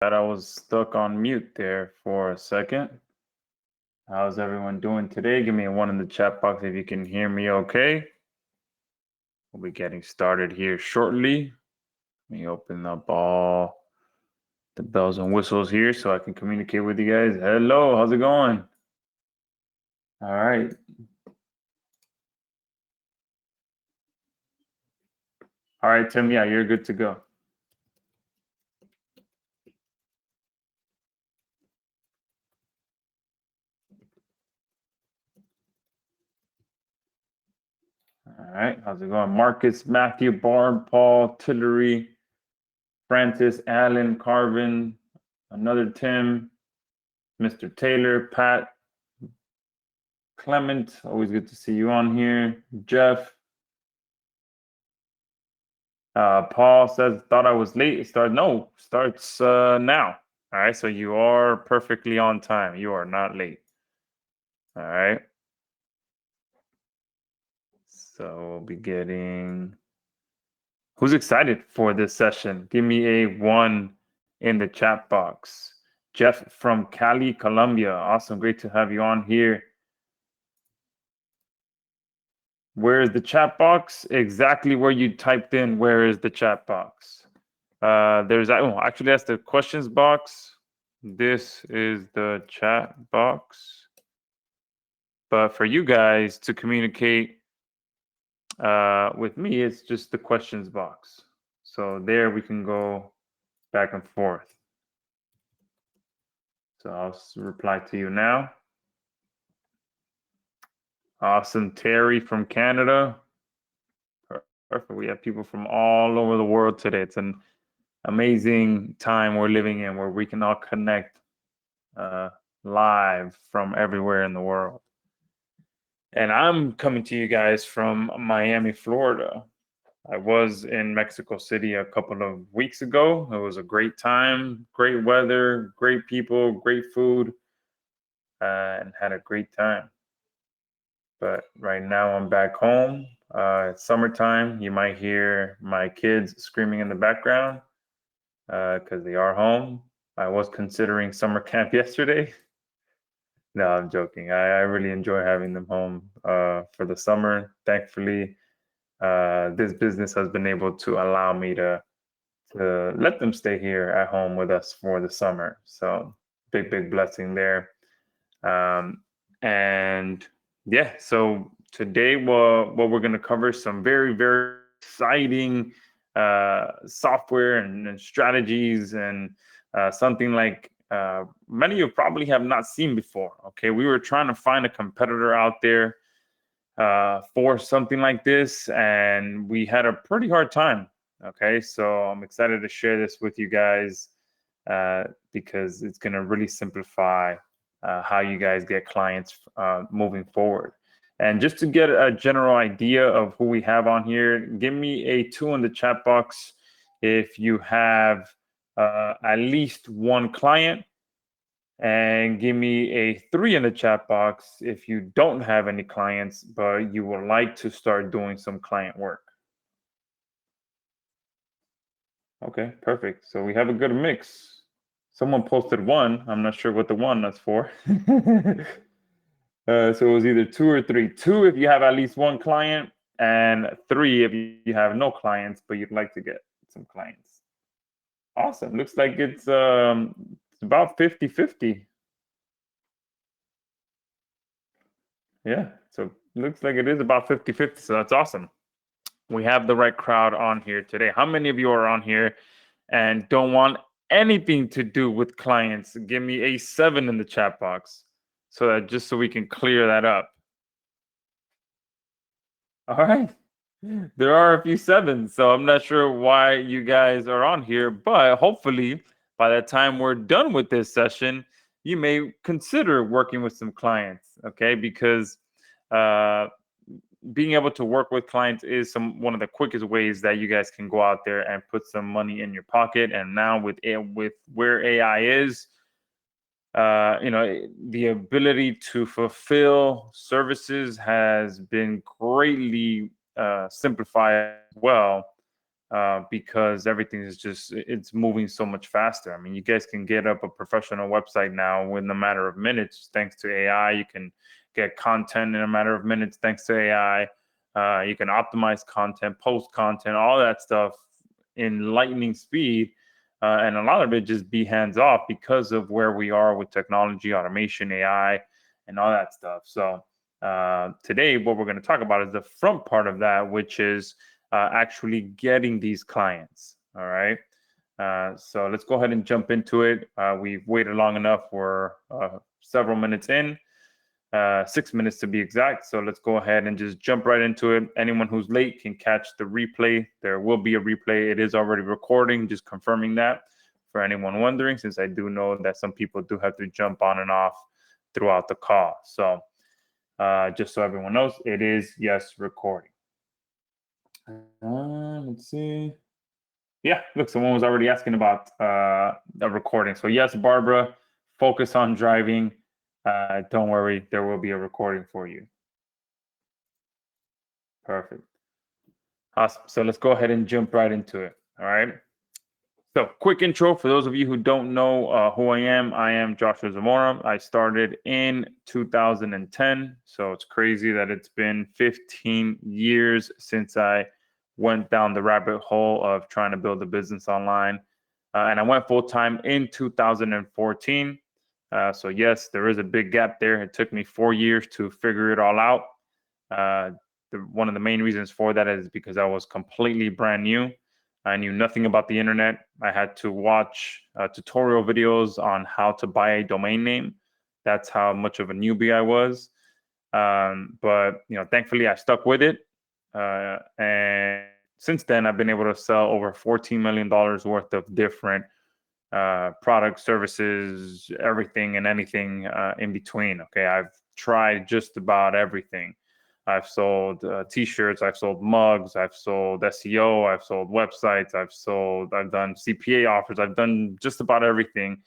That I was stuck on mute there for a second. How's everyone doing today? Give me a one in the chat box if you can hear me okay. We'll be getting started here shortly. Let me open up all the bells and whistles here so I can communicate with you guys. Hello, how's it going? All right. All right, Tim, yeah, you're good to go. All right, how's it going? Marcus, Matthew, Barb, Paul, Tillery, Francis, Alan, Carvin, another Tim, Mr. Taylor, Pat, Clement, always good to see you on here. Jeff. Paul says, thought I was late. Starts now. All right, so you are perfectly on time. You are not late. All right. So we'll be getting. Who's excited for this session? Give me a one in the chat box. Jeff from Cali, Colombia. Awesome. Great to have you on here. Where is the chat box? Exactly where you typed in, where is the chat box? Actually, that's the questions box. This is the chat box. But for you guys to communicate with me, it's just the questions box. So there we can go back and forth. So I'll reply to you now. Awesome. Terry from Canada. Perfect. We have people from all over the world today. It's an amazing time we're living in where we can all connect live from everywhere in the world. And I'm coming to you guys from Miami, Florida. I was in Mexico City a couple of weeks ago. It was a great time, great weather, great people, great food, and had a great time. But right now I'm back home. It's summertime. You might hear my kids screaming in the background because they are home. I was considering summer camp yesterday. No, I'm joking. I really enjoy having them home for the summer. Thankfully, this business has been able to allow me to let them stay here at home with us for the summer. So big blessing there. And yeah, so today what we're going to cover some very exciting software and strategies and something like many of you probably have not seen before. Okay, we were trying to find a competitor out there for something like this, and we had a pretty hard time. Okay, so I'm excited to share this with you guys because it's going to really simplify how you guys get clients moving forward. And just to get a general idea of who we have on here, give me a 2 in the chat box if you have at least one client, and give me a 3 in the chat box if you don't have any clients, but you would like to start doing some client work. Okay, perfect. So we have a good mix. Someone posted 1. I'm not sure what the 1 is for. So it was either 2 or 3. 2 if you have at least one client, and 3 if you have no clients, but you'd like to get some clients. Awesome. Looks like it's about 50-50. Yeah, so looks like it is about 50-50. So that's awesome. We have the right crowd on here today. How many of you are on here and don't want anything to do with clients? Give me a 7 in the chat box so that just so we can clear that up. All right. There are a few 7s, so I'm not sure why you guys are on here, but hopefully by the time we're done with this session, you may consider working with some clients, okay? Because being able to work with clients is one of the quickest ways that you guys can go out there and put some money in your pocket. And now with where AI is, the ability to fulfill services has been greatly simplified as well. because everything is it's moving so much faster. I mean, you guys can get up a professional website now in a matter of minutes thanks to AI. You can get content in a matter of minutes thanks to AI. You can optimize content, post content, all that stuff in lightning speed. And a lot of it just be hands off because of where we are with technology, automation, AI, and all that stuff. So today, what we're going to talk about is the front part of that, which is actually getting these clients. All right. So let's go ahead and jump into it. We've waited long enough. We're several minutes in. 6 minutes to be exact. So let's go ahead and just jump right into it. Anyone who's late can catch the replay. There will be a replay. It is already recording, just confirming that for anyone wondering, since I do know that some people do have to jump on and off throughout the call. So just so everyone knows, it is, yes, recording. Let's see. Yeah, look, someone was already asking about the recording. So yes, Barbara, focus on driving. Don't worry, there will be a recording for you. Perfect. Awesome. So let's go ahead and jump right into it. All right. So quick intro for those of you who don't know who I am Joshua Zamora. I started in 2010. So it's crazy that it's been 15 years since I went down the rabbit hole of trying to build a business online. And I went full time in 2014. So yes, there is a big gap there. It took me 4 years to figure it all out. One of the main reasons for that is because I was completely brand new. I knew nothing about the internet. I had to watch tutorial videos on how to buy a domain name. That's how much of a newbie I was. But thankfully I stuck with it. And since then, I've been able to sell over $14 million worth of different products, services, everything and anything in between. Okay, I've tried just about everything. I've sold t-shirts, I've sold mugs, I've sold SEO, I've sold websites, I've done CPA offers, I've done just about everything.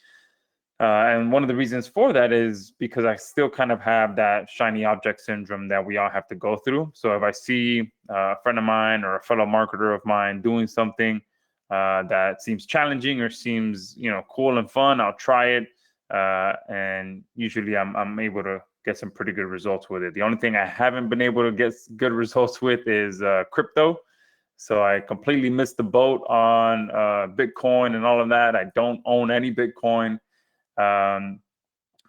And one of the reasons for that is because I still kind of have that shiny object syndrome that we all have to go through. So if I see a friend of mine or a fellow marketer of mine doing something that seems challenging or seems cool and fun, I'll try it. And usually I'm able to get some pretty good results with it. The only thing I haven't been able to get good results with is crypto. So I completely missed the boat on Bitcoin and all of that. I don't own any Bitcoin. I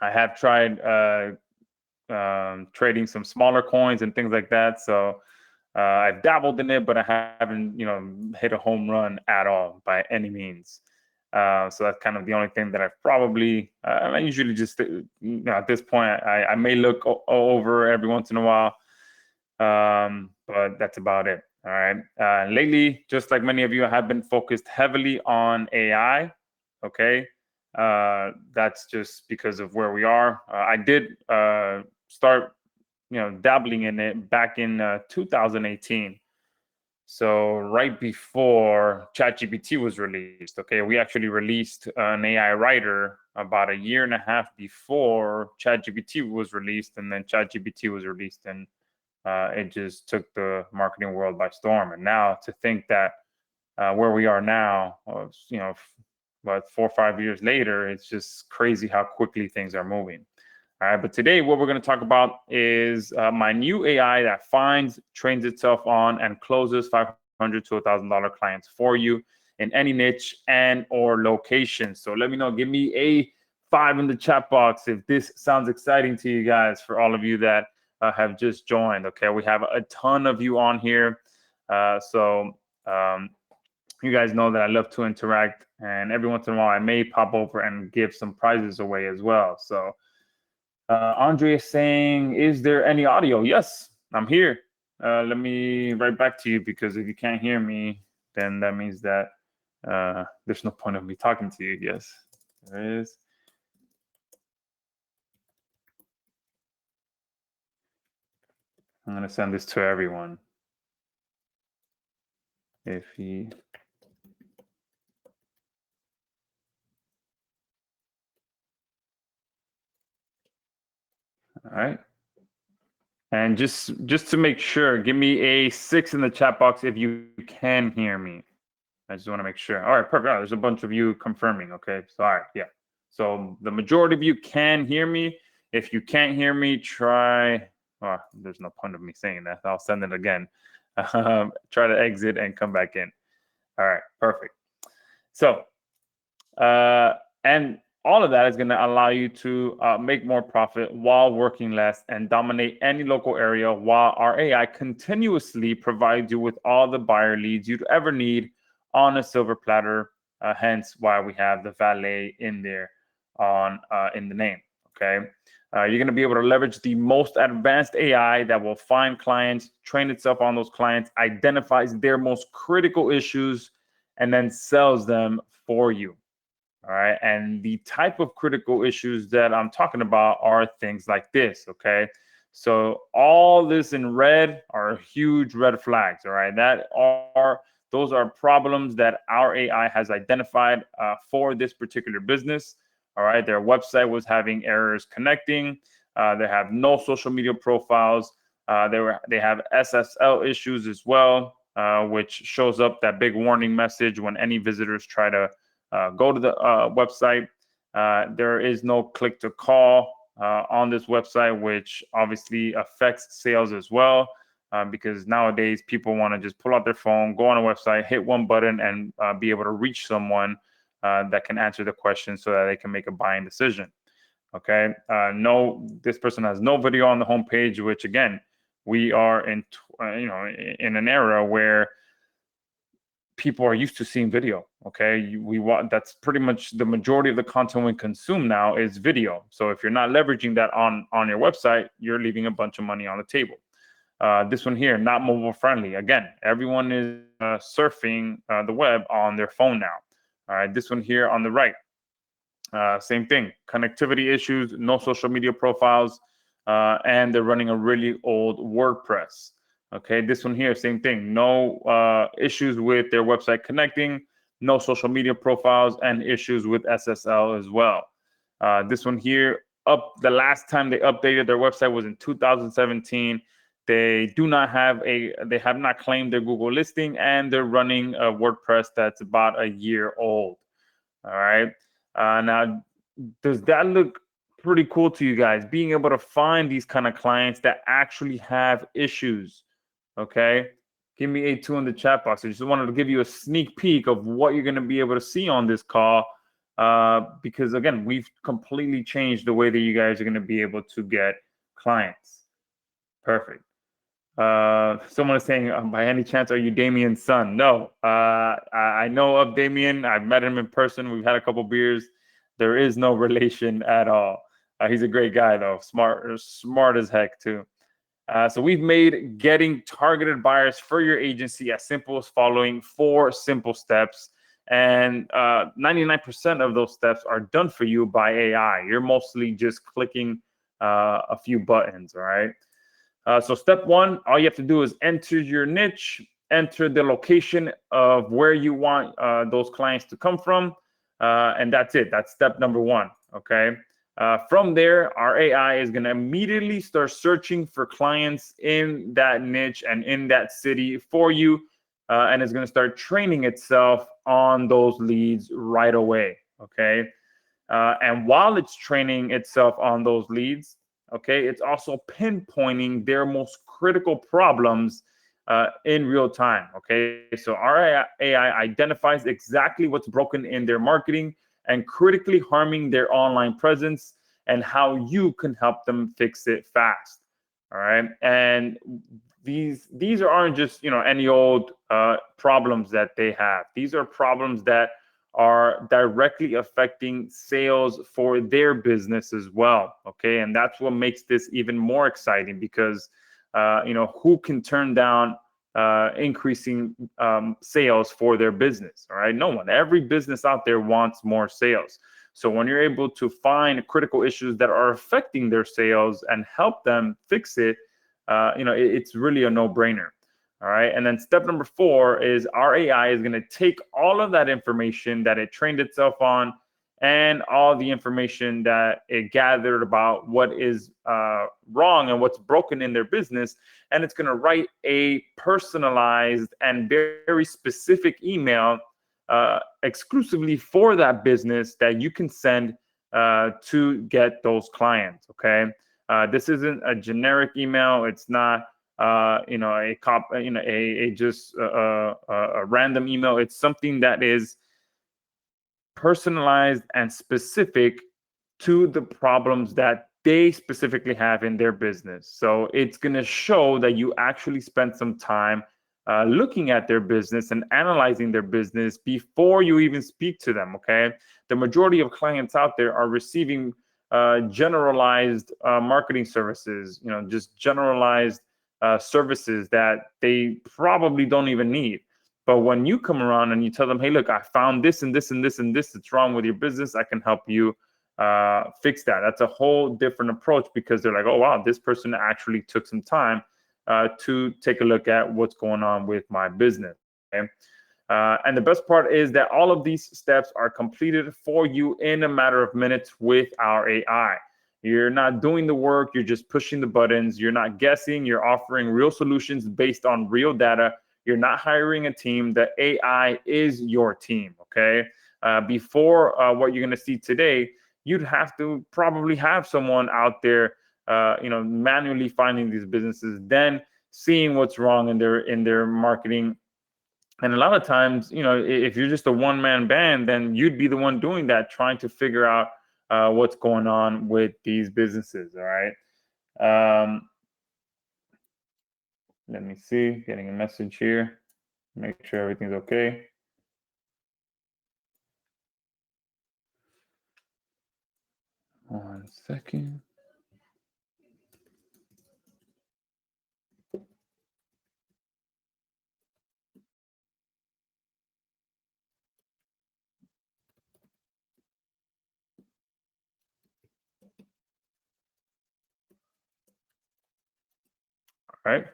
have tried trading some smaller coins and things like that. So I've dabbled in it, but I haven't, hit a home run at all by any means. So that's kind of the only thing that I've probably, I usually just, at this point, I may look over every once in a while, but that's about it. All right. Lately, just like many of you, I have been focused heavily on AI. Okay. That's just because of where we are. I did start, dabbling in it back in 2018. So right before ChatGPT was released. Okay, we actually released an AI writer about a year and a half before ChatGPT was released, and then ChatGPT was released, and it just took the marketing world by storm. And now to think that where we are now, about 4 or 5 years later, it's just crazy how quickly things are moving. All right, but today what we're going to talk about is my new AI that finds, trains itself on, and closes $500 to $1,000 clients for you in any niche and or location. So let me know. Give me a 5 in the chat box if this sounds exciting to you guys. For all of you that have just joined, okay, we have a ton of you on here. So you guys know that I love to interact, and every once in a while I may pop over and give some prizes away as well. So Andre is saying, is there any audio? Yes, I'm here. Let me write back to you, because if you can't hear me, then that means that there's no point of me talking to you. Yes, there is. I'm going to send this to everyone. If he... All right. And just to make sure, give me a 6 in the chat box if you can hear me. I just want to make sure. All right, perfect. All right, there's a bunch of you confirming. Okay, so all right, yeah. So the majority of you can hear me. If you can't hear me, try. Oh, there's no point of me saying that. I'll send it again. Try to exit and come back in. All right, perfect. So, and all of that is going to allow you to make more profit while working less and dominate any local area, while our AI continuously provides you with all the buyer leads you'd ever need on a silver platter. Hence why we have the valet in there on in the name. Okay. You're going to be able to leverage the most advanced AI that will find clients, train itself on those clients, identifies their most critical issues, and then sells them for you. All right. And the type of critical issues that I'm talking about are things like this. Okay. So all this in red are huge red flags. All right. Those are problems that our AI has identified for this particular business. All right. Their website was having errors connecting. They have no social media profiles. They have SSL issues as well, which shows up that big warning message when any visitors try to go to the website. There is no click to call on this website, which obviously affects sales as well, because nowadays people want to just pull out their phone, go on a website, hit one button, and be able to reach someone that can answer the question so that they can make a buying decision. Okay. No, this person has no video on the homepage, which again, we are in in an era where people are used to seeing video. Okay, we want, that's pretty much the majority of the content we consume now is video. So if you're not leveraging that on your website, you're leaving a bunch of money on the table. This one here, not mobile friendly. Again, everyone is surfing the web on their phone now. All right, this one here on the right, same thing, connectivity issues, no social media profiles, and they're running a really old WordPress. Okay, this one here, same thing, no issues with their website connecting, no social media profiles, and issues with SSL as well. This one here, the last time they updated their website was in 2017. They have not claimed their Google listing, and they're running a WordPress that's about a year old. All right. Now, does that look pretty cool to you guys? Being able to find these kind of clients that actually have issues. Okay. Give me a 2 in the chat box. I just wanted to give you a sneak peek of what you're going to be able to see on this call. Because again, we've completely changed the way that you guys are going to be able to get clients. Perfect. Someone is saying, by any chance, are you Damien's son? No, I know of Damien. I've met him in person. We've had a couple beers. There is no relation at all. He's a great guy, though. Smart as heck, too. So we've made getting targeted buyers for your agency as simple as following 4 simple steps. And 99% of those steps are done for you by AI. You're mostly just clicking a few buttons, all right? So step 1, all you have to do is enter your niche, enter the location of where you want those clients to come from, and that's it. That's step number 1, okay? From there, our AI is going to immediately start searching for clients in that niche and in that city for you, and it's going to start training itself on those leads right away, okay? And while it's training itself on those leads, okay, it's also pinpointing their most critical problems in real time. Okay, so our AI identifies exactly what's broken in their marketing and critically harming their online presence, and how you can help them fix it fast. All right, and these aren't just any old problems that they have. These are problems that are directly affecting sales for their business as well. Okay, and that's what makes this even more exciting, because who can turn down increasing sales for their business? All right, no one. Every business out there wants more sales. So when you're able to find critical issues that are affecting their sales and help them fix it, it's really a no-brainer. All right. And then step number 4 is our AI is going to take all of that information that it trained itself on and all the information that it gathered about what is wrong and what's broken in their business. And it's going to write a personalized and very specific email exclusively for that business that you can send to get those clients. Okay, this isn't a generic email. It's not a random email. It's something that is personalized and specific to the problems that they specifically have in their business. So it's going to show that you actually spent some time looking at their business and analyzing their business before you even speak to them. Okay, the majority of clients out there are receiving generalized marketing services, just generalized services that they probably don't even need. But when you come around and you tell them, hey, look, I found this and this and this and this that's wrong with your business, I can help you fix that. That's a whole different approach, because they're like, oh, wow, this person actually took some time to take a look at what's going on with my business. Okay? And the best part is that all of these steps are completed for you in a matter of minutes with our AI. You're not doing the work, you're just pushing the buttons. You're not guessing, you're offering real solutions based on real data. You're not hiring a team. The AI is your team, okay? Before what you're going to see today, you'd have to probably have someone out there, manually finding these businesses, then seeing what's wrong in their marketing. And a lot of times, if you're just a one-man band, then you'd be the one doing that, trying to figure out what's going on with these businesses. All right. Let me see, getting a message here. Make sure everything's okay. One second. All right.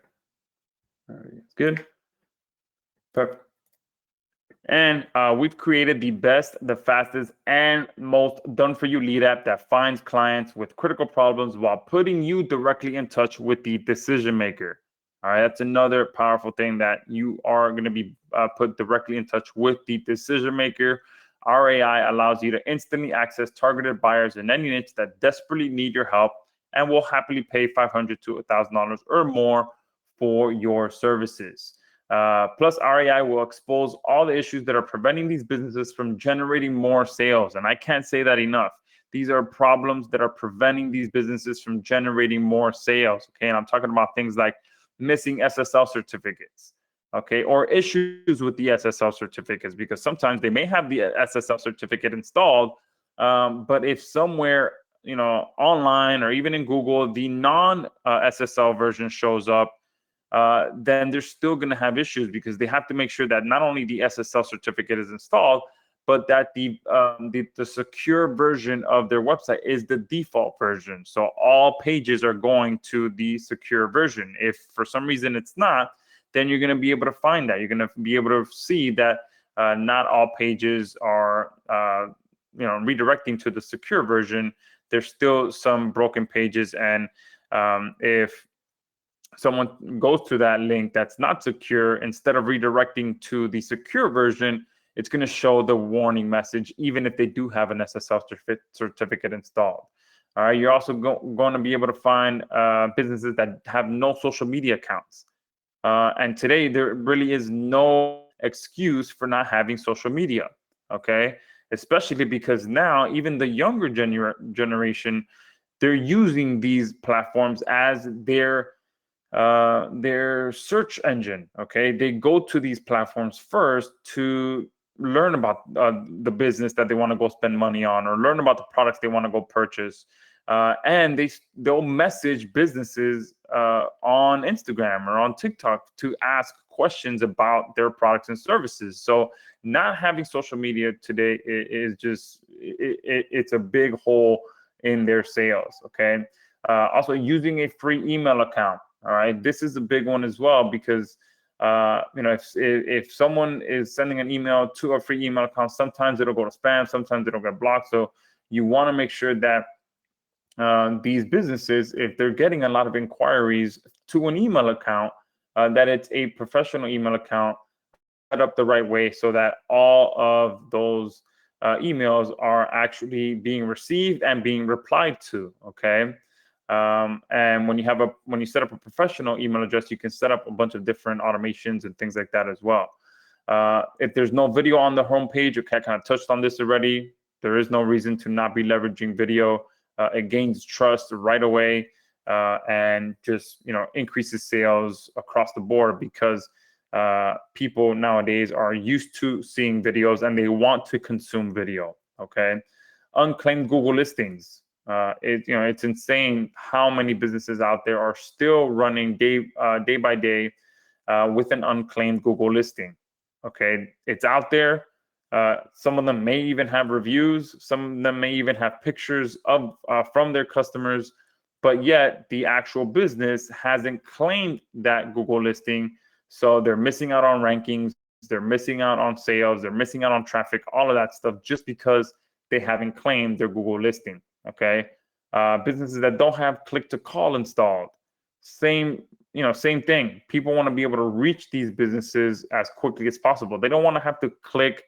Good. Perfect. And we've created the best, the fastest, and most done-for-you lead app that finds clients with critical problems while putting you directly in touch with the decision maker. All right, that's another powerful thing, that you are going to be put directly in touch with the decision maker. Our AI allows you to instantly access targeted buyers in any niche that desperately need your help, and will happily pay $500 to $1,000 or more for your services. Plus, REI will expose all the issues that are preventing these businesses from generating more sales. And I can't say that enough. These are problems that are preventing these businesses from generating more sales. Okay. And I'm talking about things like missing SSL certificates. Okay. Or issues with the SSL certificates, because sometimes they may have the SSL certificate installed. But if somewhere, online or even in Google, the non-SSL version shows up, then they're still going to have issues, because they have to make sure that not only the SSL certificate is installed, but that the secure version of their website is the default version. So all pages are going to the secure version. If for some reason it's not, then you're going to be able to find that. You're going to be able to see that not all pages are redirecting to the secure version. There's still some broken pages, and if someone goes to that link that's not secure, instead of redirecting to the secure version, it's going to show the warning message, even if they do have an SSL certificate installed. All right. You're also going to be able to find businesses that have no social media accounts. And today, there really is no excuse for not having social media. Okay. Especially because now, even the younger generation, they're using these platforms as their search engine. Okay, they go to these platforms first to learn about the business that they want to go spend money on, or learn about the products they want to go purchase, and they'll message businesses on Instagram or on TikTok to ask questions about their products and services. So not having social media today is just it's a big hole in their sales. Okay, also using a free email account. All right, this is a big one as well, because if someone is sending an email to a free email account, sometimes it'll go to spam, sometimes it'll get blocked. So you want to make sure that these businesses, if they're getting a lot of inquiries to an email account, that it's a professional email account set up the right way so that all of those emails are actually being received and being replied to. Okay. And when you set up a professional email address, you can set up a bunch of different automations and things like that as well. If there's no video on the homepage, okay, I kind of touched on this already. There is no reason to not be leveraging video. It gains trust right away, and just increases sales across the board, because people nowadays are used to seeing videos and they want to consume video. Okay, unclaimed Google listings. It's insane how many businesses out there are still running day by day with an unclaimed Google listing. Okay, it's out there. Some of them may even have reviews. Some of them may even have pictures of from their customers, but yet the actual business hasn't claimed that Google listing. So they're missing out on rankings. They're missing out on sales. They're missing out on traffic. All of that stuff just because they haven't claimed their Google listing. Okay, businesses that don't have click to call installed, same thing. People want to be able to reach these businesses as quickly as possible. They don't want to have to click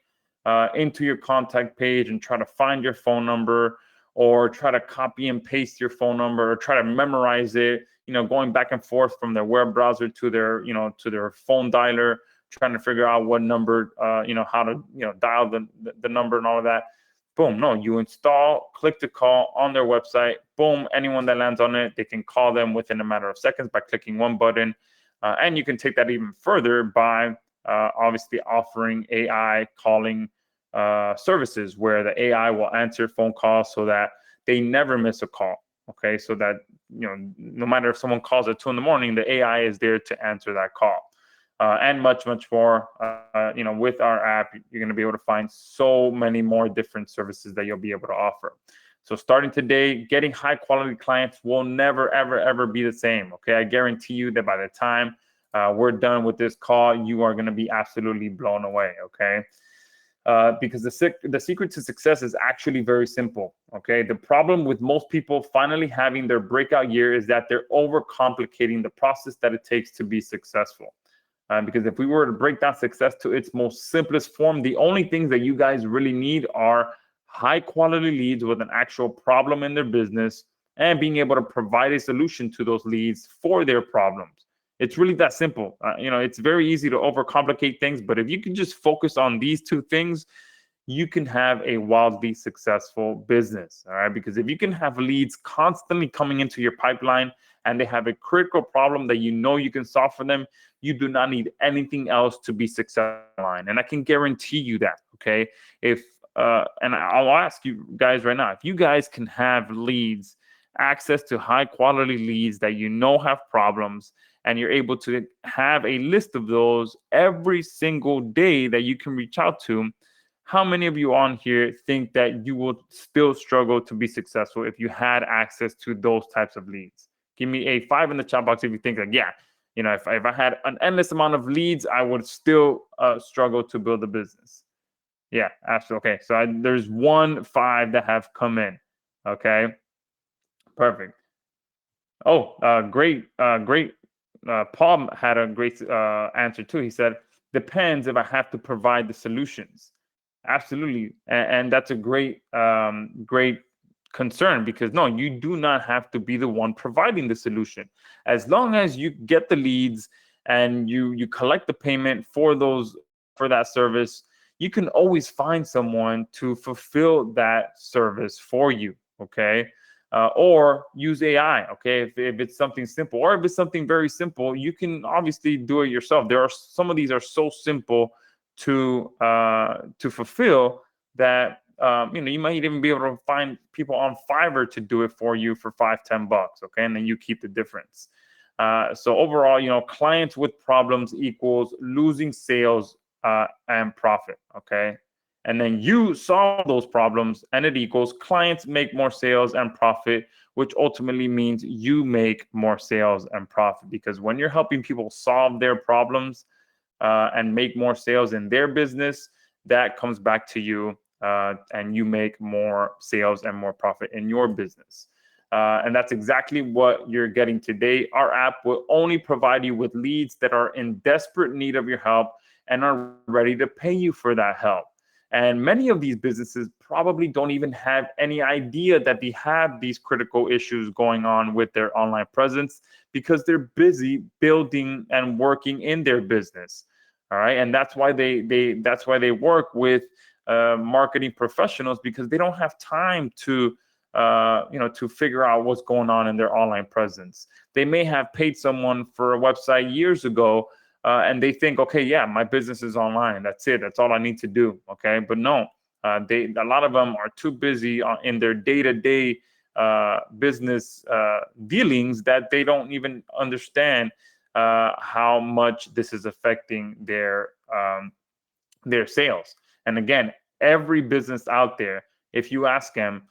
into your contact page and try to find your phone number, or try to copy and paste your phone number, or try to memorize it, going back and forth from their web browser to their phone dialer, trying to figure out what number, how to dial the number and all of that. Boom, no, you install click to call on their website. Boom, anyone that lands on it, they can call them within a matter of seconds by clicking one button. And you can take that even further by obviously offering AI calling services, where the AI will answer phone calls so that they never miss a call. Okay, so that no matter if someone calls at 2 a.m, the AI is there to answer that call. And much more. With our app, you're going to be able to find so many more different services that you'll be able to offer. So starting today, getting high quality clients will never, ever be the same. Okay, I guarantee you that by the time we're done with this call, you are going to be absolutely blown away. Okay, because the secret to success is actually very simple. Okay, the problem with most people finally having their breakout year is that they're overcomplicating the process that it takes to be successful. Because if we were to break down success to its most simplest form, the only things that you guys really need are high quality leads with an actual problem in their business, and being able to provide a solution to those leads for their problems. It's really that simple. It's very easy to overcomplicate things, but if you can just focus on these two things, you can have a wildly successful business. All right, because if you can have leads constantly coming into your pipeline and they have a critical problem that you can solve for them, you do not need anything else to be successful. And I can guarantee you that. Okay, and I'll ask you guys right now, if you guys can have leads, access to high quality leads that have problems, and you're able to have a list of those every single day that you can reach out to, how many of you on here think that you will still struggle to be successful if you had access to those types of leads? Give me a 5 in the chat box if you think like, yeah, if I had an endless amount of leads, I would still struggle to build a business. Yeah, absolutely. Okay, so there's 5 that have come in. Okay, perfect. Oh, great. Paul had a great answer too. He said, depends if I have to provide the solutions. Absolutely. And that's a great concern, because no, you do not have to be the one providing the solution. As long as you get the leads and you collect the payment for that service, you can always find someone to fulfill that service for you. Okay. Or use AI. Okay, if it's something simple, or if it's something very simple, you can obviously do it yourself. Some of these are so simple to fulfill that you might even be able to find people on Fiverr to do it for you for $5-10. Okay, and then you keep the difference. So overall, clients with problems equals losing sales and profit. Okay. And then you solve those problems, and it equals clients make more sales and profit, which ultimately means you make more sales and profit. Because when you're helping people solve their problems and make more sales in their business, that comes back to you, and you make more sales and more profit in your business. And that's exactly what you're getting today. Our app will only provide you with leads that are in desperate need of your help, and are ready to pay you for that help. And many of these businesses probably don't even have any idea that they have these critical issues going on with their online presence because they're busy building and working in their business. All right, and that's why they work with marketing professionals, because they don't have time to to figure out what's going on in their online presence. They may have paid someone for a website years ago, and they think, okay, yeah, my business is online. That's it. That's all I need to do. Okay, but no, a lot of them are too busy in their day-to-day business dealings that they don't even understand how much this is affecting their sales. And again, every business out there, if you ask them,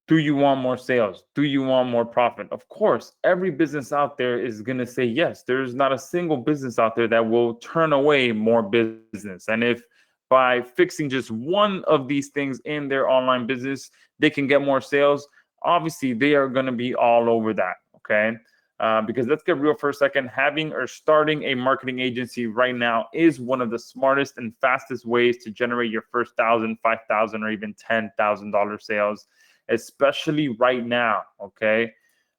do you want more sales? Do you want more profit? Of course, every business out there is going to say yes. There's not a single business out there that will turn away more business. And if by fixing just one of these things in their online business, they can get more sales, obviously they are going to be all over that. Okay. Because let's get real for a second. Having or starting a marketing agency right now is one of the smartest and fastest ways to generate your first $1,000, $5,000, or even $10,000 sales, especially right now. Okay.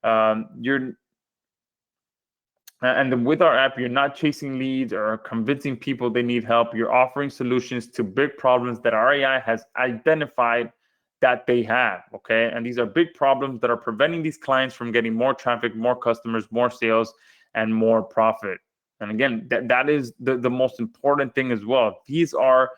And with our app, you're not chasing leads or convincing people they need help. You're offering solutions to big problems that our AI has identified that they have. Okay. And these are big problems that are preventing these clients from getting more traffic, more customers, more sales, and more profit. And again, that is the most important thing as well. These are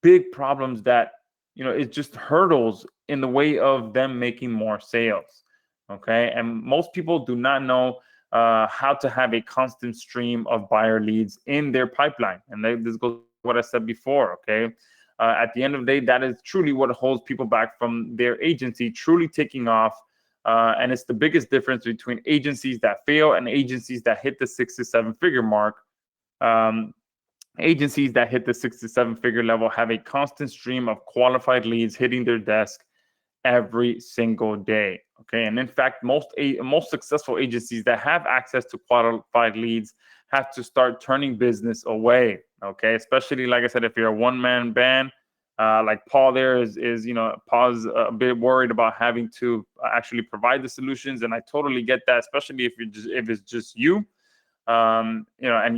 big problems that, it's just hurdles in the way of them making more sales. Okay. And most people do not know how to have a constant stream of buyer leads in their pipeline. And this goes to what I said before. Okay. At the end of the day, that is truly what holds people back from their agency truly taking off. And it's the biggest difference between agencies that fail and agencies that hit the 6 to 7 figure mark. Agencies that hit the 6 to 7 figure level have a constant stream of qualified leads hitting their desk every single day. Okay. And in fact, most successful agencies that have access to qualified leads have to start turning business away. Okay. Especially, like I said, if you're a one-man band, like Paul there is Paul's a bit worried about having to actually provide the solutions. And I totally get that, especially if it's just you, and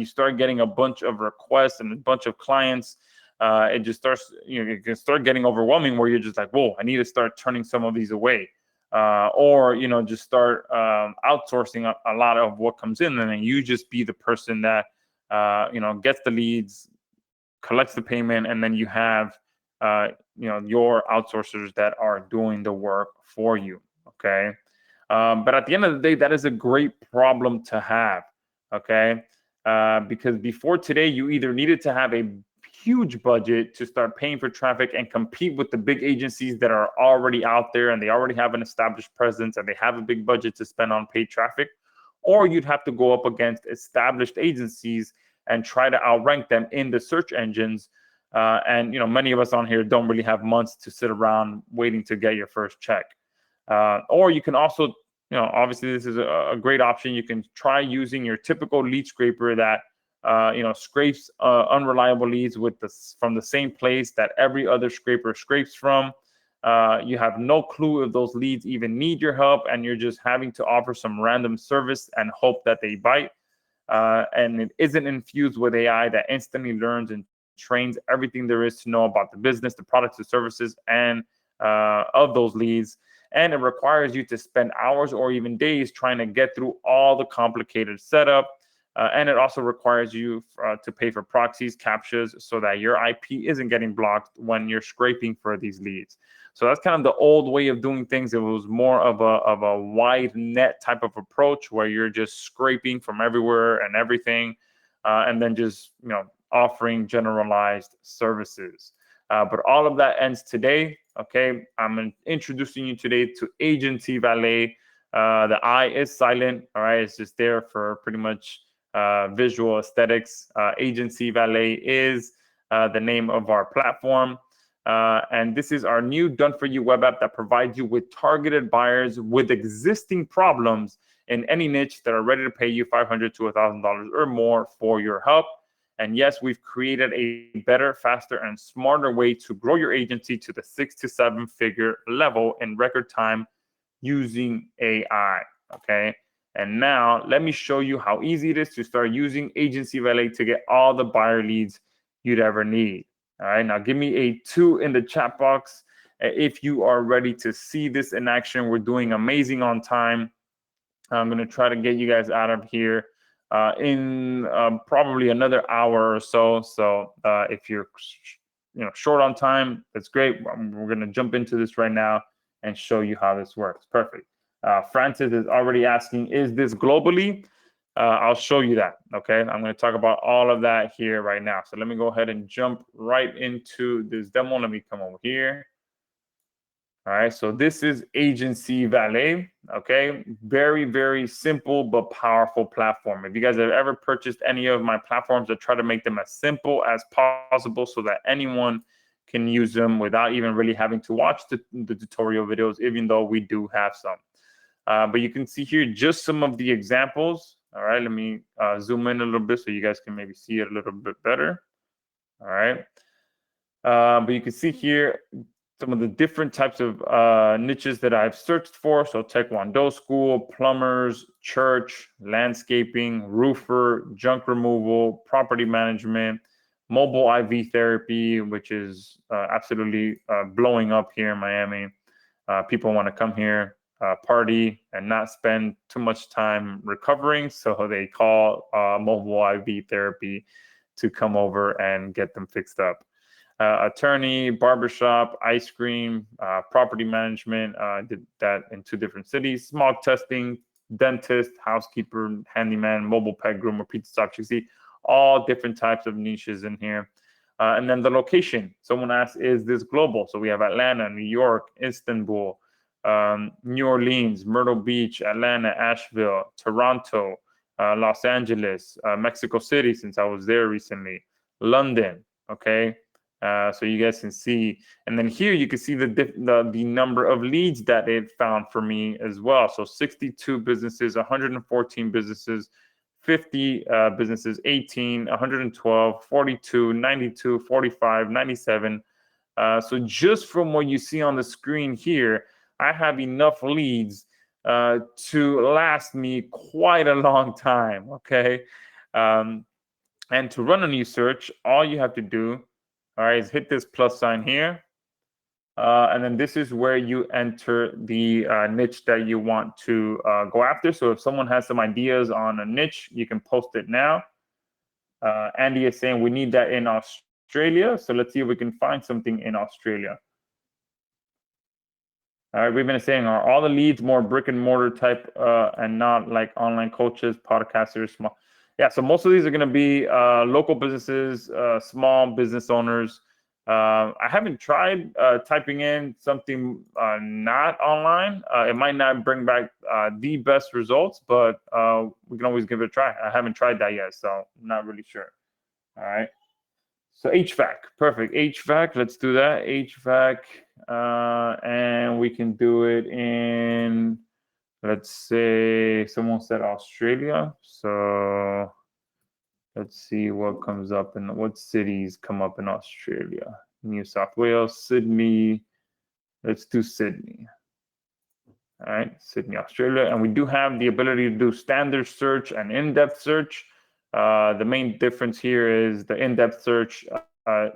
you start getting a bunch of requests and a bunch of clients. It just starts, it can start getting overwhelming where you're just like, whoa, I need to start turning some of these away. Or just start outsourcing a lot of what comes in, and then you just be the person that gets the leads, collects the payment, and then you have your outsourcers that are doing the work for you. Okay. But at the end of the day, that is a great problem to have. Okay. Because before today, you either needed to have a huge budget to start paying for traffic and compete with the big agencies that are already out there and they already have an established presence and they have a big budget to spend on paid traffic, or you'd have to go up against established agencies and try to outrank them in the search engines. And many of us on here don't really have months to sit around waiting to get your first check. Or you can also, obviously this is a great option. You can try using your typical lead scraper that scrapes unreliable leads from the same place that every other scraper scrapes from. You have no clue if those leads even need your help, and you're just having to offer some random service and hope that they bite. And it isn't infused with AI that instantly learns and trains everything there is to know about the business, the products, the services, and of those leads. And it requires you to spend hours or even days trying to get through all the complicated setup. And it also requires you to pay for proxies, captchas, so that your IP isn't getting blocked when you're scraping for these leads. So that's kind of the old way of doing things. It was more of a wide net type of approach where you're just scraping from everywhere and everything, and then just offering generalized services. But all of that ends today. Okay, I'm introducing you today to Aigency Valet. The I is silent. All right, it's just there for pretty much visual aesthetics. Aigency Valet is the name of our platform. And this is our new done-for-you web app that provides you with targeted buyers with existing problems in any niche that are ready to pay you $500 to $1,000 or more for your help. And yes, we've created a better, faster, and smarter way to grow your agency to the 6 to 7 figure level in record time using AI. Okay. And now let me show you how easy it is to start using Aigency Valet to get all the buyer leads you'd ever need. All right. Now give me a 2 in the chat box if you are ready to see this in action. We're doing amazing on time. I'm going to try to get you guys out of here in probably another hour or so. So if you're short on time, that's great. We're going to jump into this right now and show you how this works. Perfect. Francis is already asking, is this globally? I'll show you that. Okay. I'm going to talk about all of that here right now. So let me go ahead and jump right into this demo. Let me come over here. All right, so this is Aigency Valet, okay? Very, very simple but powerful platform. If you guys have ever purchased any of my platforms, I try to make them as simple as possible so that anyone can use them without even really having to watch the tutorial videos, even though we do have some. But you can see here just some of the examples. All right, let me zoom in a little bit so you guys can maybe see it a little bit better. All right, but you can see here some of the different types of niches that I've searched for. So Taekwondo school, plumbers, church, landscaping, roofer, junk removal, property management, mobile IV therapy, which is absolutely blowing up here in Miami. People want to come here, party, and not spend too much time recovering. So they call mobile IV therapy to come over and get them fixed up. Attorney, barbershop, ice cream, property management, did that in 2 different cities. Smog testing, dentist, housekeeper, handyman, mobile pet groomer, pizza shop. You see all different types of niches in here. And then the location. Someone asked, is this global? So we have Atlanta, New York, Istanbul, New Orleans, Myrtle Beach, Atlanta, Asheville, Toronto, Los Angeles, Mexico City, since I was there recently, London, okay? So you guys can see, and then here you can see the number of leads that it found for me as well. So 62 businesses, 114 businesses, 50 businesses, 18, 112, 42, 92, 45, 97. So just from what you see on the screen here, I have enough leads to last me quite a long time, okay? And to run a new search, all you have to do, all right, is hit this plus sign here. And then this is where you enter the niche that you want to go after. So if someone has some ideas on a niche, you can post it now. Andy is saying we need that in Australia. So let's see if we can find something in Australia. All right, we've been saying, are all the leads more brick and mortar type and not like online coaches, podcasters, small? Yeah, so most of these are going to be local businesses, small business owners. I haven't tried typing in something not online. It might not bring back the best results, but we can always give it a try. I haven't tried that yet, so I'm not really sure. All right. So HVAC, perfect. HVAC, let's do that. HVAC, and we can do it in, let's say someone said Australia. So let's see what comes up and what cities come up in Australia. New South Wales, Sydney. Let's do Sydney. All right, Sydney, Australia. And we do have the ability to do standard search and in-depth search. The main difference here is the in-depth search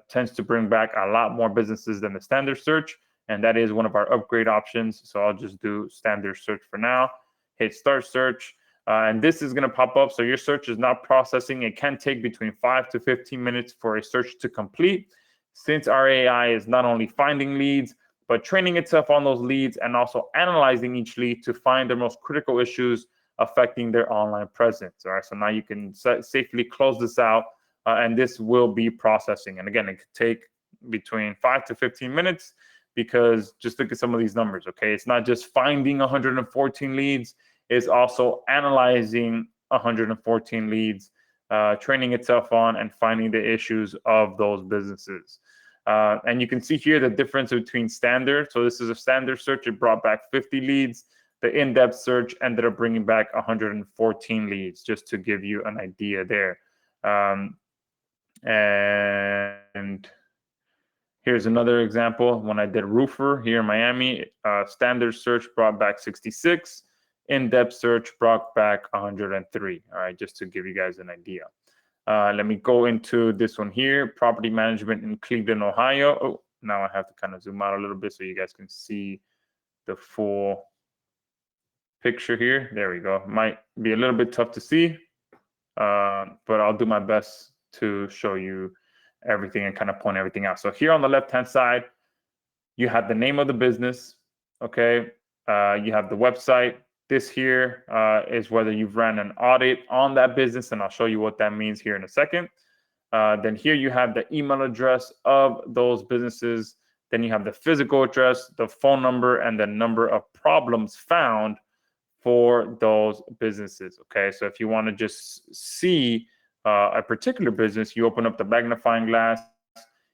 tends to bring back a lot more businesses than the standard search. And that is one of our upgrade options. So I'll just do standard search for now. Hit start search. And this is going to pop up. So your search is not processing. It can take between 5 to 15 minutes for a search to complete. Since our AI is not only finding leads, but training itself on those leads and also analyzing each lead to find the most critical issues affecting their online presence. All right, so now you can safely close this out and this will be processing. And again, it could take between 5 to 15 minutes because just look at some of these numbers, okay? It's not just finding 114 leads, it's also analyzing 114 leads, training itself on and finding the issues of those businesses. And you can see here the difference between standard. So this is a standard search. It brought back 50 leads. The in-depth search ended up bringing back 114 leads, just to give you an idea there. And here's another example. When I did roofer here in Miami, standard search brought back 66. In-depth search brought back 103. All right, just to give you guys an idea. Let me go into this one here, property management in Cleveland, Ohio. Oh, now I have to kind of zoom out a little bit so you guys can see the full picture here. There we go. Might be a little bit tough to see, but I'll do my best to show you everything and kind of point everything out. So here on the left-hand side, you have the name of the business, okay? You have the website. This here is whether you've ran an audit on that business, and I'll show you what that means here in a second. Then here you have the email address of those businesses. Then you have the physical address, the phone number, and the number of problems found for those businesses, okay? So if you want to just see a particular business, you open up the magnifying glass.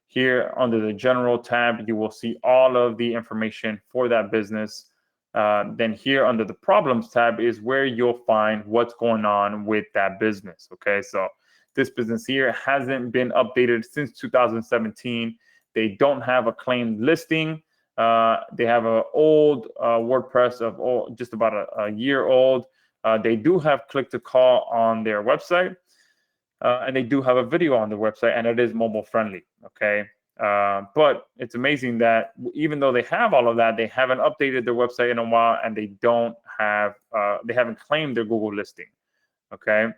Here under the general tab, you will see all of the information for that business. Then here under the problems tab is where you'll find what's going on with that business, okay? So this business here hasn't been updated since 2017. They don't have a claimed listing. They have an old WordPress of just about a year old. They do have click to call on their website. And they do have a video on their website, and it is mobile friendly, okay? But it's amazing that even though they have all of that, they haven't updated their website in a while, and they haven't claimed their Google listing, okay?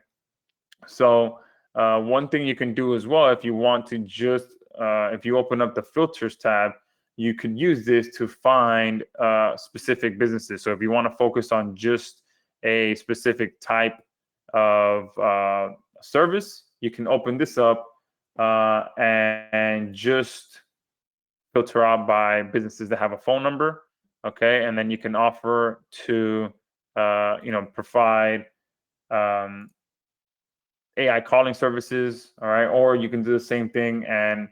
So one thing you can do as well, if you want to just, if you open up the filters tab, you could use this to find specific businesses. So if you want to focus on just a specific type of service, you can open this up and just filter out by businesses that have a phone number, okay? And then you can offer to, provide AI calling services, all right? Or you can do the same thing and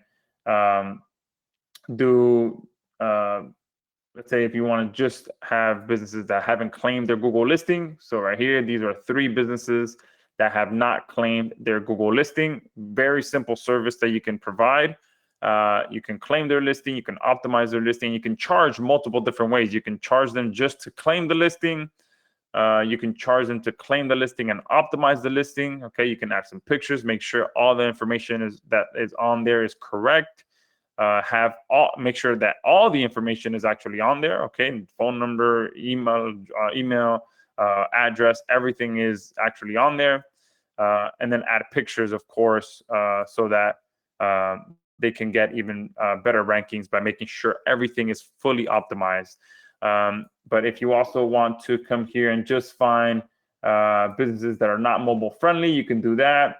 let's say if you want to just have businesses that haven't claimed their Google listing. So right here, these are 3 businesses that have not claimed their Google listing. Very simple service that you can provide. You can claim their listing, you can optimize their listing, you can charge multiple different ways. You can charge them just to claim the listing. You can charge them to claim the listing and optimize the listing. Okay, you can add some pictures, make sure all the information that is on there is correct. Make sure that all the information is actually on there. Okay, phone number, email, address, everything is actually on there. And then add pictures, of course, so that they can get even better rankings by making sure everything is fully optimized. But if you also want to come here and just find businesses that are not mobile friendly, you can do that.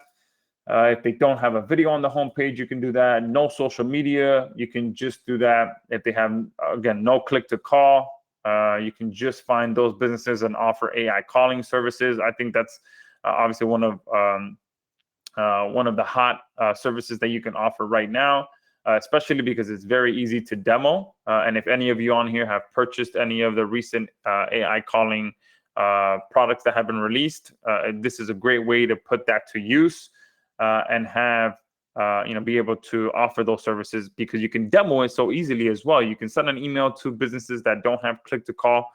If they don't have a video on the homepage, you can do that. No social media, you can just do that. If they have, again, no click to call, you can just find those businesses and offer AI calling services. I think that's obviously one of the hot services that you can offer right now, especially because it's very easy to demo. And if any of you on here have purchased any of the recent AI calling products that have been released, this is a great way to put that to use and have be able to offer those services, because you can demo it so easily as well. You can send an email to businesses that don't have click to call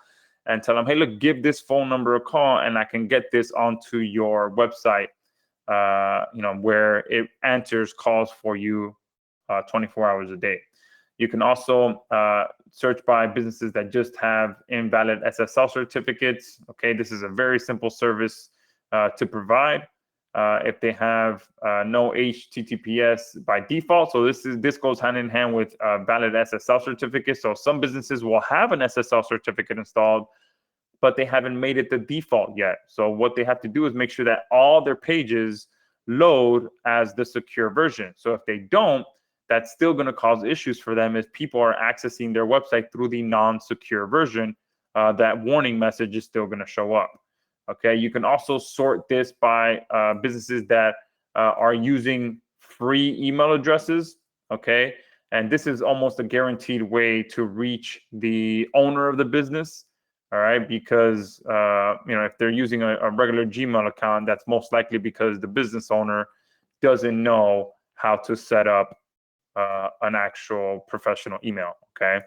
and tell them, hey, look, give this phone number a call and I can get this onto your website, where it answers calls for you 24 hours a day. You can also search by businesses that just have invalid SSL certificates. Okay, this is a very simple service to provide. If they have no HTTPS by default, so this goes hand in hand with valid SSL certificates. So some businesses will have an SSL certificate installed, but they haven't made it the default yet. So what they have to do is make sure that all their pages load as the secure version. So if they don't, that's still going to cause issues for them if people are accessing their website through the non-secure version. That warning message is still going to show up. Okay, you can also sort this by businesses that are using free email addresses. Okay, and this is almost a guaranteed way to reach the owner of the business. All right, because if they're using a regular Gmail account, that's most likely because the business owner doesn't know how to set up an actual professional email. Okay.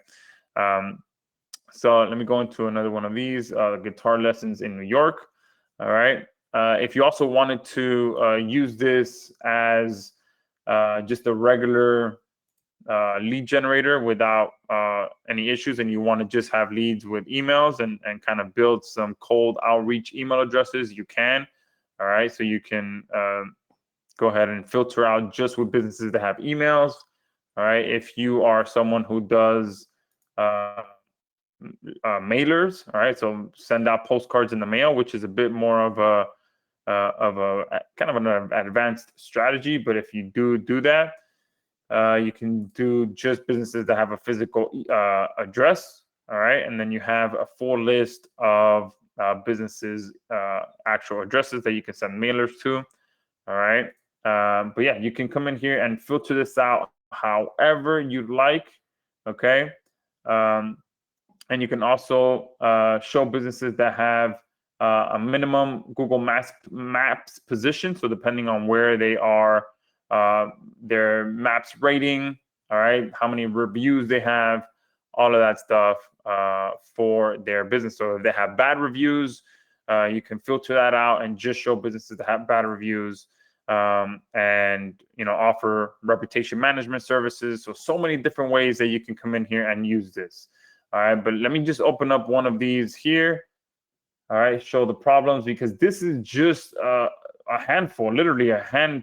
So let me go into another one of these, guitar lessons in New York. All right. If you also wanted to use this as just a regular lead generator without any issues, and you want to just have leads with emails and kind of build some cold outreach email addresses, you can. All right. So you can go ahead and filter out just with businesses that have emails. All right. If you are someone who does mailers, all right, so send out postcards in the mail, which is a bit more of a kind of an advanced strategy. But if you do that, you can do just businesses that have a physical address, all right, and then you have a full list of businesses' actual addresses that you can send mailers to, all right. But yeah, you can come in here and filter this out however you'd like, okay. And you can also show businesses that have a minimum Google Maps position. So depending on where they are, their Maps rating, all right, how many reviews they have, all of that stuff for their business. So if they have bad reviews, you can filter that out and just show businesses that have bad reviews, and offer reputation management services. So many different ways that you can come in here and use this. All right, but let me just open up one of these here. All right, show the problems, because this is just a handful, literally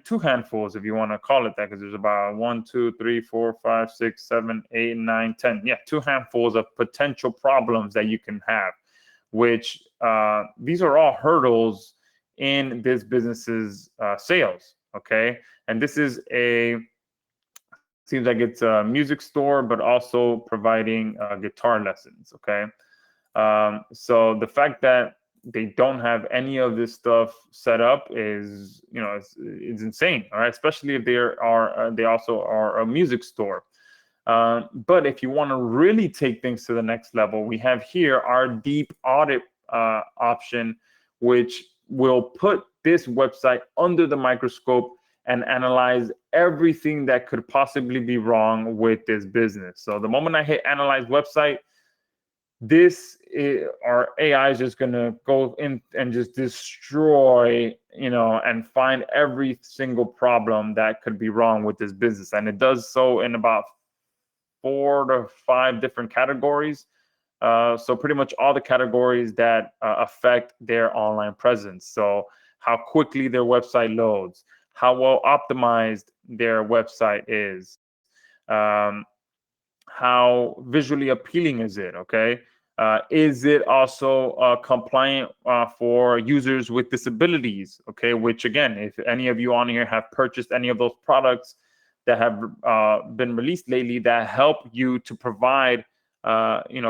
two handfuls, if you want to call it that, because there's about 1, 2, 3, 4, 5, 6, 7, 8, 9, 10. Yeah, two handfuls of potential problems that you can have, which these are all hurdles in this business's sales. Okay, and this is seems like it's a music store, but also providing guitar lessons. Okay. So the fact that they don't have any of this stuff set up is, it's insane. All right. Especially if they also are a music store. But if you want to really take things to the next level, we have here our deep audit option, which will put this website under the microscope and analyze everything that could possibly be wrong with this business. So the moment I hit analyze website, our AI is just going to go in and just destroy, and find every single problem that could be wrong with this business. And it does so in about 4 to 5 different categories. So pretty much all the categories that affect their online presence. So how quickly their website loads, how well optimized their website is, how visually appealing is it, okay? Is it also compliant for users with disabilities, okay? Which again, if any of you on here have purchased any of those products that have been released lately that help you to provide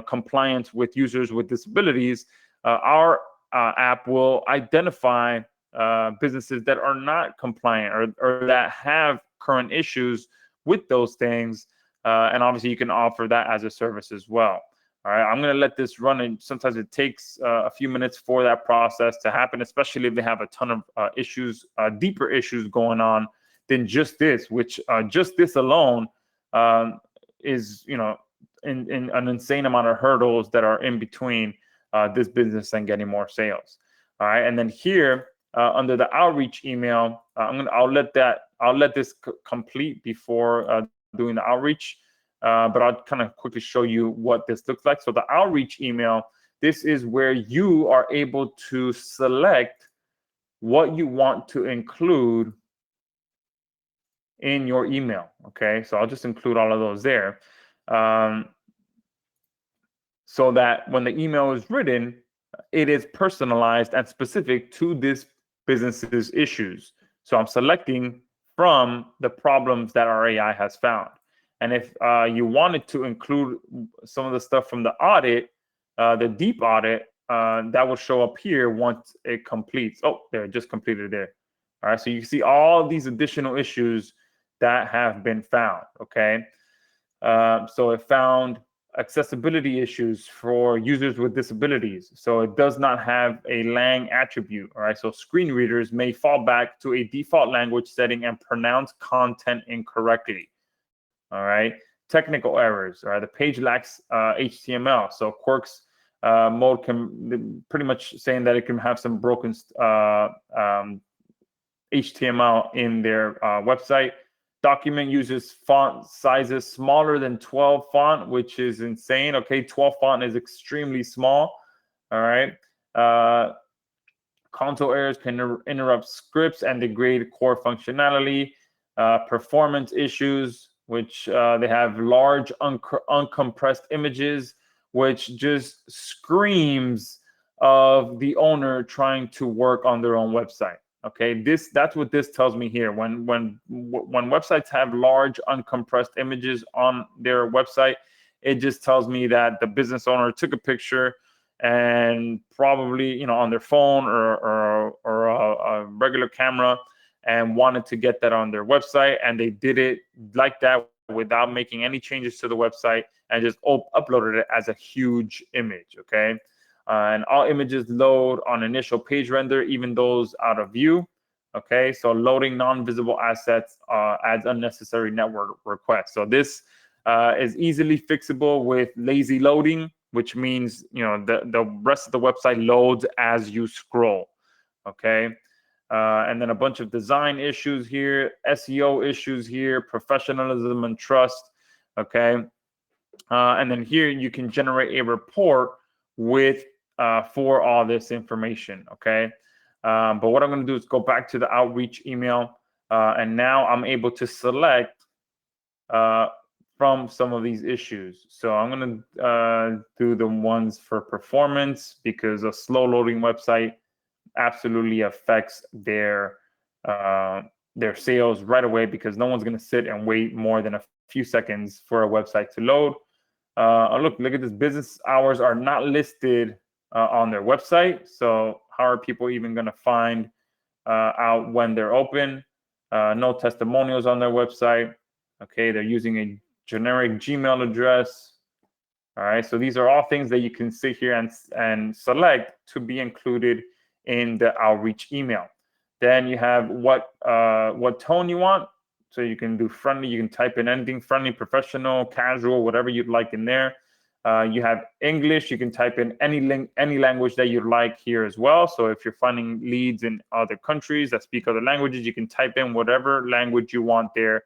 compliance with users with disabilities, our app will identify businesses that are not compliant or that have current issues with those things, and obviously you can offer that as a service as well. All right, I'm going to let this run, and sometimes it takes a few minutes for that process to happen, especially if they have a ton of issues, deeper issues going on than just this, which just this alone is, in an insane amount of hurdles that are in between this business and getting more sales. All right, and then here under the outreach email, I'll let this complete before doing the outreach. But I'll kind of quickly show you what this looks like. So the outreach email, this is where you are able to select what you want to include in your email. Okay, so I'll just include all of those there, so that when the email is written, it is personalized and specific to this business's issues. So I'm selecting from the problems that our AI has found. And if you wanted to include some of the stuff from the audit, the deep audit, that will show up here once it completes. Oh, there, it just completed there. All right, so you can see all these additional issues that have been found, okay? So it found accessibility issues for users with disabilities. So it does not have a lang attribute. All right. So screen readers may fall back to a default language setting and pronounce content incorrectly. All right. Technical errors. All right. The page lacks HTML. So Quirk's mode can pretty much saying that it can have some broken HTML in their website. Document uses font sizes smaller than 12 font, which is insane. Okay, 12 font is extremely small. All right. Console errors can interrupt scripts and degrade core functionality. Performance issues, which they have large uncompressed images, which just screams of the owner trying to work on their own website. Okay, that's what this tells me here. When websites have large uncompressed images on their website, it just tells me that the business owner took a picture and probably on their phone or a regular camera and wanted to get that on their website, and they did it like that without making any changes to the website and just uploaded it as a huge image. Okay. And all images load on initial page render, even those out of view. Okay, so loading non-visible assets adds unnecessary network requests. So this is easily fixable with lazy loading, which means the rest of the website loads as you scroll. Okay, and then a bunch of design issues here, SEO issues here, professionalism and trust. Okay, and then here you can generate a report with for all this information. Okay, but what I'm going to do is go back to the outreach email, and now I'm able to select from some of these issues. So I'm going to do the ones for performance, because a slow loading website absolutely affects their sales right away, because no one's going to sit and wait more than a few seconds for a website to load. Look at this. Business hours are not listed on their website. So how are people even going to find out when they're open? No testimonials on their website. Okay, they're using a generic Gmail address. All right, so these are all things that you can sit here and select to be included in the outreach email. Then you have what tone you want. So you can do friendly. You can type in anything: friendly, professional, casual, whatever you'd like in there. You have English. You can type in any language that you'd like here as well. So if you're finding leads in other countries that speak other languages, you can type in whatever language you want there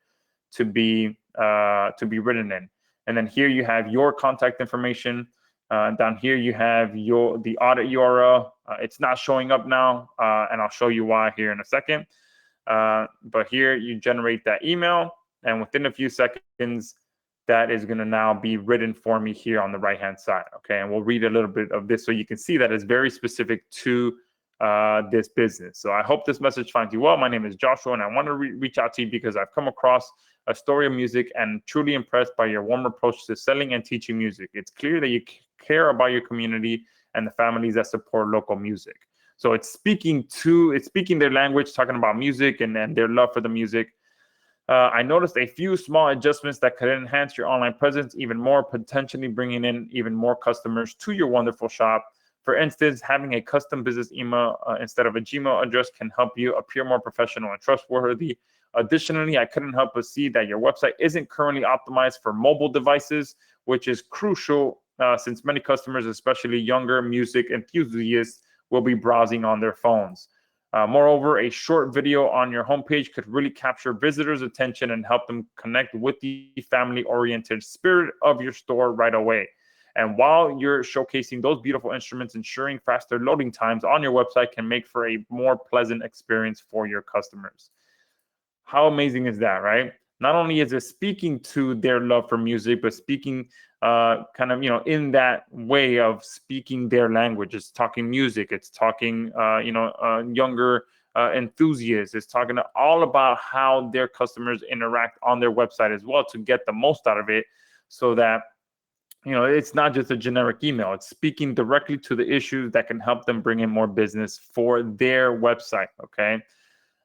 to be written in. And then here you have your contact information. Down here you have the audit URL. It's not showing up now, and I'll show you why here in a second. But here you generate that email, and within a few seconds, that is going to now be written for me here on the right-hand side. Okay, and we'll read a little bit of this so you can see that it's very specific to this business. So I hope this message finds you well. My name is Joshua, and I want to reach out to you because I've come across a story of music and truly impressed by your warm approach to selling and teaching music. It's clear that you care about your community and the families that support local music. So it's speaking their language, talking about music and their love for the music. I noticed a few small adjustments that could enhance your online presence even more, potentially bringing in even more customers to your wonderful shop. For instance, having a custom business email instead of a Gmail address can help you appear more professional and trustworthy. Additionally, I couldn't help but see that your website isn't currently optimized for mobile devices, which is crucial since many customers, especially younger music enthusiasts, will be browsing on their phones. Moreover, a short video on your homepage could really capture visitors' attention and help them connect with the family-oriented spirit of your store right away. And while you're showcasing those beautiful instruments, ensuring faster loading times on your website can make for a more pleasant experience for your customers. How amazing is that, right? Not only is it speaking to their love for music, but speaking in that way of speaking their language. It's talking music. It's talking, younger enthusiasts. It's talking all about how their customers interact on their website as well to get the most out of it, so that it's not just a generic email. It's speaking directly to the issues that can help them bring in more business for their website. Okay.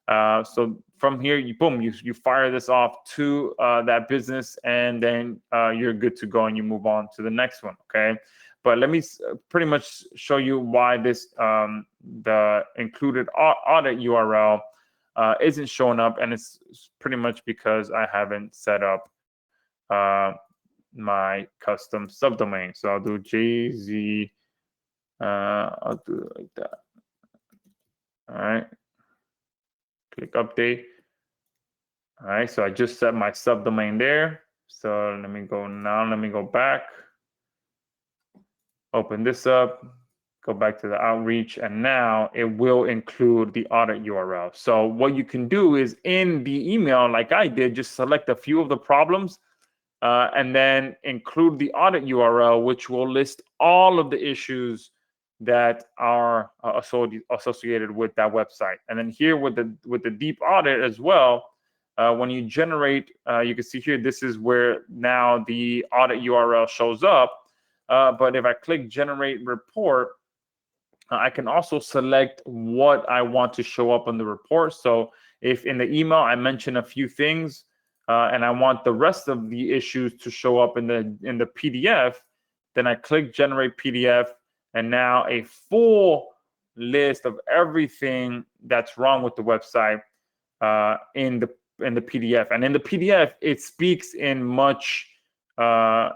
So from here, you fire this off to that business, and then you're good to go, and you move on to the next one. Okay. But let me pretty much show you why this the included audit URL isn't showing up, and it's pretty much because I haven't set up my custom subdomain. So I'll do JZ. I'll do it like that. All right. Click update. All right. So I just set my subdomain there. So let me go now. Let me go back. Open this up. Go back to the outreach, and now it will include the audit URL. So what you can do is in the email, like I did, just select a few of the problems and then include the audit URL, which will list all of the issues that are associated with that website. And then here with the deep audit as well, when you generate, you can see here, this is where now the audit URL shows up. But if I click generate report, I can also select what I want to show up on the report. So if in the email I mention a few things and I want the rest of the issues to show up in the PDF, then I click generate PDF, and now a full list of everything that's wrong with the website in the PDF. And in the PDF, it speaks in much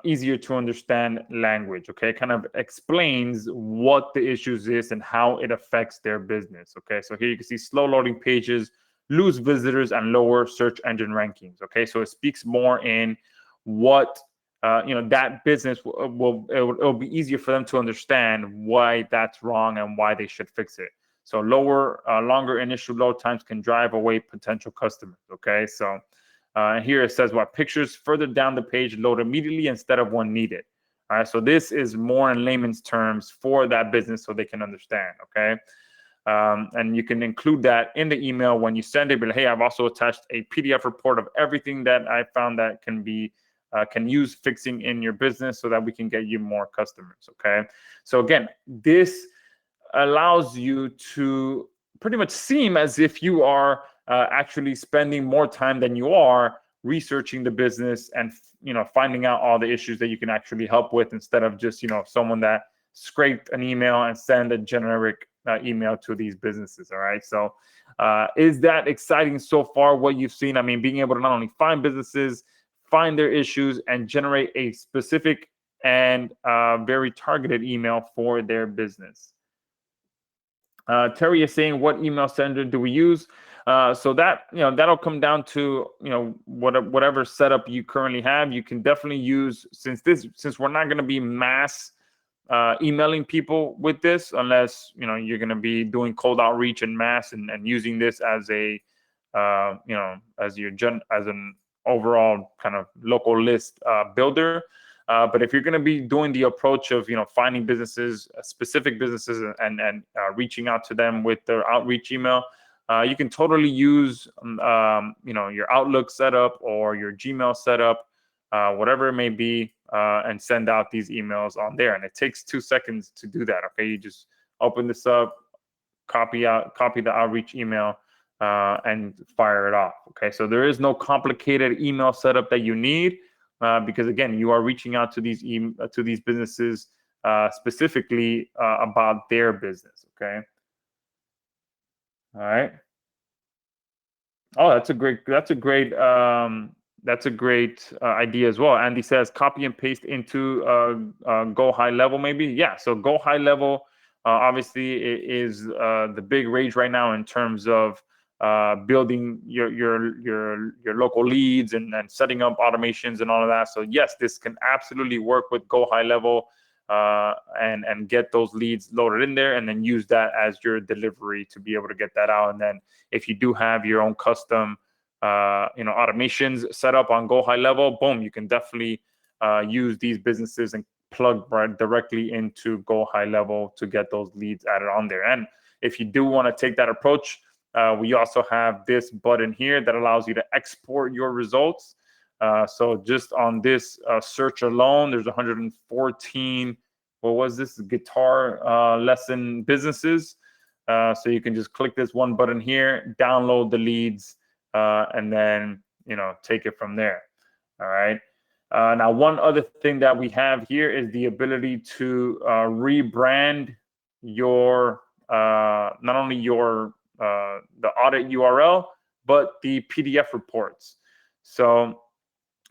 easier to understand language. Okay, it kind of explains what the issues is and how it affects their business. Okay, so here you can see slow loading pages, lose visitors, and lower search engine rankings. Okay, so it speaks more in what that business it'll be easier for them to understand why that's wrong and why they should fix it. So longer initial load times can drive away potential customers. Okay, so here it says what pictures further down the page load immediately instead of when needed. All right, so this is more in layman's terms for that business so they can understand. Okay, and you can include that in the email when you send it. But hey, I've also attached a PDF report of everything that I found that can use fixing in your business so that we can get you more customers. Okay, so again, this allows you to pretty much seem as if you are actually spending more time than you are researching the business and finding out all the issues that you can actually help with, instead of just someone that scraped an email and send a generic email to these businesses. All right, so is that exciting so far, what you've seen? I mean, being able to not only find businesses, find their issues, and generate a specific and very targeted email for their business. Terry is saying, what email sender do we use? So that that'll come down to whatever setup you currently have. You can definitely use, since we're not going to be mass emailing people with this, unless you're going to be doing cold outreach in mass and using this as a as an overall kind of local list builder. But if you're going to be doing the approach of finding businesses, specific businesses, and reaching out to them with their outreach email, you can totally use your Outlook setup or your Gmail setup, whatever it may be, and send out these emails on there. And it takes 2 seconds to do that. Okay, you just open this up, copy the outreach email, and fire it off. Okay, so there is no complicated email setup that you need. Because again, you are reaching out to these businesses specifically about their business. Okay. All right. Oh, that's a great idea as well. Andy says copy and paste into Go High Level, maybe. Yeah. So Go High Level obviously is the big rage right now in terms of building your local leads and setting up automations and all of that. So yes, this can absolutely work with Go High Level and get those leads loaded in there, and then use that as your delivery to be able to get that out. And then if you do have your own custom automations set up on Go High Level, boom, you can definitely use these businesses and plug directly into Go High Level to get those leads added on there. And if you do want to take that approach, we also have this button here that allows you to export your results. So just on this search alone, there's 114, what was this, guitar lesson businesses. So you can just click this one button here, download the leads, and then take it from there. All right. Now, one other thing that we have here is the ability to rebrand your not only your the audit URL, but the PDF reports. So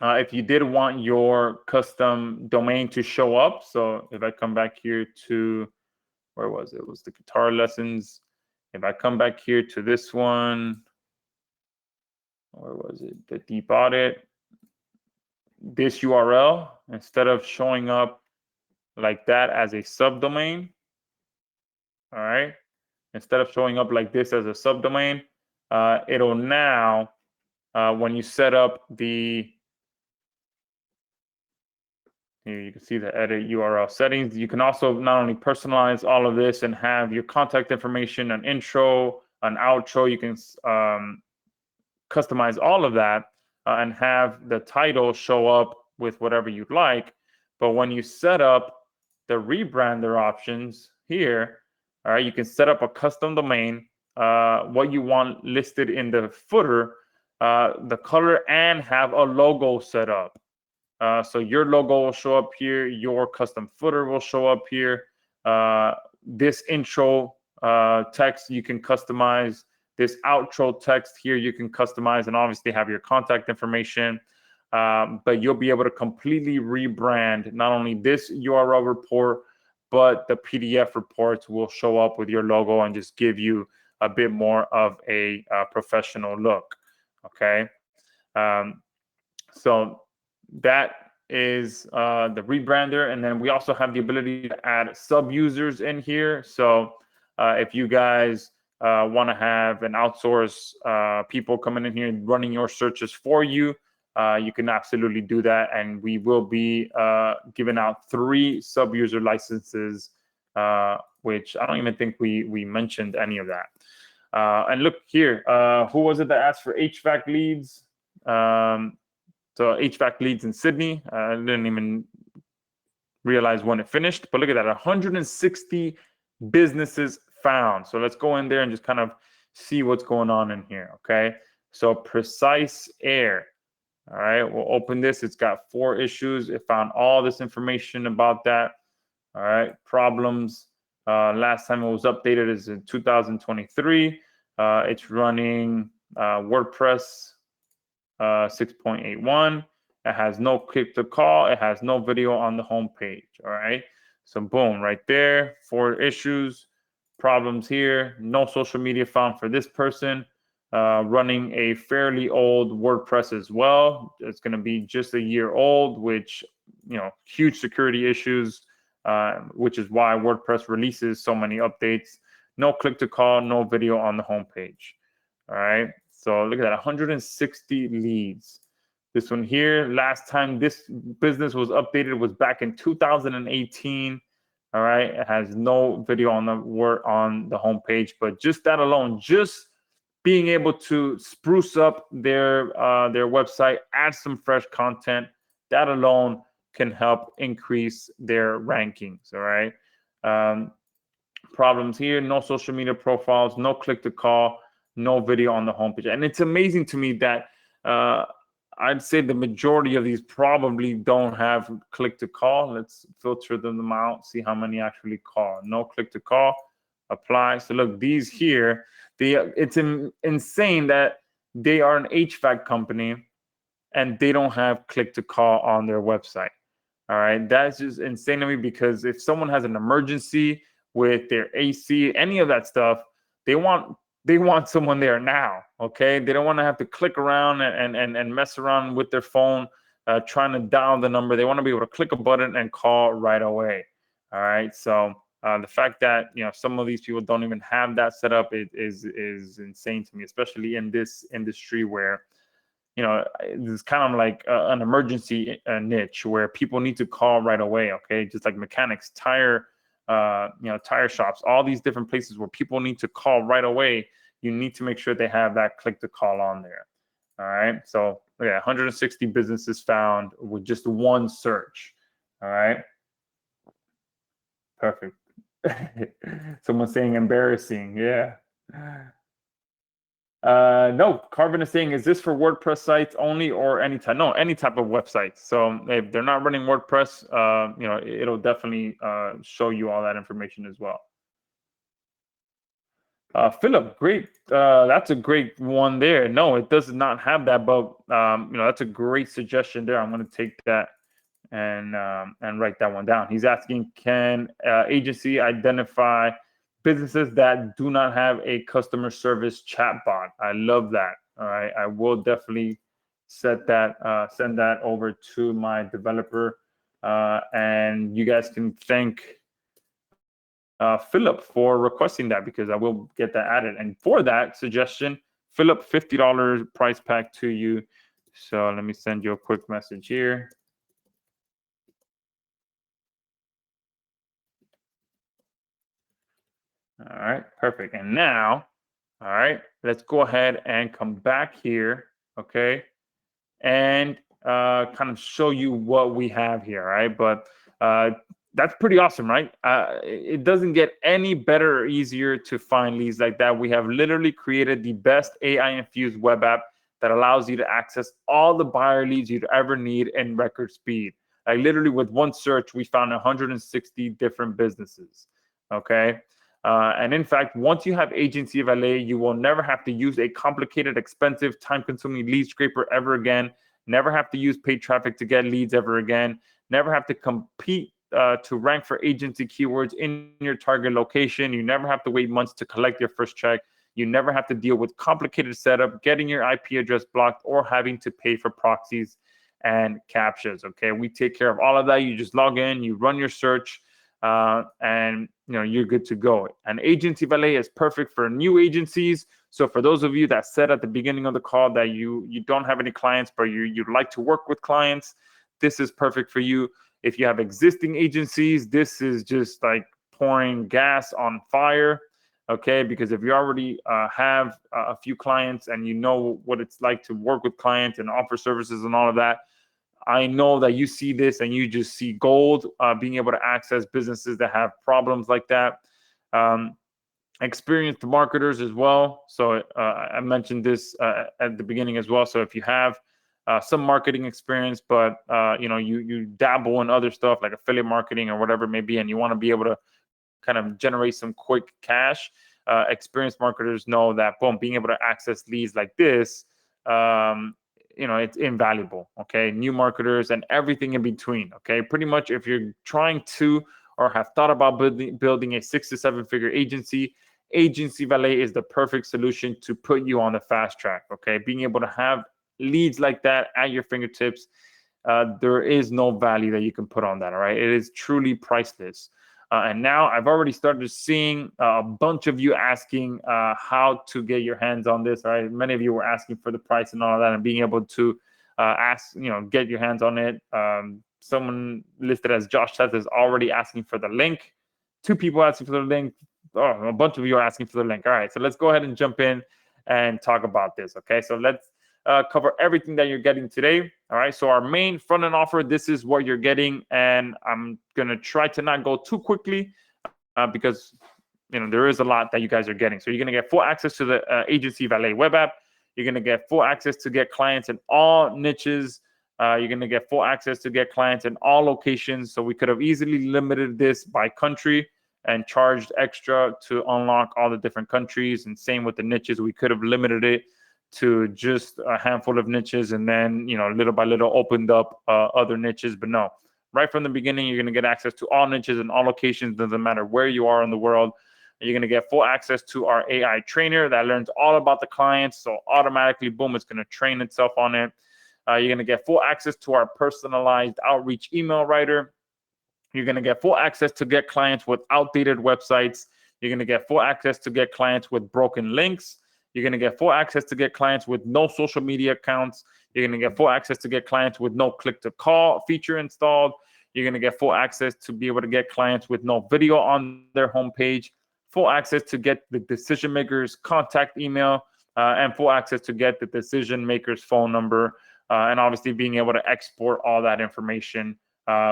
if you did want your custom domain to show up, so if I come back here to, where was it? It was the guitar lessons. If I come back here to this one, where was it? The deep audit. This URL, instead of showing up like that as a subdomain, all right, instead of showing up like this as a subdomain, it'll now, when you set up the, here you can see the edit URL settings. You can also not only personalize all of this and have your contact information, an intro, an outro. You can customize all of that and have the title show up with whatever you'd like. But when you set up the rebrander options here, all right, you can set up a custom domain, what you want listed in the footer, the color, and have a logo set up. So your logo will show up here. Your custom footer will show up here. This intro text you can customize. This outro text here you can customize, and obviously have your contact information. But you'll be able to completely rebrand not only this URL report, but the PDF reports will show up with your logo and just give you a bit more of a professional look. Okay. So that is the rebrander. And then we also have the ability to add sub users in here. So if you guys want to have an outsource people coming in here and running your searches for you, you can absolutely do that. And we will be giving out 3 sub user licenses, which I don't even think we mentioned any of that. And look here, who was it that asked for HVAC leads? So HVAC leads in Sydney. I didn't even realize when it finished, but look at that, 160 businesses found. So let's go in there and just kind of see what's going on in here, okay? So Precise Air, all right, we'll open this. It's got 4 issues. It found all this information about that, all right? Problems, last time it was updated is in 2023. It's running WordPress 6.81. It has no click to call. It has no video on the home page. All right. So boom, right there, 4 issues, problems here. No social media found for this person. Running a fairly old WordPress as well. It's going to be just a year old, which, huge security issues, which is why WordPress releases so many updates. No click to call, no video on the home page. All right. So look at that, 160 leads. This one here, last time this business was updated was back in 2018. All right, it has no video on the homepage, but just that alone, just being able to spruce up their website, add some fresh content, that alone can help increase their rankings. All right. Problems here, no social media profiles, no click to call, no video on the homepage. And it's amazing to me that I'd say the majority of these probably don't have click to call. Let's filter them out, see how many actually call. No click to call, apply. So look, these here, it's insane that they are an HVAC company and they don't have click to call on their website. All right, that's just insane to me, because if someone has an emergency with their AC, any of that stuff, they want someone there now. Okay, they don't want to have to click around and mess around with their phone trying to dial the number. They want to be able to click a button and call right away. All right, so the fact that some of these people don't even have that set up is insane to me, especially in this industry where it's kind of like an emergency niche where people need to call right away. Okay, just like mechanics, tire shops, all these different places where people need to call right away. You need to make sure they have that click to call on there. All right, so yeah, 160 businesses found with just one search. All right, perfect. Someone's saying embarrassing. Yeah. No, Carvin is saying, is this for WordPress sites only or any type? No, any type of website. So if they're not running WordPress, it'll definitely show you all that information as well. Philip, great. That's a great one there. No, it does not have that, but that's a great suggestion there. I'm going to take that and write that one down. He's asking, can agency identify businesses that do not have a customer service chatbot? I love that. All right, I will definitely send that over to my developer, and you guys can thank Philip for requesting that, because I will get that added. And for that suggestion, Philip, $50 price pack to you. So let me send you a quick message here. All right, perfect. And now, all right, let's go ahead and come back here, okay, and kind of show you what we have here, all right? But that's pretty awesome, right? It doesn't get any better or easier to find leads like that. We have literally created the best AI-infused web app that allows you to access all the buyer leads you'd ever need in record speed. Like literally with one search, we found 160 different businesses, okay? And in fact, once you have Aigency Valet, you will never have to use a complicated, expensive, time-consuming lead scraper ever again. Never have to use paid traffic to get leads ever again. Never have to compete to rank for agency keywords in your target location. You never have to wait months to collect your first check. You never have to deal with complicated setup, getting your IP address blocked, or having to pay for proxies and captchas. Okay, we take care of all of that. You just log in, you run your search, and you're good to go. And Aigency Valet is perfect for new agencies. So for those of you that said at the beginning of the call that you don't have any clients, but you'd like to work with clients, this is perfect for you. If you have existing agencies, this is just like pouring gas on fire, okay? Because if you already have a few clients and you know what it's like to work with clients and offer services and all of that, I know that you see this and you just see gold, being able to access businesses that have problems like that. Experienced marketers as well. So I mentioned this at the beginning as well. So if you have some marketing experience, but you dabble in other stuff like affiliate marketing or whatever it may be, and you want to be able to kind of generate some quick cash, experienced marketers know that, boom, being able to access leads like this, it's invaluable. Okay, new marketers and everything in between. Okay, pretty much if you're trying to or have thought about building a 6 to 7 figure agency, Aigency Valet is the perfect solution to put you on the fast track. Okay, being able to have leads like that at your fingertips, there is no value that you can put on that. All right, it is truly priceless. And now I've already started seeing a bunch of you asking how to get your hands on this. All right, many of you were asking for the price and all of that, and being able to get your hands on it. Someone listed as Josh Seth is already asking for the link. 2 people asking for the link. Oh, a bunch of you are asking for the link. All right, so let's go ahead and jump in and talk about this. Okay, so let's cover everything that you're getting today. All right, so our main front end offer, this is what you're getting, and I'm gonna try to not go too quickly because there is a lot that you guys are getting. So you're gonna get full access to the Aigency Valet web app. You're gonna get full access to get clients in all niches. You're gonna get full access to get clients in all locations. So we could have easily limited this by country and charged extra to unlock all the different countries. And same with the niches, we could have limited it to just a handful of niches, and then little by little opened up other niches. But no, right from the beginning, you're going to get access to all niches and all locations. Doesn't matter where you are in the world. You're going to get full access to our AI trainer that learns all about the clients. So automatically, boom, it's going to train itself on it. You're going to get full access to our personalized outreach email writer. You're going to get full access to get clients with outdated websites. You're going to get full access to get clients with broken links. You're going to get full access to get clients with no social media accounts. You're going to get full access to get clients with no click-to-call feature installed. You're going to get full access to be able to get clients with no video on their homepage, full access to get the decision maker's contact email, and full access to get the decision maker's phone number, and obviously being able to export all that information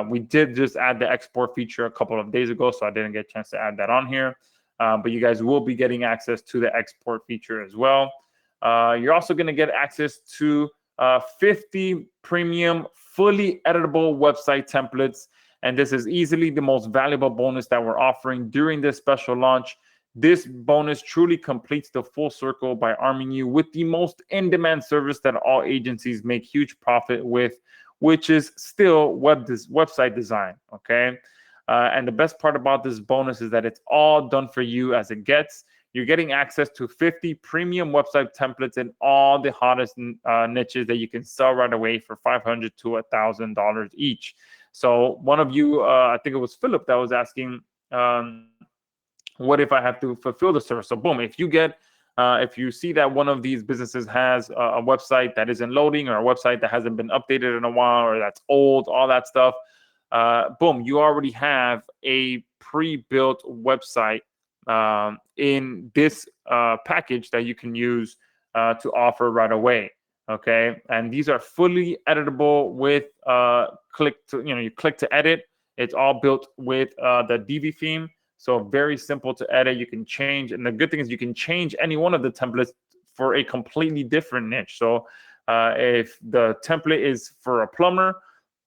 We did just add the export feature a couple of days ago, so I didn't get a chance to add that on here. But you guys will be getting access to the export feature as well. You're also going to get access to 50 premium, fully editable website templates. And this is easily the most valuable bonus that we're offering during this special launch. This bonus truly completes the full circle by arming you with the most in-demand service that all agencies make huge profit with, which is still website design, okay? And the best part about this bonus is that it's all done for you as it gets. You're getting access to 50 premium website templates in all the hottest niches that you can sell right away for $500 to $1,000 each. So one of you, I think it was Philip, that was asking, what if I have to fulfill the service? So boom, if you see that one of these businesses has a website that isn't loading, or a website that hasn't been updated in a while, or that's old, all that stuff, boom, you already have a pre-built website in this package that you can use to offer right away. Okay, and these are fully editable with you click to edit. It's all built with the Divi theme. So very simple to edit. You can change, and the good thing is you can change any one of the templates for a completely different niche. So if the template is for a plumber,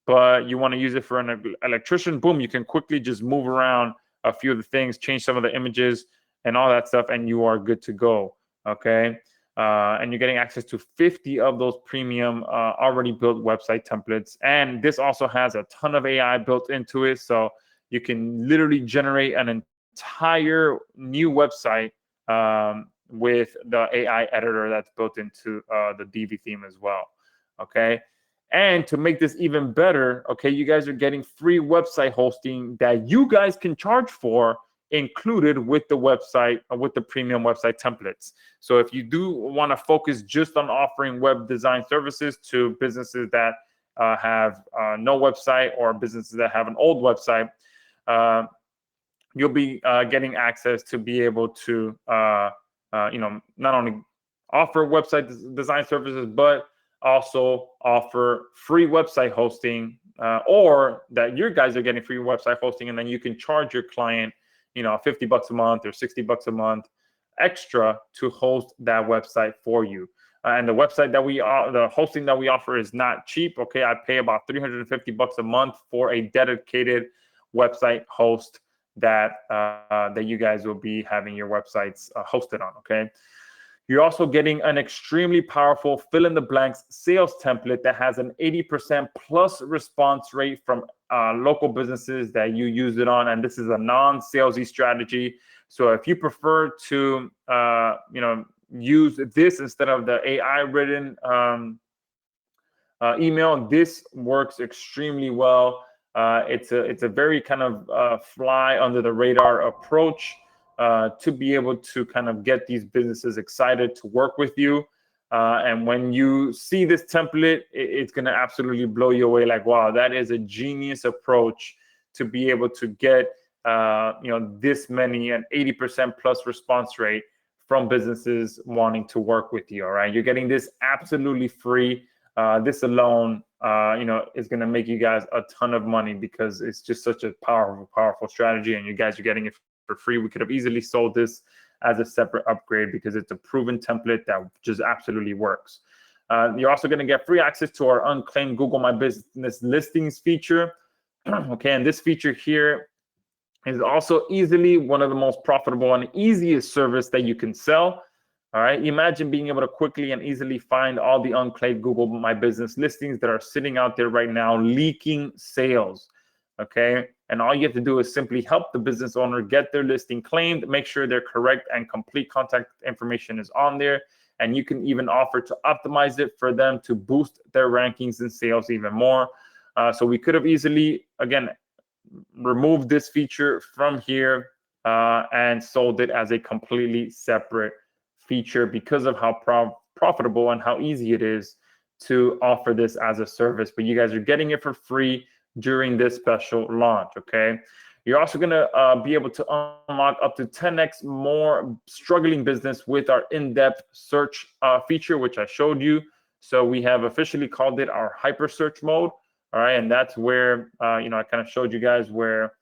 but you want to use it for an electrician, boom, you can quickly just move around a few of the things, change some of the images and all that stuff, and you are good to go, okay? And you're getting access to 50 of those premium already built website templates. And this also has a ton of AI built into it. So you can literally generate an entire new website with the AI editor that's built into the Divi theme as well, okay? And to make this even better, okay, you guys are getting free website hosting that you guys can charge for, included with the website, with the premium website templates. So if you do want to focus just on offering web design services to businesses that have no website, or businesses that have an old website, you'll be getting access to be able to, not only offer website design services, but also offer free website hosting, or that your guys are getting free website hosting, and then you can charge your client, $50 a month or $60 a month extra to host that website for you. And the website that the hosting that we offer is not cheap. Okay, I pay about $350 a month for a dedicated website host that you guys will be having your websites hosted on. Okay. You're also getting an extremely powerful fill-in-the-blanks sales template that has an 80% plus response rate from local businesses that you use it on. And this is a non-salesy strategy. So if you prefer to, use this instead of the AI-written email, this works extremely well. It's a very kind of fly under the radar approach to be able to kind of get these businesses excited to work with you. And when you see this template, it's going to absolutely blow you away. Like, wow, that is a genius approach to be able to get, this many, an 80% plus response rate from businesses wanting to work with you. All right. You're getting this absolutely free. This alone, is going to make you guys a ton of money, because it's just such a powerful strategy, and you guys are getting it for free. We could have easily sold this as a separate upgrade, because it's a proven template that just absolutely works. You're also going to get free access to our unclaimed Google My Business listings feature. Okay, and this feature here is also easily one of the most profitable and easiest service that you can sell. All right, imagine being able to quickly and easily find all the unclaimed Google My Business listings that are sitting out there right now, leaking sales. Okay, and all you have to do is simply help the business owner get their listing claimed, make sure they're correct and complete contact information is on there. And you can even offer to optimize it for them to boost their rankings and sales even more. So we could have easily, again, removed this feature from here and sold it as a completely separate feature, because of how profitable and how easy it is to offer this as a service. But you guys are getting it for free during this special launch. Okay, you're also going to be able to unlock up to 10x more struggling business with our in-depth search feature, which I showed you. So we have officially called it our hyper search mode. All right, and that's where I kind of showed you guys where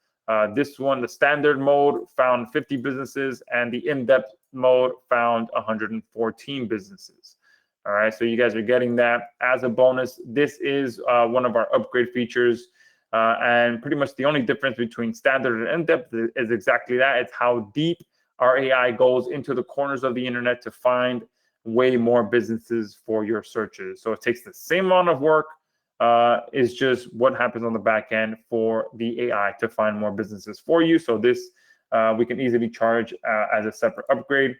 this one, the standard mode, found 50 businesses, and the in-depth mode found 114 businesses. All right, so you guys are getting that as a bonus. This is one of our upgrade features, and pretty much the only difference between standard and in-depth is exactly that. It's how deep our AI goes into the corners of the internet to find way more businesses for your searches. So it takes the same amount of work, is just what happens on the back end for the AI to find more businesses for you. So this we can easily charge as a separate upgrade.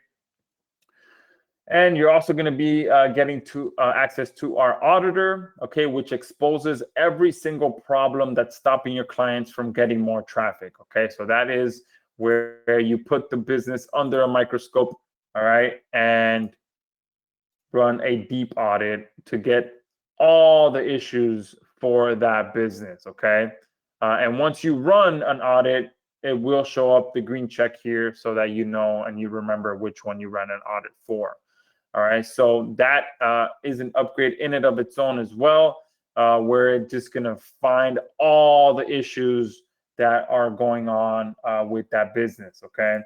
And you're also going to be getting to access to our auditor, okay, which exposes every single problem that's stopping your clients from getting more traffic. Okay, so that is where you put the business under a microscope, all right, and run a deep audit to get all the issues for that business. Okay, and once you run an audit, it will show up the green check here so that you know and you remember which one you ran an audit for. All right, so that is an upgrade in and of its own as well, where it's just going to find all the issues that are going on with that business. Okay,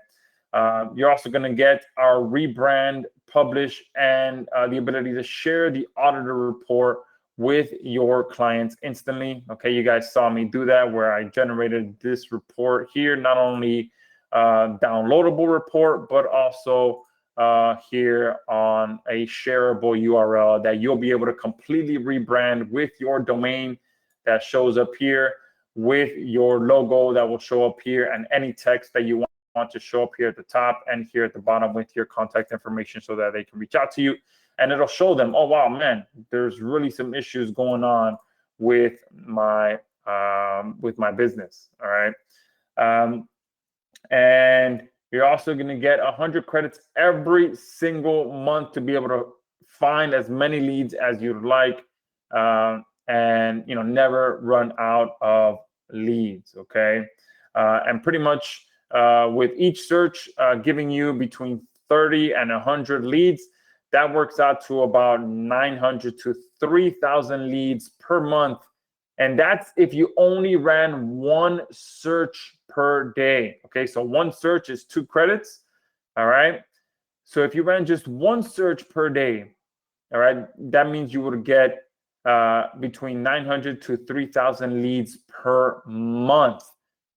you're also going to get our rebrand, publish, and the ability to share the auditor report with your clients instantly. Okay, you guys saw me do that where I generated this report here, not only downloadable report, but also here on a shareable URL that you'll be able to completely rebrand with your domain that shows up here, with your logo that will show up here, and any text that you want to show up here at the top and here at the bottom with your contact information so that they can reach out to you. And it'll show them, oh, wow, man, there's really some issues going on with my business. All right. And you're also going to get 100 credits every single month to be able to find as many leads as you'd like, and never run out of leads. Okay, and pretty much with each search giving you between 30 and 100 leads, that works out to about 900 to 3,000 leads per month. And that's if you only ran one search per day. Okay, so one search is 2 credits. All right, so if you ran just one search per day, all right, that means you would get between 900 to 3,000 leads per month.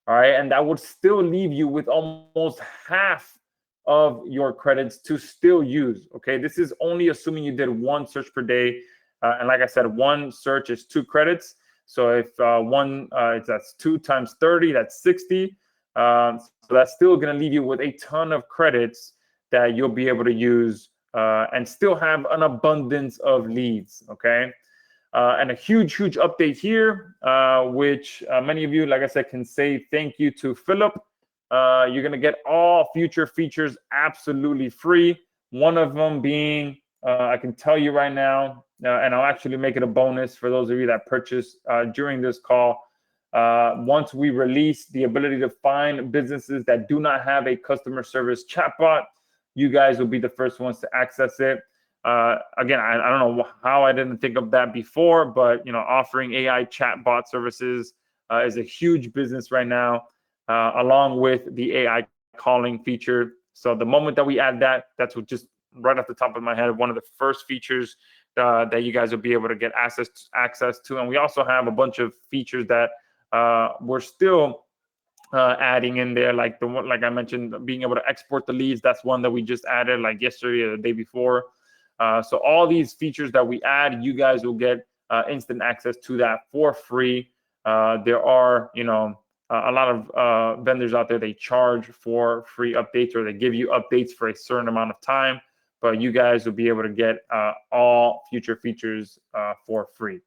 All right, and that would still leave you with almost half of your credits to still use. Okay, this is only assuming you did one search per day, and like I said, one search is 2 credits. So if that's 2 times 30, that's 60. So that's still going to leave you with a ton of credits that you'll be able to use and still have an abundance of leads. Okay, and a huge update here, which many of you, like I said, can say thank you to Philip. You're going to get all future features absolutely free. One of them being, I can tell you right now, and I'll actually make it a bonus for those of you that purchase during this call. Once we release the ability to find businesses that do not have a customer service chatbot, you guys will be the first ones to access it. Again, I don't know how I didn't think of that before, but offering AI chatbot services is a huge business right now, along with the AI calling feature. So the moment that we add that, that's what just right off the top of my head, one of the first features that you guys will be able to get access to. And we also have a bunch of features that we're still adding in there, like the one, like I mentioned, being able to export the leads. That's one that we just added like yesterday or the day before. So all these features that we add, you guys will get instant access to that for free. There are, a lot of vendors out there, they charge for free updates, or they give you updates for a certain amount of time, but you guys will be able to get all future features for free.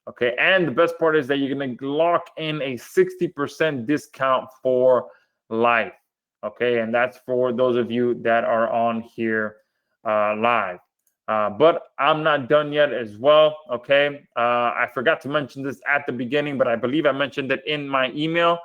Okay, and the best part is that you're going to lock in a 60% discount for life. Okay, and that's for those of you that are on here live. But I'm not done yet as well. Okay, I forgot to mention this at the beginning, but I believe I mentioned it in my email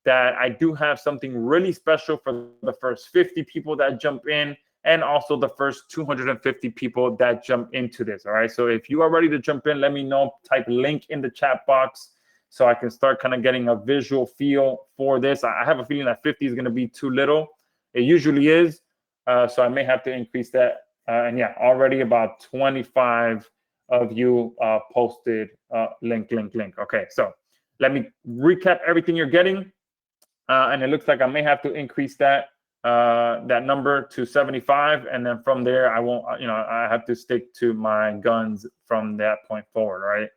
that I do have something really special for the first 50 people that jump in, and also the first 250 people that jump into this. All right, so if you are ready to jump in, let me know. Type link in the chat box, so I can start kind of getting a visual feel for this. I have a feeling that 50 is going to be too little. It usually is. So I may have to increase that. And yeah, already about 25 of you posted link. Okay, so let me recap everything you're getting. And it looks like I may have to increase that number to 75, and then from there I won't, I have to stick to my guns from that point forward, right?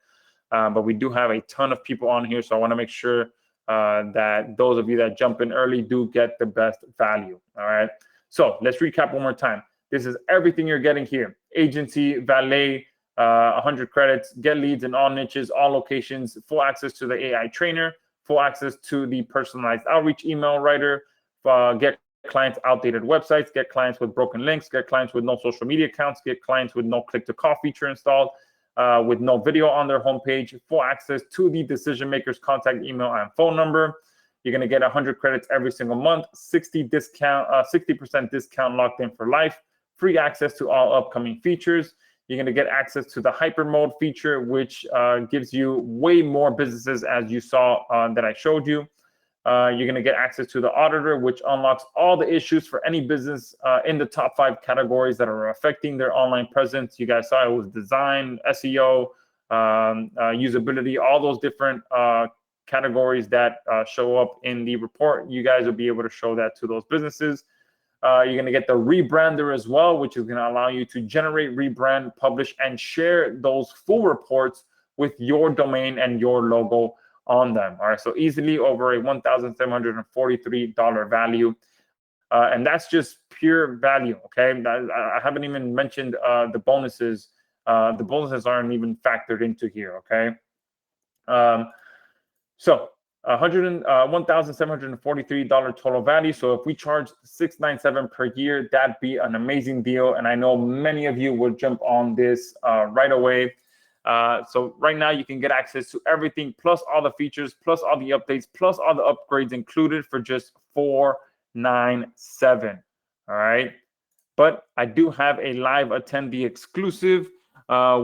But we do have a ton of people on here, so I want to make sure that those of you that jump in early do get the best value. All right, so let's recap one more time. This is everything you're getting here. Aigency Valet, 100 credits, get leads in all niches, all locations, full access to the AI trainer, full access to the personalized outreach email writer, get clients outdated websites, get clients with broken links, get clients with no social media accounts, get clients with no click-to-call feature installed, with no video on their homepage, full access to the decision maker's contact email and phone number. You're going to get 100 credits every single month, 60% discount locked in for life, free access to all upcoming features. You're going to get access to the hyper mode feature, which gives you way more businesses, as you saw that I showed you. You're going to get access to the auditor, which unlocks all the issues for any business in the top 5 categories that are affecting their online presence. You guys saw it was design, SEO, usability, all those different categories that show up in the report. You guys will be able to show that to those businesses. You're going to get the rebrander as well, which is going to allow you to generate, rebrand, publish, and share those full reports with your domain and your logo on them. All right, so easily over a $1,743 value. And that's just pure value, okay? I haven't even mentioned the bonuses. The bonuses aren't even factored into here, okay? So $1,743 total value. So if we charge $697 per year, that'd be an amazing deal. And I know many of you will jump on this right away. So right now you can get access to everything, plus all the features, plus all the updates, plus all the upgrades included for just $497. All right. But I do have a live attendee exclusive,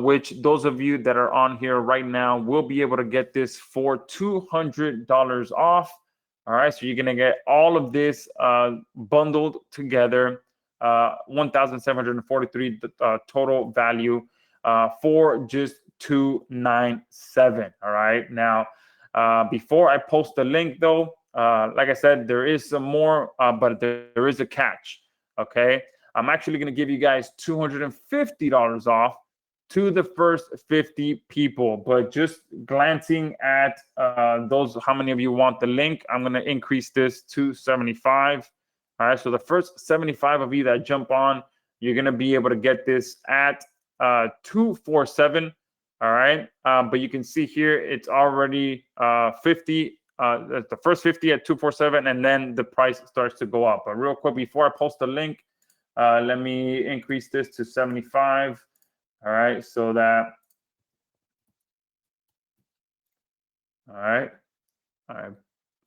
which those of you that are on here right now will be able to get this for $200 off. All right. So you're going to get all of this bundled together, $1,743 total value for just $297. All right. Now, before I post the link, though, like I said, there is some more, but there is a catch. Okay. I'm actually going to give you guys $250 off to the first 50 people. But just glancing at those, how many of you want the link? I'm going to increase this to 75. All right. So the first 75 of you that jump on, you're going to be able to get this at $247. All right. But you can see here, it's already 50. The first 50 at $247, and then the price starts to go up. But real quick, before I post the link, let me increase this to 75. All right, so that, all right,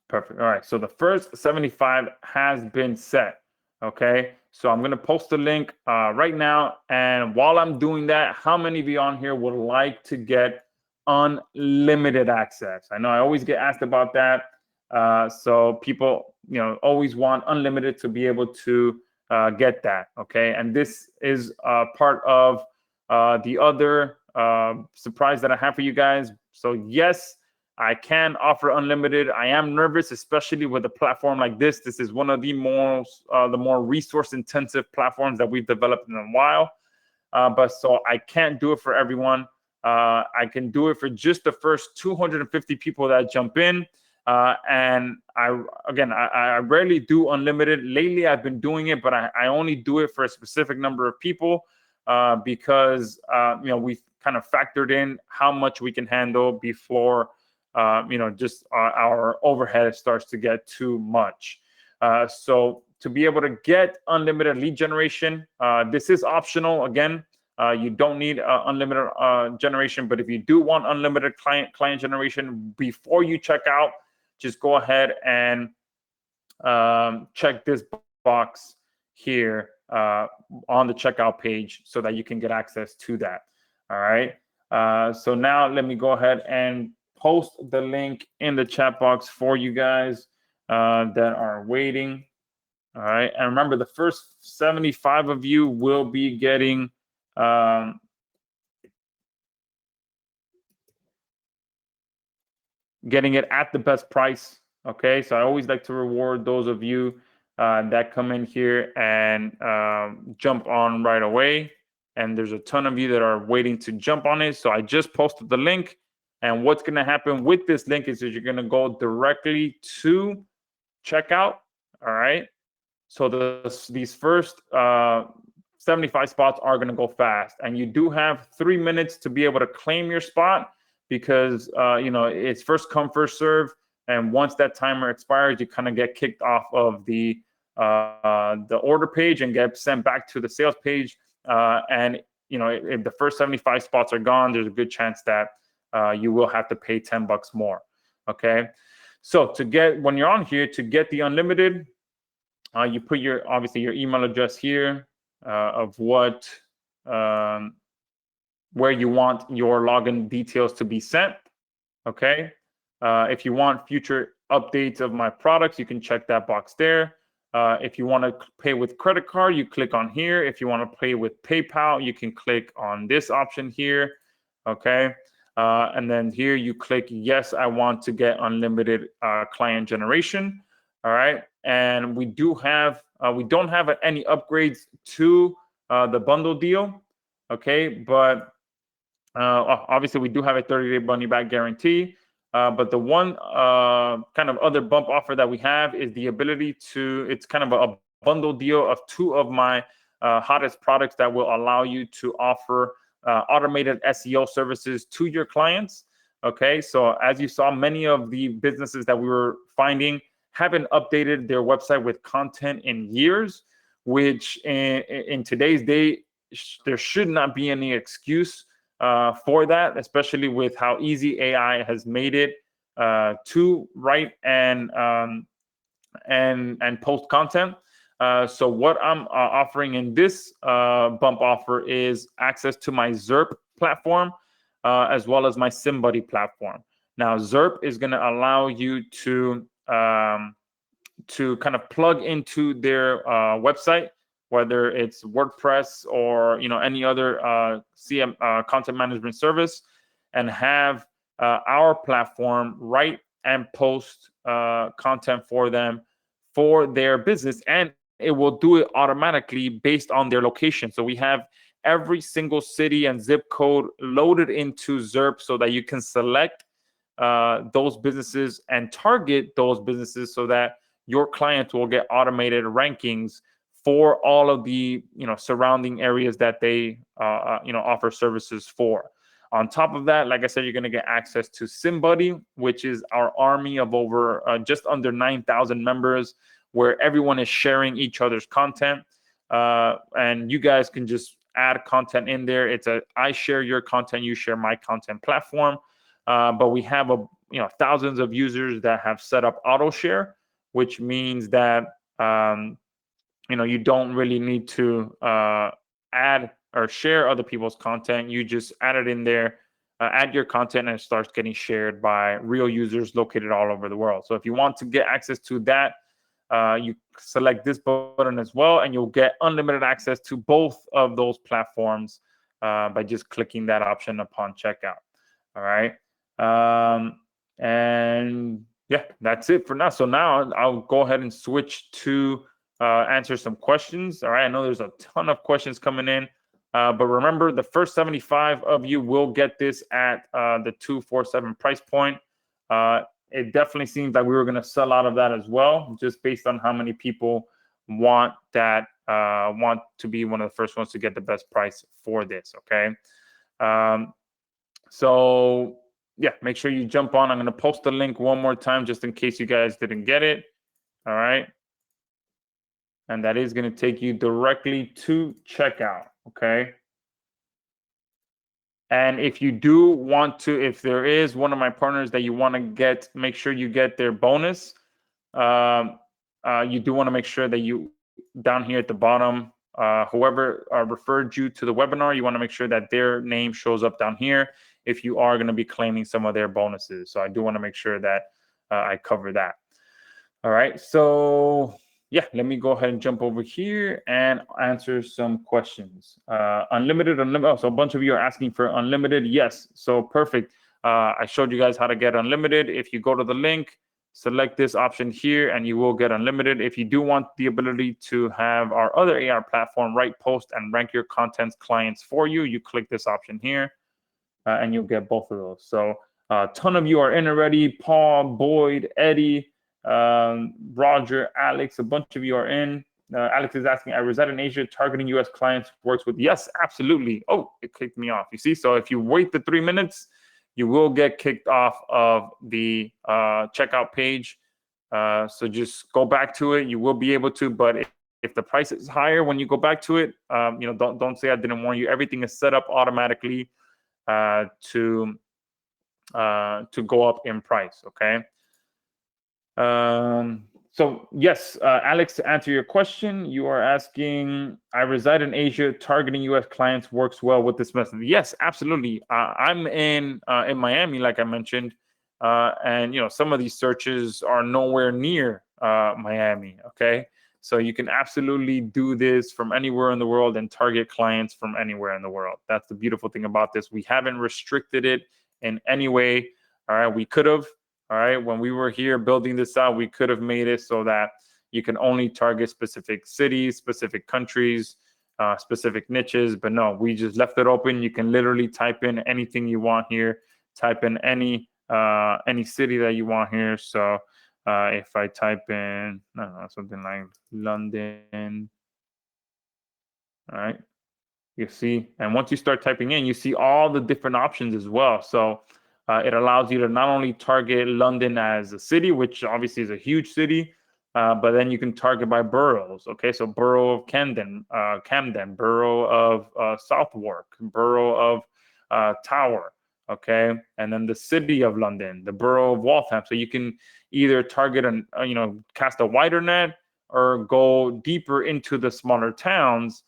perfect. All right, so the first 75 has been set. Okay, so I'm gonna post the link right now, and while I'm doing that, how many of you on here would like to get unlimited access? I know I always get asked about that. So people, always want unlimited to be able to get that. Okay, and this is part of the other surprise that I have for you guys. So yes, I can offer unlimited. I am nervous, especially with a platform like this. This is one of the more resource-intensive platforms that we've developed in a while. But so I can't do it for everyone. I can do it for just the first 250 people that jump in. And I rarely do unlimited. Lately, I've been doing it, but I only do it for a specific number of people because we've kind of factored in how much we can handle before just our overhead starts to get too much. So to be able to get unlimited lead generation, this is optional. Again, you don't need unlimited generation, but if you do want unlimited client generation before you check out, just go ahead and check this box here on the checkout page so that you can get access to that. All right. So now let me go ahead and post the link in the chat box for you guys that are waiting. All right. And remember, the first 75 of you will be getting getting it at the best price. Okay. So I always like to reward those of you that come in here and jump on right away. And there's a ton of you that are waiting to jump on it. So I just posted the link. And what's going to happen with this link is that you're going to go directly to checkout. All right. So these first 75 spots are going to go fast. And you do have 3 minutes to be able to claim your spot because, it's first come, first serve. And once that timer expires, you kind of get kicked off of the order page and get sent back to the sales page. And if the first 75 spots are gone, there's a good chance that you will have to pay $10 more. Okay. So when you're on here, to get the unlimited, you put obviously your email address here of where you want your login details to be sent. Okay. If you want future updates of my products, you can check that box there. If you want to pay with credit card, you click on here. If you want to pay with PayPal, you can click on this option here. Okay. And then here you click, yes, I want to get unlimited client generation. All right. And we don't have any upgrades to the bundle deal. Okay. But obviously we do have a 30-day money back guarantee. But the one kind of other bump offer that we have is the ability it's kind of a bundle deal of 2 of my hottest products that will allow you to offer automated SEO services to your clients. Okay, so as you saw, many of the businesses that we were finding haven't updated their website with content in years, which in today's day, there should not be any excuse for that, especially with how easy AI has made it to write and post content. So what I'm offering in this bump offer is access to my ZERP platform as well as my SimBuddy platform. Now, ZERP is going to allow you to kind of plug into their website, whether it's WordPress or any other CM content management service, and have our platform write and post content for them for their business, and it will do it automatically based on their location. So we have every single city and zip code loaded into ZERP so that you can select those businesses and target those businesses so that your clients will get automated rankings for all of the surrounding areas that they offer services for. On top of that, like I said, you're going to get access to SimBuddy, which is our army of over just under 9,000 members, where everyone is sharing each other's content, and you guys can just add content in there. It's I share your content, you share my content platform. But we have thousands of users that have set up auto share, which means that you don't really need to add or share other people's content. You just add it in there, add your content, and it starts getting shared by real users located all over the world. So if you want to get access to that, you select this button as well, and you'll get unlimited access to both of those platforms by just clicking that option upon checkout. All right. And yeah, that's it for now. So now I'll go ahead and switch to answer some questions. All right. I know there's a ton of questions coming in, but remember, the first 75 of you will get this at the $247 price point. It definitely seems like we were going to sell out of that as well, just based on how many people want to be one of the first ones to get the best price for this. Okay. So yeah, make sure you jump on. I'm going to post the link one more time just in case you guys didn't get it. All right. And that is going to take you directly to checkout. Okay. And if you do want to, if there is one of my partners that you want to make sure you get their bonus, you do want to make sure that you, down here at the bottom, whoever referred you to the webinar, you want to make sure that their name shows up down here. if you are going to be claiming some of their bonuses. So I do want to make sure that I cover that. All right, so yeah, let me go ahead and jump over here and answer some questions. Unlimited. Oh, so a bunch of you are asking for unlimited. Yes, so perfect. I showed you guys how to get unlimited. If you go to the link, select this option here, and you will get unlimited. If you do want the ability to have our other AR platform write, post, and rank your content's clients for you, you click this option here, and you'll get both of those. So a ton of you are in already. Paul, Boyd, Eddie, Roger, Alex, a bunch of you are in. Alex is asking, I reside in Asia, targeting US clients works with. Yes, absolutely. Oh, it kicked me off. You see, so if you wait the 3 minutes, you will get kicked off of the checkout page. So just go back to it. You will be able to, but if the price is higher when you go back to it, don't say I didn't warn you. Everything is set up automatically to go up in price. Okay. So yes, Alex, to answer your question, you are asking, I reside in Asia, targeting US clients works well with this method. Yes, absolutely. I'm in Miami, like I mentioned, and some of these searches are nowhere near Miami. Okay, so you can absolutely do this from anywhere in the world and target clients from anywhere in the world. That's the beautiful thing about this. We haven't restricted it in any way. All right, we could have. All right, when we were here building this out, we could have made it so that you can only target specific cities, specific countries, specific niches. But no, we just left it open. You can literally type in anything you want here. Type in any city that you want here. So if I type in, I don't know, something like London, all right, you see. And once you start typing in, you see all the different options as well. So it allows you to not only target London as a city, which obviously is a huge city, but then you can target by boroughs. Okay, so borough of Camden, borough of Southwark, borough of Tower. Okay, and then the city of London, the borough of Waltham. So you can either target and cast a wider net or go deeper into the smaller towns.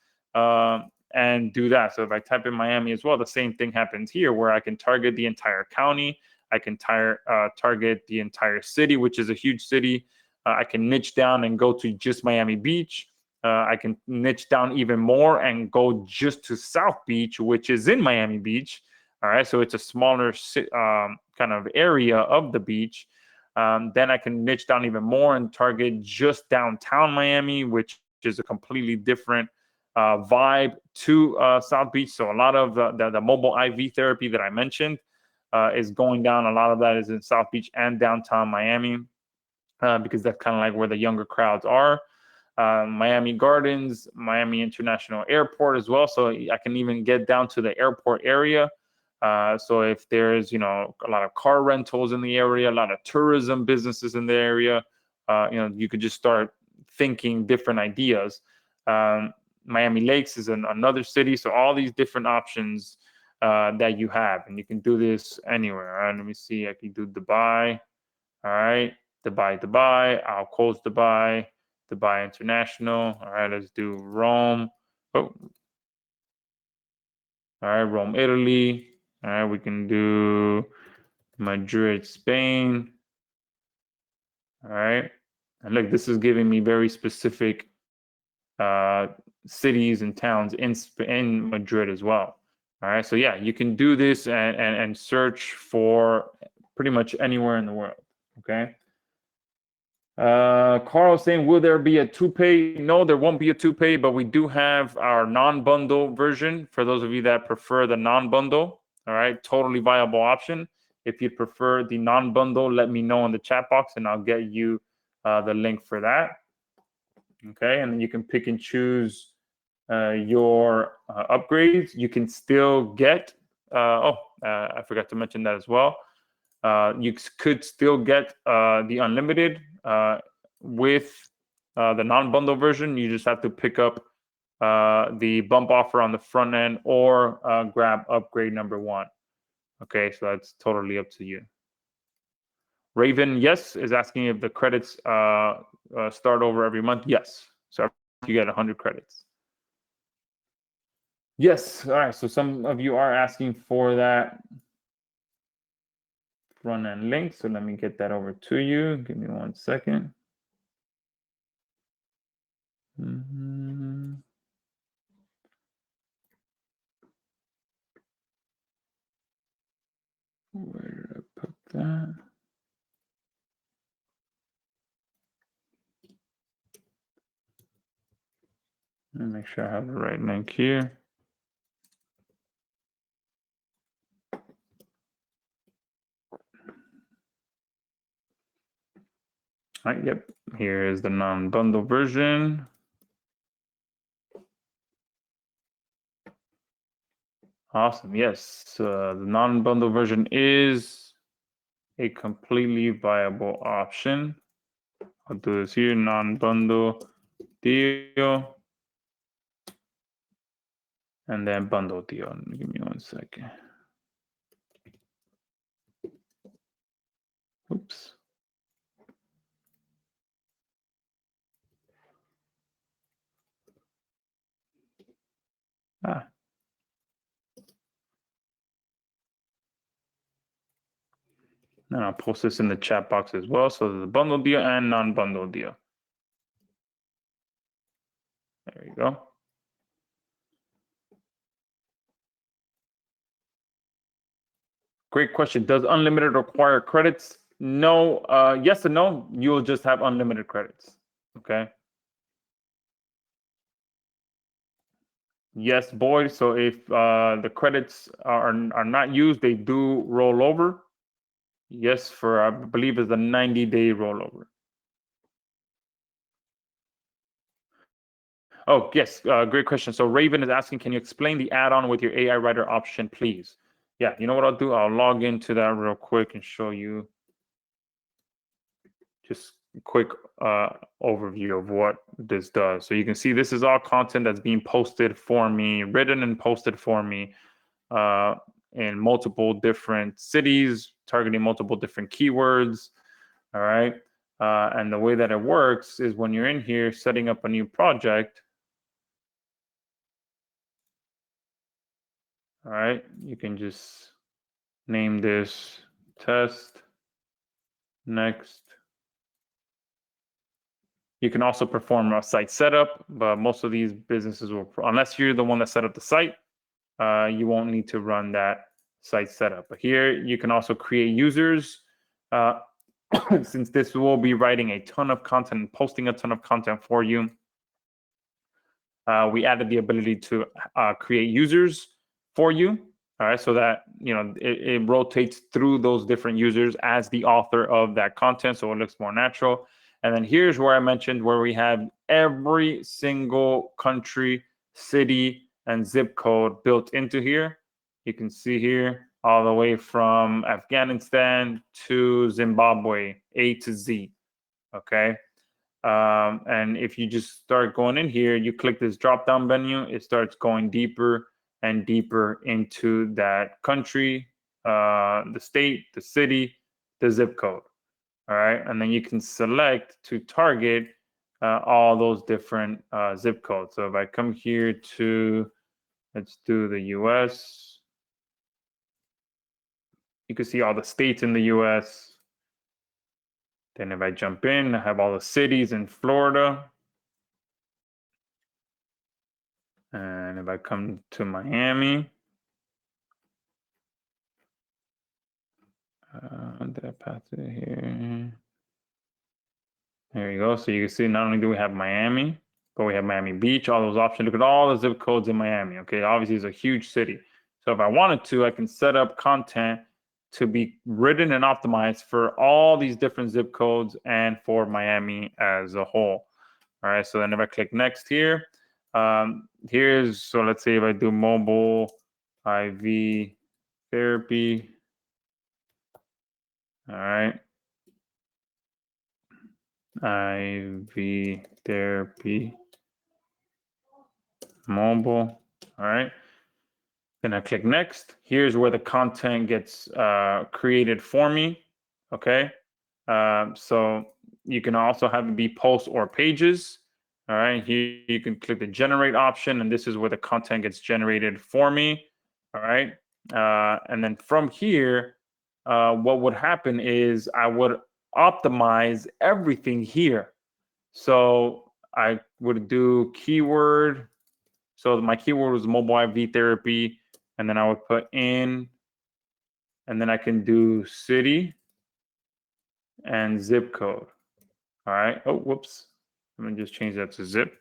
And do that. So if I type in Miami as well, the same thing happens here, where I can target the entire county. I can target the entire city, which is a huge city. I can niche down and go to just Miami Beach. I can niche down even more and go just to South Beach, which is in Miami Beach. All right, so it's a smaller kind of area of the beach. Then I can niche down even more and target just downtown Miami, which is a completely different vibe to South Beach. So a lot of the mobile IV therapy that I mentioned is going down. A lot of that is in South Beach and downtown Miami because that's kind of like where the younger crowds are. Miami Gardens, Miami International Airport as well. So I can even get down to the airport area. So if there's a lot of car rentals in the area, a lot of tourism businesses in the area, you could just start thinking different ideas. Miami Lakes is another city. So all these different options that you have, and you can do this anywhere. All right, let me see. I can do Dubai. All right, Dubai. I'll close Dubai International. All right, let's do Rome. Oh, all right, Rome, Italy. All right, we can do Madrid, Spain. All right, and look, this is giving me very specific cities and towns in Madrid as well. All right, so yeah, you can do this and search for pretty much anywhere in the world. Okay. Carl saying, will there be a 2-pay? No, there won't be a 2-pay, but we do have our non-bundle version for those of you that prefer the non-bundle. All right, totally viable option. If you prefer the non-bundle, let me know in the chat box and I'll get you the link for that. Okay, and then you can pick and choose your upgrades. You can still get, I forgot to mention that as well. You could still get the unlimited with the non-bundle version. You just have to pick up the bump offer on the front end or grab upgrade number 1. Okay, so that's totally up to you. Raven, yes, is asking if the credits start over every month. Yes, so you get 100 credits. Yes, all right, so some of you are asking for that. front end link. So let me get that over to you. Give me 1 second. Where did I put that? Let me make sure I have the right link here. All right, yep. Here is the non-bundle version. Awesome. Yes, the non-bundle version is a completely viable option. I'll do this here, non-bundle deal, and then bundle deal. Give me 1 second. Oops. And I'll post this in the chat box as well. So the bundle deal and non-bundle deal. There you go. Great question. Does unlimited require credits? No. Yes and no. You'll just have unlimited credits. Okay. Yes, boy. So if the credits are not used, they do roll over. Yes, for I believe it's a 90-day rollover. Oh, yes. Great question. So Raven is asking, can you explain the add-on with your AI writer option, please? Yeah, you know what I'll do? I'll log into that real quick and show you just a quick overview of what this does. So you can see this is all content that's being posted for me, written and posted for me in multiple different cities, targeting multiple different keywords. All right. And the way that it works is when you're in here setting up a new project, all right, you can just name this test. Next. You can also perform a site setup, but most of these businesses will, unless you're the one that set up the site, you won't need to run that site setup. But here you can also create users. Since this will be writing a ton of content and posting a ton of content for you, we added the ability to create users for you. All right, so that it rotates through those different users as the author of that content, so it looks more natural. And then here's where I mentioned where we have every single country, city, and zip code built into here. You can see here all the way from Afghanistan to Zimbabwe, A to Z. Okay. And if you just start going in here, you click this drop down menu, it starts going deeper and deeper into that country, the state, the city, the zip code. All right. And then you can select to target all those different zip codes. So if I come here to, let's do the US, you can see all the states in the US. Then if I jump in, I have all the cities in Florida. And if I come to Miami, did I pass it here? There you go. So you can see not only do we have Miami, but we have Miami Beach, all those options. Look at all the zip codes in Miami. Okay, obviously it's a huge city. So if I wanted to, I can set up content to be written and optimized for all these different zip codes and for Miami as a whole. All right, so then if I click next here, so let's say if I do mobile IV therapy, all right, IV therapy mobile, all right. Then I click next. Here's where the content gets created for me, okay. So you can also have it be posts or pages. All right, here you can click the generate option, and this is where the content gets generated for me. All right, and then from here, what would happen is I would optimize everything here. So I would do keyword. So my keyword was mobile IV therapy, and then I would put in, and then I can do city and zip code. All right. Oh, whoops. Let me just change that to zip.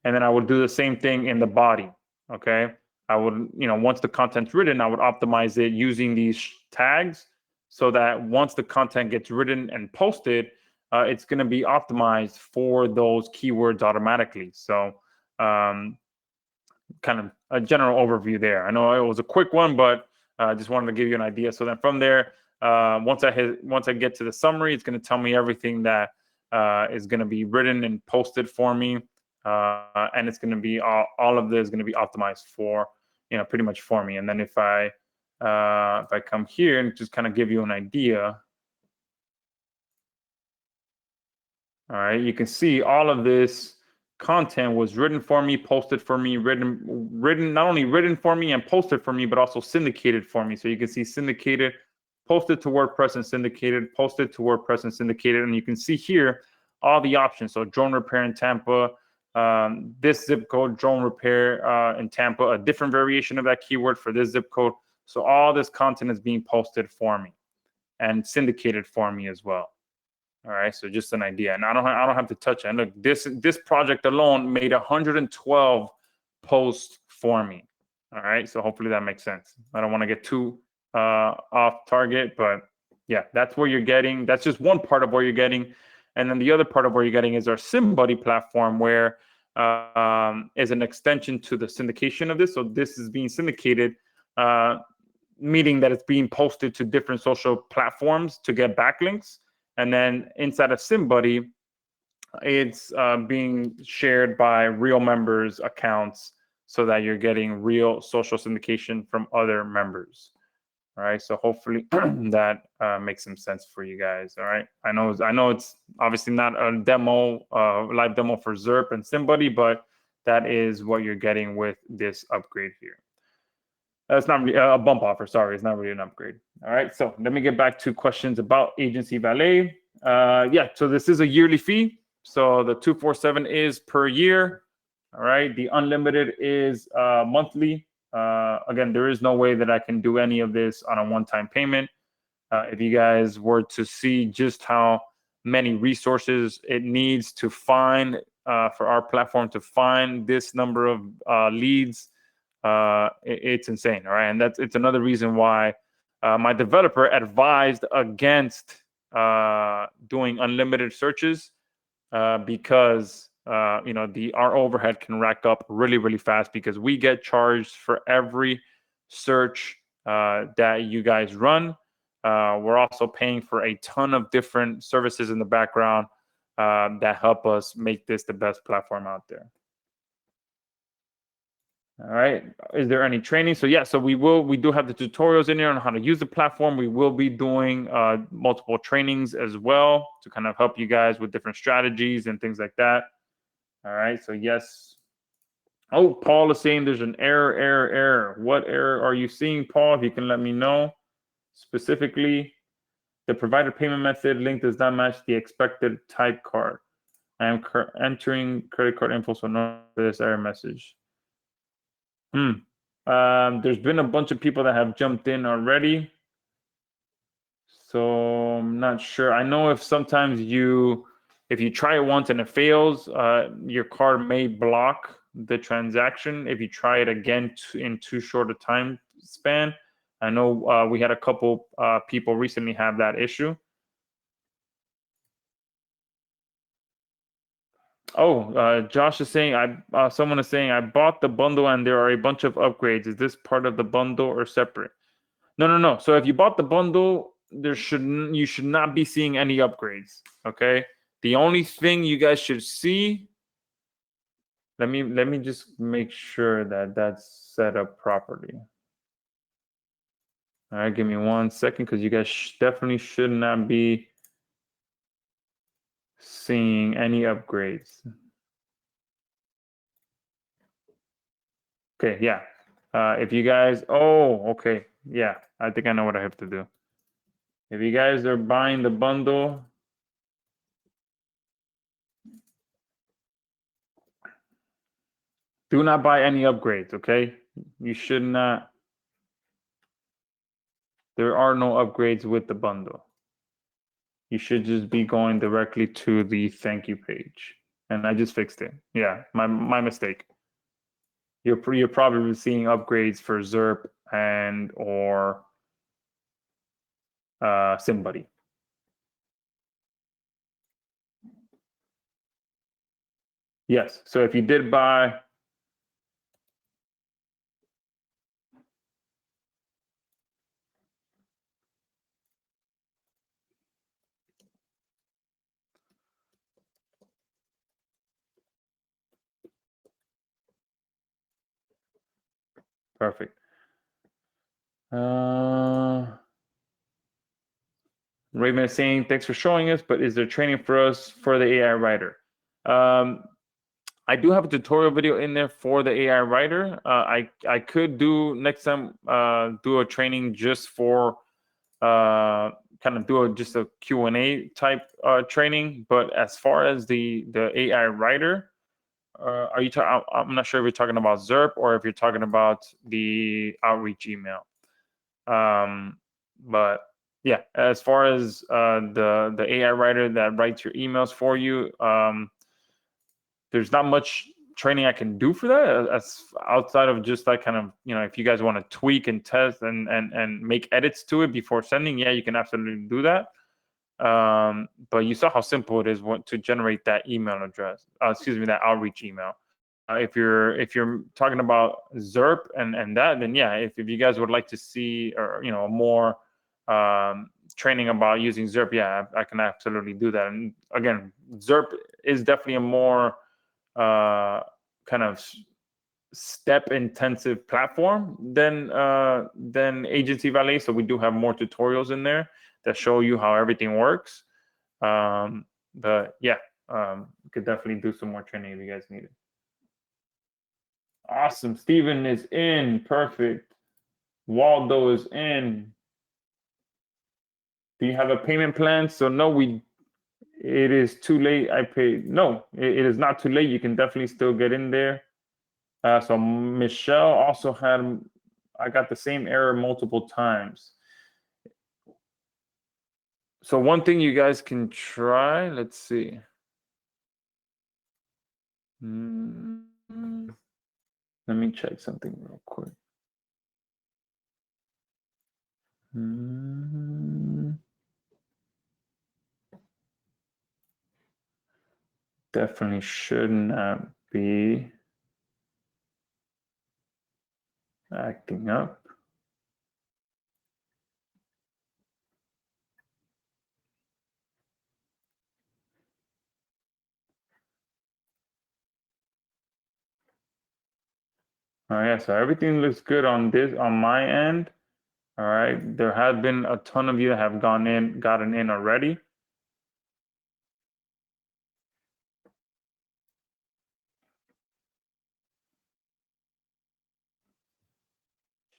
And then I would do the same thing in the body. Okay. I would, once the content's written, I would optimize it using these tags so that once the content gets written and posted, it's going to be optimized for those keywords automatically. So, kind of a general overview there. I know it was a quick one, but I just wanted to give you an idea. So then from there, once I get to the summary, it's going to tell me everything that is going to be written and posted for me, and it's going to be all of this is going to be optimized for pretty much for me. And then if I come here and just kind of give you an idea, all right, you can see all of this content was written for me, posted for me, written not only written for me and posted for me, but also syndicated for me. So you can see syndicated, posted to WordPress and syndicated, posted to WordPress and syndicated, and you can see here all the options. So drone repair in Tampa, this zip code, drone repair in Tampa, a different variation of that keyword for this zip code. So all this content is being posted for me and syndicated for me as well. All right, so just an idea, and I don't have to touch it. And look, this project alone made 112 posts for me. All right, so hopefully that makes sense. I don't want to get too off target, but yeah, that's where you're getting. That's just one part of where you're getting, and then the other part of where you're getting is our SimBuddy platform, where is an extension to the syndication of this. So this is being syndicated, meaning that it's being posted to different social platforms to get backlinks. And then inside of SimBuddy, it's being shared by real members' accounts so that you're getting real social syndication from other members. All right. So hopefully that makes some sense for you guys. All right. I know it's obviously not a demo, live demo for ZERP and SimBuddy, but that is what you're getting with this upgrade here. It's not really a bump offer. Sorry, it's not really an upgrade. All right, so let me get back to questions about Aigency Valet. Yeah, so this is a yearly fee. So the 247 is per year. All right, the unlimited is monthly. Again, there is no way that I can do any of this on a one-time payment. If you guys were to see just how many resources it needs to find for our platform to find this number of leads, it's insane. All right, and it's another reason why my developer advised against doing unlimited searches, because our overhead can rack up really fast, because we get charged for every search that you guys run. We're also paying for a ton of different services in the background that help us make this the best platform out there. All right. Is there any training? So yeah, so we do have the tutorials in there on how to use the platform. We will be doing multiple trainings as well to kind of help you guys with different strategies and things like that. All right. So yes. Oh, Paul is saying there's an error. What error are you seeing, Paul? If you can let me know specifically. The provided payment method link does not match the expected type card. I am entering credit card info, so no this error message. There's been a bunch of people that have jumped in already, so I'm not sure. I know if sometimes if you try it once and it fails, your card may block the transaction if you try it again in too short a time span. I know we had a couple people recently have that issue. Oh, Josh is saying someone is saying I bought the bundle and there are a bunch of upgrades. Is this part of the bundle or separate? No. So if you bought the bundle, you should not be seeing any upgrades. Okay. The only thing you guys should see. Let me just make sure that that's set up properly. All right, give me 1 second, because you guys definitely should not be seeing any upgrades. Okay, yeah. If you guys, okay, yeah, I think I know what I have to do. If you guys are buying the bundle, do not buy any upgrades, okay? You should not. There are no upgrades with the bundle. You should just be going directly to the thank you page. And I just fixed it. Yeah, my mistake. You're probably seeing upgrades for ZERP and or SimBuddy. Yes. So if you did buy, perfect. Raven is saying, thanks for showing us, but is there training for us for the AI writer? I do have a tutorial video in there for the AI writer. I could do next time do a training just for kind of do just a Q&A type training. But as far as the AI writer, are you talking? I'm not sure if you're talking about ZERP or if you're talking about the outreach email. But yeah, as far as the AI writer that writes your emails for you, there's not much training I can do for that as outside of just like kind of, if you guys want to tweak and test and make edits to it before sending, yeah, you can absolutely do that. But you saw how simple it is to generate that email address, that outreach email. If you're talking about ZERP and that, then yeah, if you guys would like to see or more training about using ZERP, yeah, I can absolutely do that. And again, ZERP is definitely a more kind of step intensive platform than Aigency Valet. So we do have more tutorials in there that show you how everything works. But yeah, we could definitely do some more training if you guys need it. Awesome. Steven is in. Perfect. Waldo is in. Do you have a payment plan? So no, it is too late. I paid. No, it is not too late. You can definitely still get in there. So Michelle also had, I got the same error multiple times. So one thing you guys can try, let's see. Let me check something real quick. Definitely should not be acting up. All right, so everything looks good on my end. All right, there have been a ton of you that have gotten in already.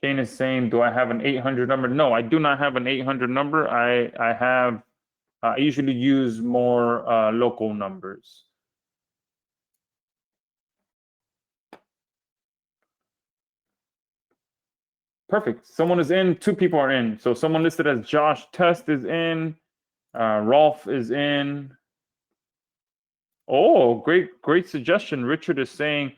Shane is saying, do I have an 800 number? No, I do not have an 800 number. I usually use more local numbers. Perfect. Someone is in. 2 people are in. So someone listed as Josh Test is in. Rolf is in. Oh, great suggestion. Richard is saying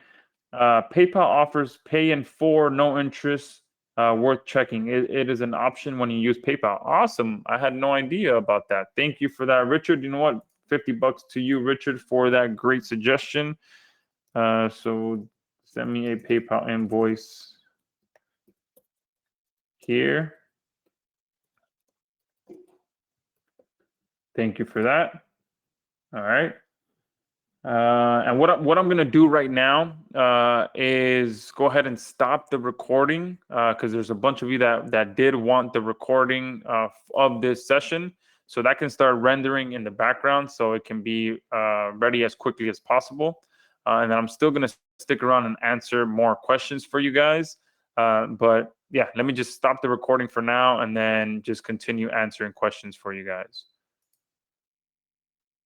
PayPal offers pay in 4, no interest, worth checking. It is an option when you use PayPal. Awesome. I had no idea about that. Thank you for that, Richard. You know what? $50 to you, Richard, for that great suggestion. So send me a PayPal invoice here. Thank you for that. All right. And what I'm going to do right now is go ahead and stop the recording because there's a bunch of you that did want the recording of this session. So that can start rendering in the background so it can be ready as quickly as possible. And then I'm still going to stick around and answer more questions for you guys. But yeah, let me just stop the recording for now and then just continue answering questions for you guys.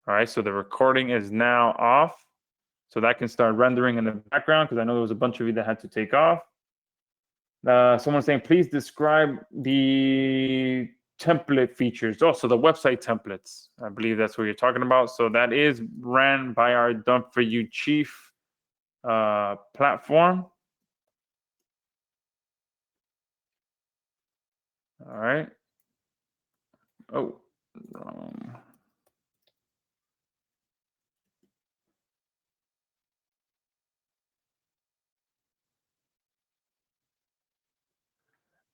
All right, so the recording is now off. So that can start rendering in the background because I know there was a bunch of you that had to take off. Someone's saying, please describe the template features. Oh, so the website templates. I believe that's what you're talking about. So that is ran by our Done For You Chief platform. All right. Oh,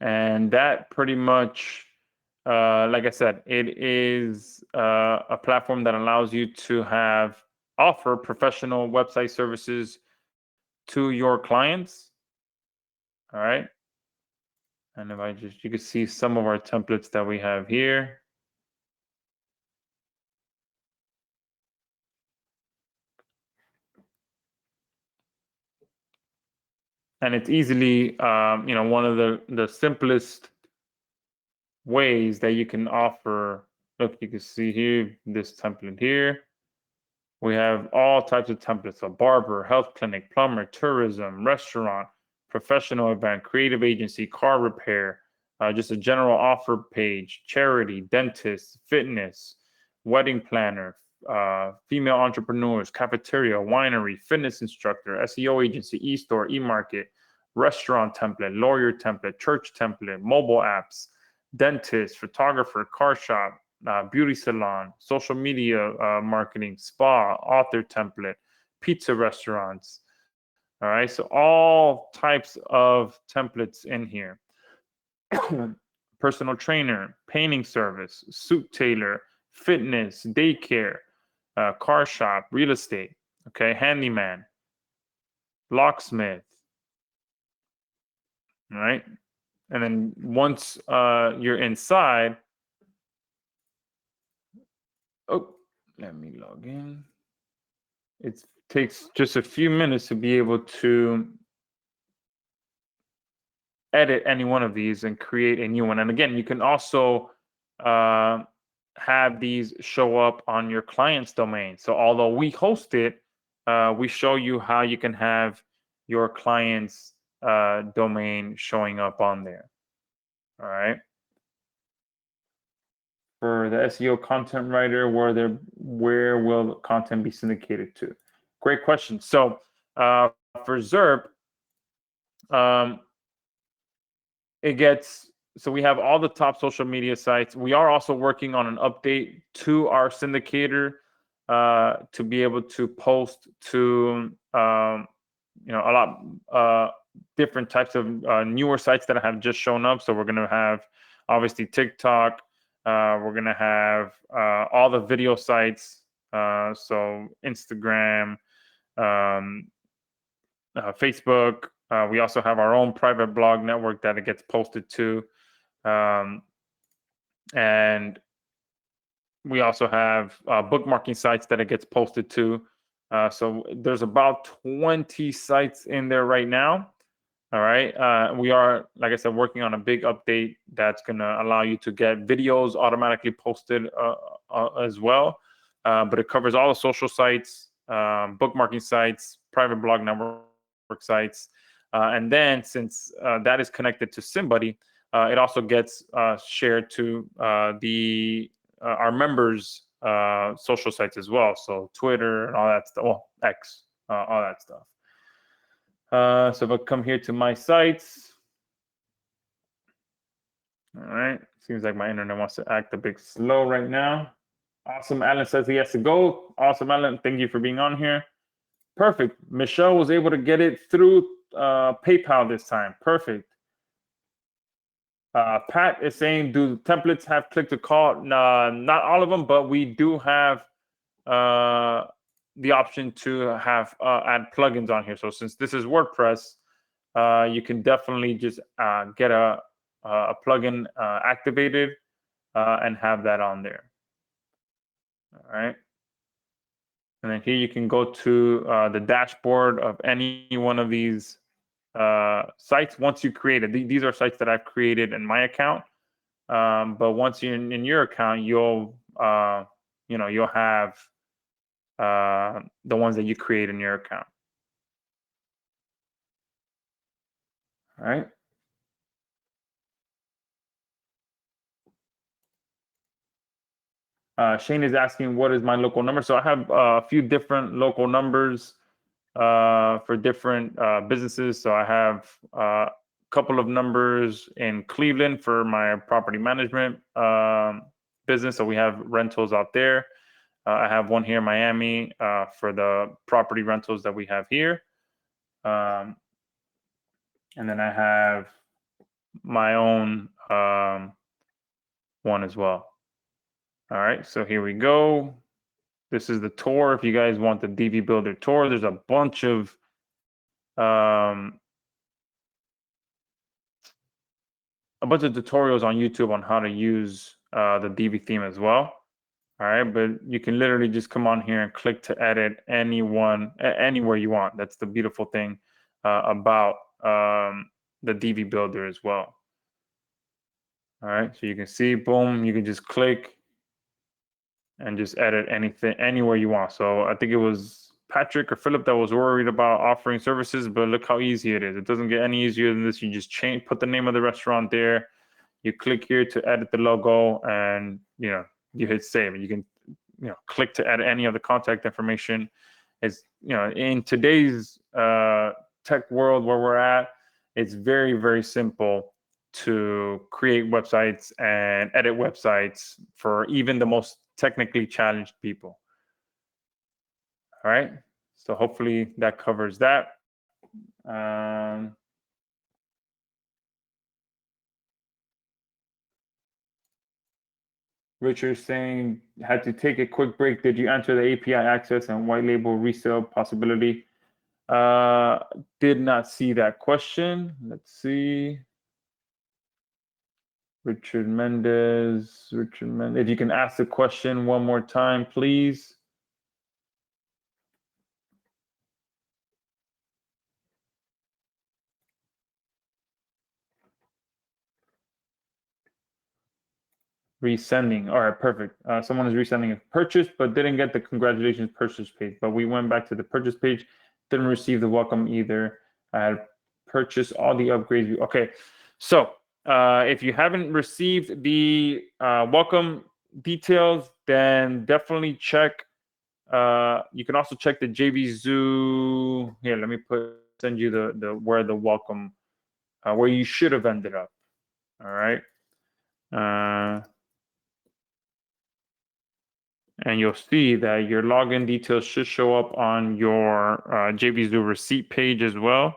and that pretty much, like I said, it is a platform that allows you to offer professional website services to your clients. All right. And if you can see some of our templates that we have here. And it's easily, one of the simplest ways that you can offer. Look, you can see here, this template here. We have all types of templates: a barber, health clinic, plumber, tourism, restaurant, professional event, creative agency, car repair, just a general offer page, charity, dentist, fitness, wedding planner, female entrepreneurs, cafeteria, winery, fitness instructor, SEO agency, e-store, e-market, restaurant template, lawyer template, church template, mobile apps, dentist, photographer, car shop, beauty salon, social media marketing, spa, author template, pizza restaurants. All right, so all types of templates in here. Personal trainer, painting service, suit tailor, fitness, daycare, car shop, real estate, okay, handyman, locksmith. All right, and then once you're inside, oh, let me log in. It takes just a few minutes to be able to edit any one of these and create a new one. And again, you can also have these show up on your client's domain. So although we host it, we show you how you can have your client's domain showing up on there. All right. For the SEO content writer, where will the content be syndicated to? Great question. So for ZERP, so we have all the top social media sites. We are also working on an update to our syndicator to be able to post to a lot different types of newer sites that have just shown up. So we're going to have obviously TikTok. We're going to have all the video sites. So Instagram, Facebook. We also have our own private blog network that it gets posted to. And we also have bookmarking sites that it gets posted to. So there's about 20 sites in there right now. All right. We are, like I said, working on a big update that's going to allow you to get videos automatically posted as well. But it covers all the social sites, bookmarking sites, private blog network sites. And then since that is connected to somebody, it also gets shared to our members' social sites as well. So Twitter and all that stuff. Well, X, all that stuff. So if I come here to my sites, all right. Seems like my internet wants to act a bit slow right now. Awesome. Alan says he has to go. Awesome, Alan. Thank you for being on here. Perfect. Michelle was able to get it through PayPal this time. Perfect. Pat is saying, do templates have click to call? Not all of them, but we do have the option to have add plugins on here. So since this is WordPress, you can definitely just get a plugin activated and have that on there. All right. And then here you can go to the dashboard of any one of these sites once you create it. These are sites that I've created in my account. But once you're in your account, you'll you'll have the ones that you create in your account. All right. Shane is asking, what is my local number? So I have a few different local numbers for different businesses. So I have a couple of numbers in Cleveland for my property management business. So we have rentals out there. I have one here in Miami for the property rentals that we have here. And then I have my own one as well. All right, so here we go. This is the tour. If you guys want the DV Builder tour, there's a bunch of tutorials on YouTube on how to use the DV theme as well. All right, but you can literally just come on here and click to edit anywhere you want. That's the beautiful thing about the DV Builder as well. All right, so you can see, boom, you can just click and just edit anything anywhere you want. So I think it was Patrick or Philip that was worried about offering services, but look how easy it is. It doesn't get any easier than this. You just put the name of the restaurant there. You click here to edit the logo, and you hit save. You can click to add any of the contact information. It's in today's tech world where we're at, it's very, very simple to create websites and edit websites for even the most technically challenged people. All right, so hopefully that covers that. Richard saying, had to take a quick break. Did you answer the API access and white label resale possibility? Did not see that question. Let's see. Richard Mendez. If you can ask the question one more time, please. Resending. All right, perfect. Someone is resending a purchase, but didn't get the congratulations purchase page. But we went back to the purchase page, didn't receive the welcome either. I had purchased all the upgrades. Okay, so if you haven't received the welcome details, then definitely check. You can also check the JV Zoo. Here, let me send you the where the welcome, where you should have ended up. All right. And you'll see that your login details should show up on your JVZoo receipt page as well.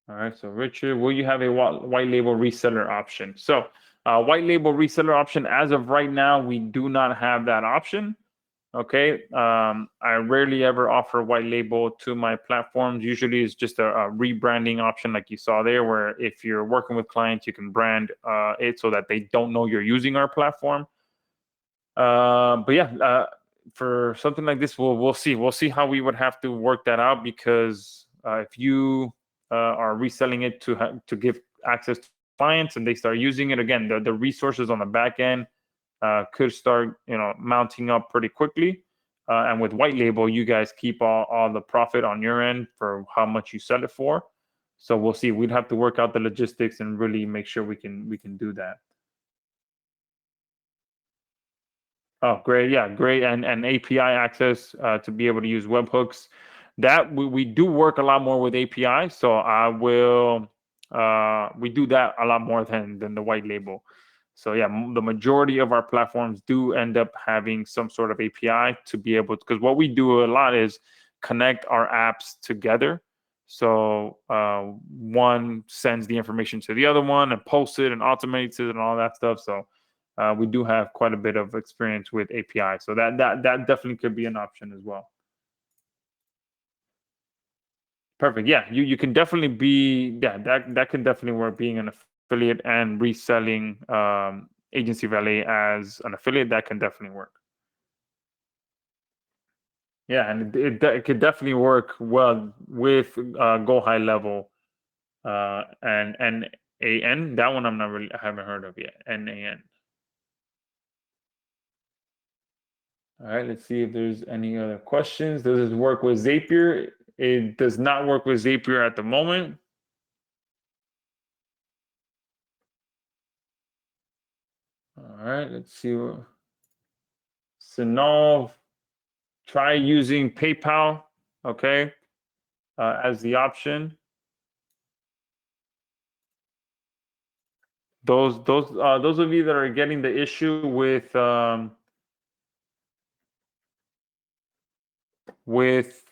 All right, so Richard, will you have a white label reseller option? So white label reseller option, as of right now, we do not have that option. Okay, I rarely ever offer white label to my platforms. Usually it's just a rebranding option like you saw there, where if you're working with clients, you can brand it so that they don't know you're using our platform. But yeah, for something like this, we'll see. We'll see how we would have to work that out, because if you are reselling it to give access to clients and they start using it, again, the resources on the back end could start mounting up pretty quickly. And with white label, you guys keep all the profit on your end for how much you sell it for. So we'll see. We'd have to work out the logistics and really make sure we can do that. Oh, great. Yeah, great. And API access to be able to use webhooks. That we do work a lot more with API. So we do that a lot more than the white label. So yeah, the majority of our platforms do end up having some sort of API to be able to, because what we do a lot is connect our apps together. So one sends the information to the other one and posts it and automates it and all that stuff. So we do have quite a bit of experience with API. So that definitely could be an option as well. Perfect. Yeah, you can definitely be, yeah, that can definitely work, being an affiliate and reselling Agency Valet as an affiliate, that can definitely work. Yeah, and it could definitely work well with Go High Level and NAN. That one I haven't heard of yet. NAN. All right, let's see if there's any other questions. Does this work with Zapier? It does not work with Zapier at the moment. All right, let's see. Sinov, try using PayPal, okay, as the option. Those of you that are getting the issue with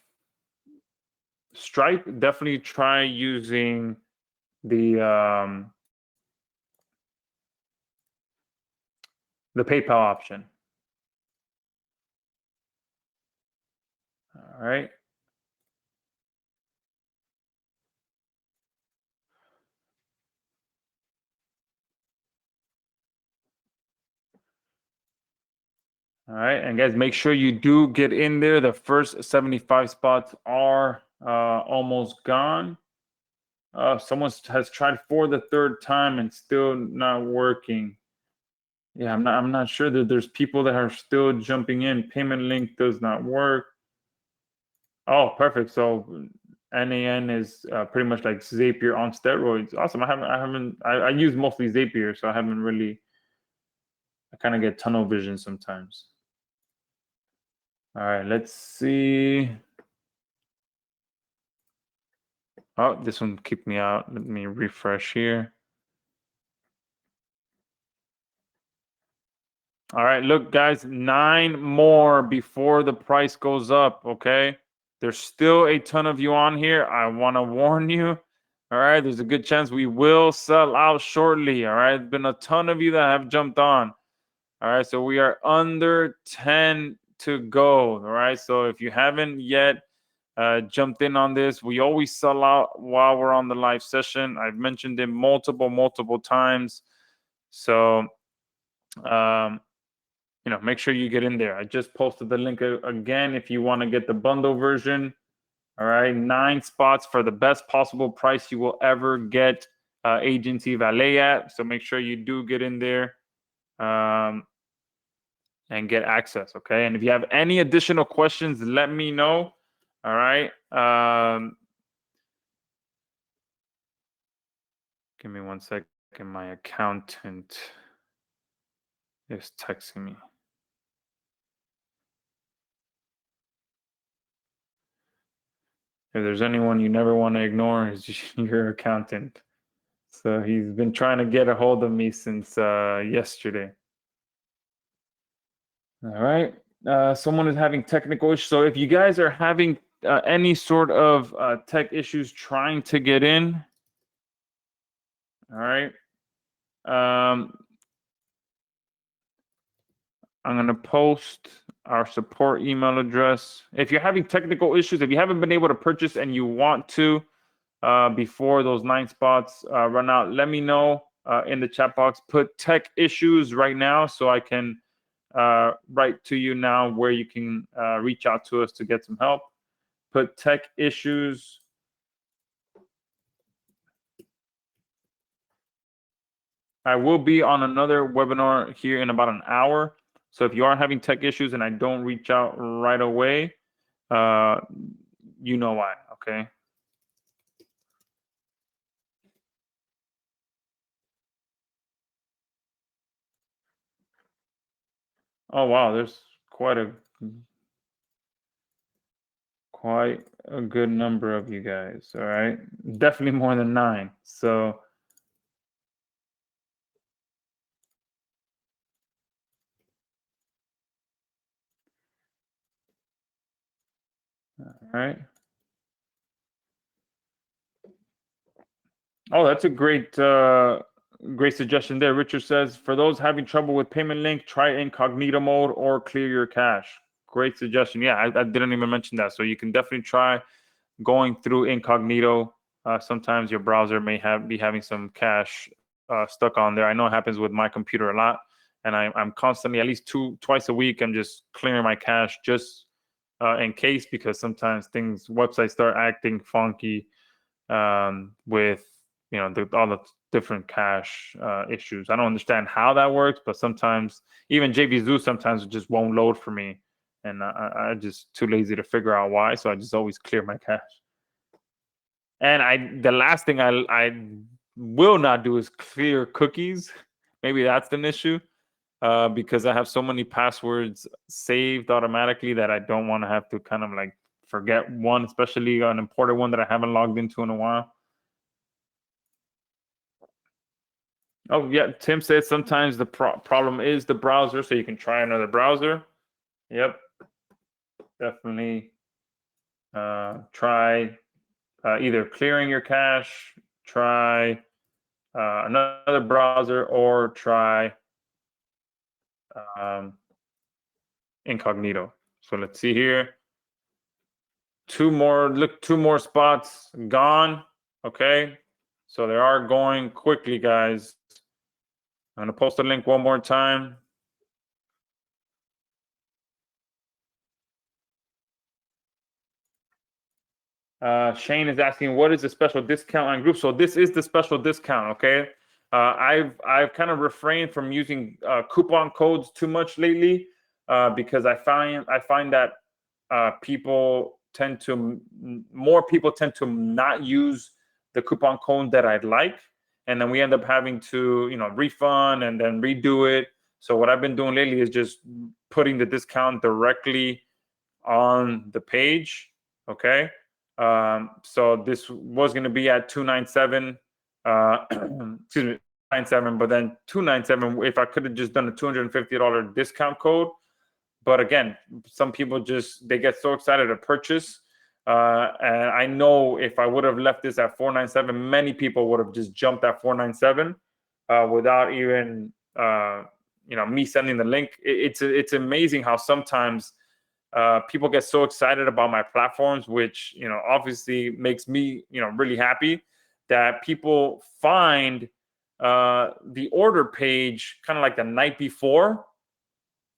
Stripe, definitely try using the PayPal option. All right. All right, and guys, make sure you do get in there. The first 75 spots are almost gone. Someone has tried for the third time and still not working. Yeah, I'm not sure that there's people that are still jumping in. Payment link does not work. Oh, perfect. So NAN is pretty much like Zapier on steroids. Awesome. I use mostly Zapier, so I haven't really. I kind of get tunnel vision sometimes. All right, let's see. Oh, this one kicked me out. Let me refresh here. All right, look, guys, 9 more before the price goes up, okay? There's still a ton of you on here. I want to warn you. All right, there's a good chance we will sell out shortly. All right, been a ton of you that have jumped on. All right, so we are under 10 to go. All right, so if you haven't yet jumped in on this, we always sell out while we're on the live session. I've mentioned it multiple times. So, make sure you get in there. I just posted the link again if you want to get the bundle version. All right, 9 spots for the best possible price you will ever get Agency Valet at. So make sure you do get in there and get access, okay? And if you have any additional questions, let me know. All right. Give me 1 second. My accountant is texting me. If there's anyone you never want to ignore, is your accountant. So he's been trying to get a hold of me since yesterday. All right. Someone is having technical issues. So if you guys are having any sort of tech issues trying to get in, all right. I'm going to post our support email address. If you're having technical issues, if you haven't been able to purchase and you want to before those 9 spots run out, let me know in the chat box. Put tech issues right now so I can write to you now where you can reach out to us to get some help. Put tech issues. I will be on another webinar here in about an hour. So if you are having tech issues and I don't reach out right away, you know why, okay? Oh, wow, there's quite a good number of you guys, all right? Definitely more than 9. So all right. Oh, that's a great suggestion there. Richard says, for those having trouble with payment link, try incognito mode or clear your cache. Great suggestion. Yeah, I didn't even mention that. So you can definitely try going through incognito. Sometimes your browser may be having some cache stuck on there. I know it happens with my computer a lot, and I'm constantly, at least twice a week, I'm just clearing my cache just in case, because sometimes websites start acting funky with all the different cache issues. I don't understand how that works, but sometimes even JVZoo sometimes it just won't load for me, and I'm just too lazy to figure out why. So I just always clear my cache. And the last thing I will not do is clear cookies. Maybe that's an issue, because I have so many passwords saved automatically that I don't want to have to kind of like forget one, especially an important one that I haven't logged into in a while. Oh yeah, Tim said sometimes the problem is the browser, so you can try another browser. Yep, definitely try either clearing your cache, try another browser, or try incognito. So let's see here. Two more spots gone. Okay, so they are going quickly, guys. I'm gonna post a link one more time. Shane is asking, what is the special discount on group? So this is the special discount. Okay, I've kind of refrained from using coupon codes too much lately, because I find that more people tend to not use the coupon code that I'd like, and then we end up having to refund and then redo it. So what I've been doing lately is just putting the discount directly on the page. Okay, so this was going to be at $297, excuse me, $97, but then $297 if I could have just done a $250 discount code. But again, some people they get so excited to purchase, and I know if I would have left this at $497, many people would have just jumped at $497 without even me sending the link. It's amazing how sometimes people get so excited about my platforms, which obviously makes me really happy, that people find the order page kind of like the night before.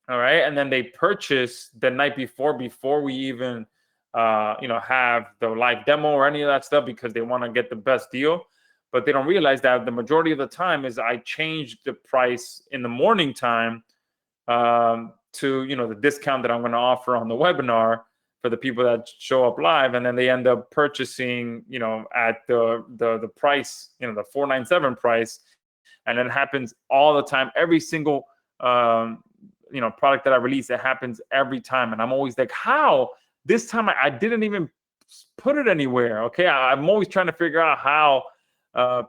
All right, and then they purchase the night before we even have the live demo or any of that stuff, because they want to get the best deal. But they don't realize that the majority of the time is I change the price in the morning time to the discount that I'm going to offer on the webinar for the people that show up live, and then they end up purchasing at the price, the $497 price. And it happens all the time. Every single product that I release, it happens every time, and I'm always like, how this time I didn't even put it anywhere. Okay, I'm always trying to figure out how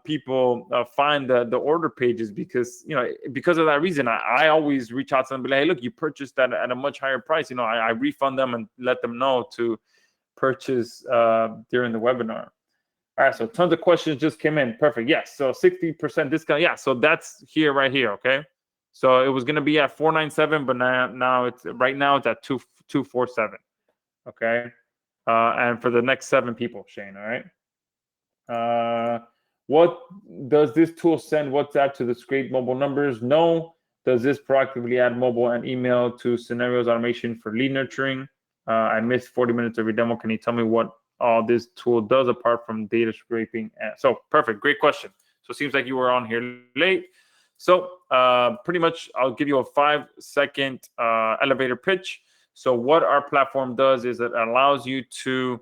people find the order pages, because of that reason I always reach out to them and be like, hey, look, you purchased that at a much higher price. I refund them and let them know to purchase during the webinar. All right, so tons of questions just came in. Perfect. Yes, so 60% discount. Yeah, so that's right here. Okay, so it was going to be at $497, but now it's at $247. Okay, and for the next 7 people, Shane. All right. What does this tool send WhatsApp to the scraped mobile numbers? No. Does this proactively add mobile and email to scenarios automation for lead nurturing? I missed 40 minutes of your demo. Can you tell me what all this tool does apart from data scraping? So perfect, great question. So it seems like you were on here late. So pretty much I'll give you a 5-second elevator pitch. So what our platform does is it allows you to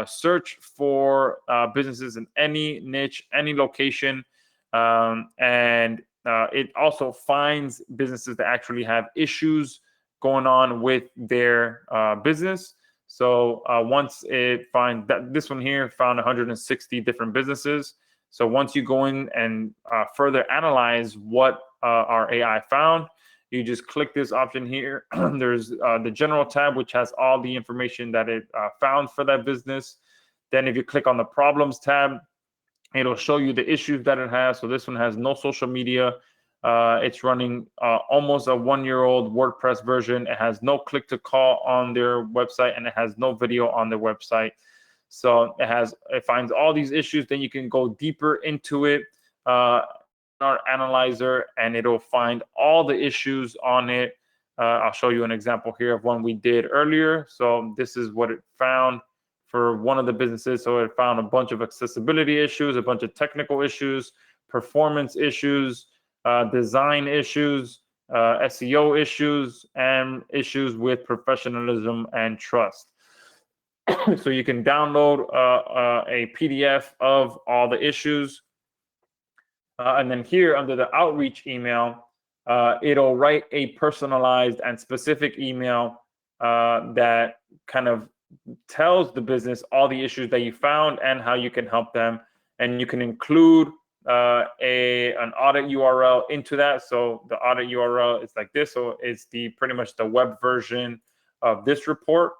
search for businesses in any niche, any location, and it also finds businesses that actually have issues going on with their business. So once it finds that, this one here found 160 different businesses. So once you go in and further analyze what our AI found, you just click this option here. There's the general tab, which has all the information that it found for that business. Then if you click on the problems tab, it'll show you the issues that it has. So this one has no social media. It's running almost a 1-year-old WordPress version. It has no click to call on their website, and it has no video on their website. So it finds all these issues. Then you can go deeper into it. webinar analyzer, and it'll find all the issues on it. I'll show you an example here of one we did earlier. So this is what it found for one of the businesses. So it found a bunch of accessibility issues, a bunch of technical issues, performance issues, design issues, SEO issues, and issues with professionalism and trust. So you can download a PDF of all the issues. And then here under the outreach email, it'll write a personalized and specific email that kind of tells the business all the issues that you found and how you can help them. And you can include an audit URL into that. So the audit URL is like this. So it's pretty much the web version of this report.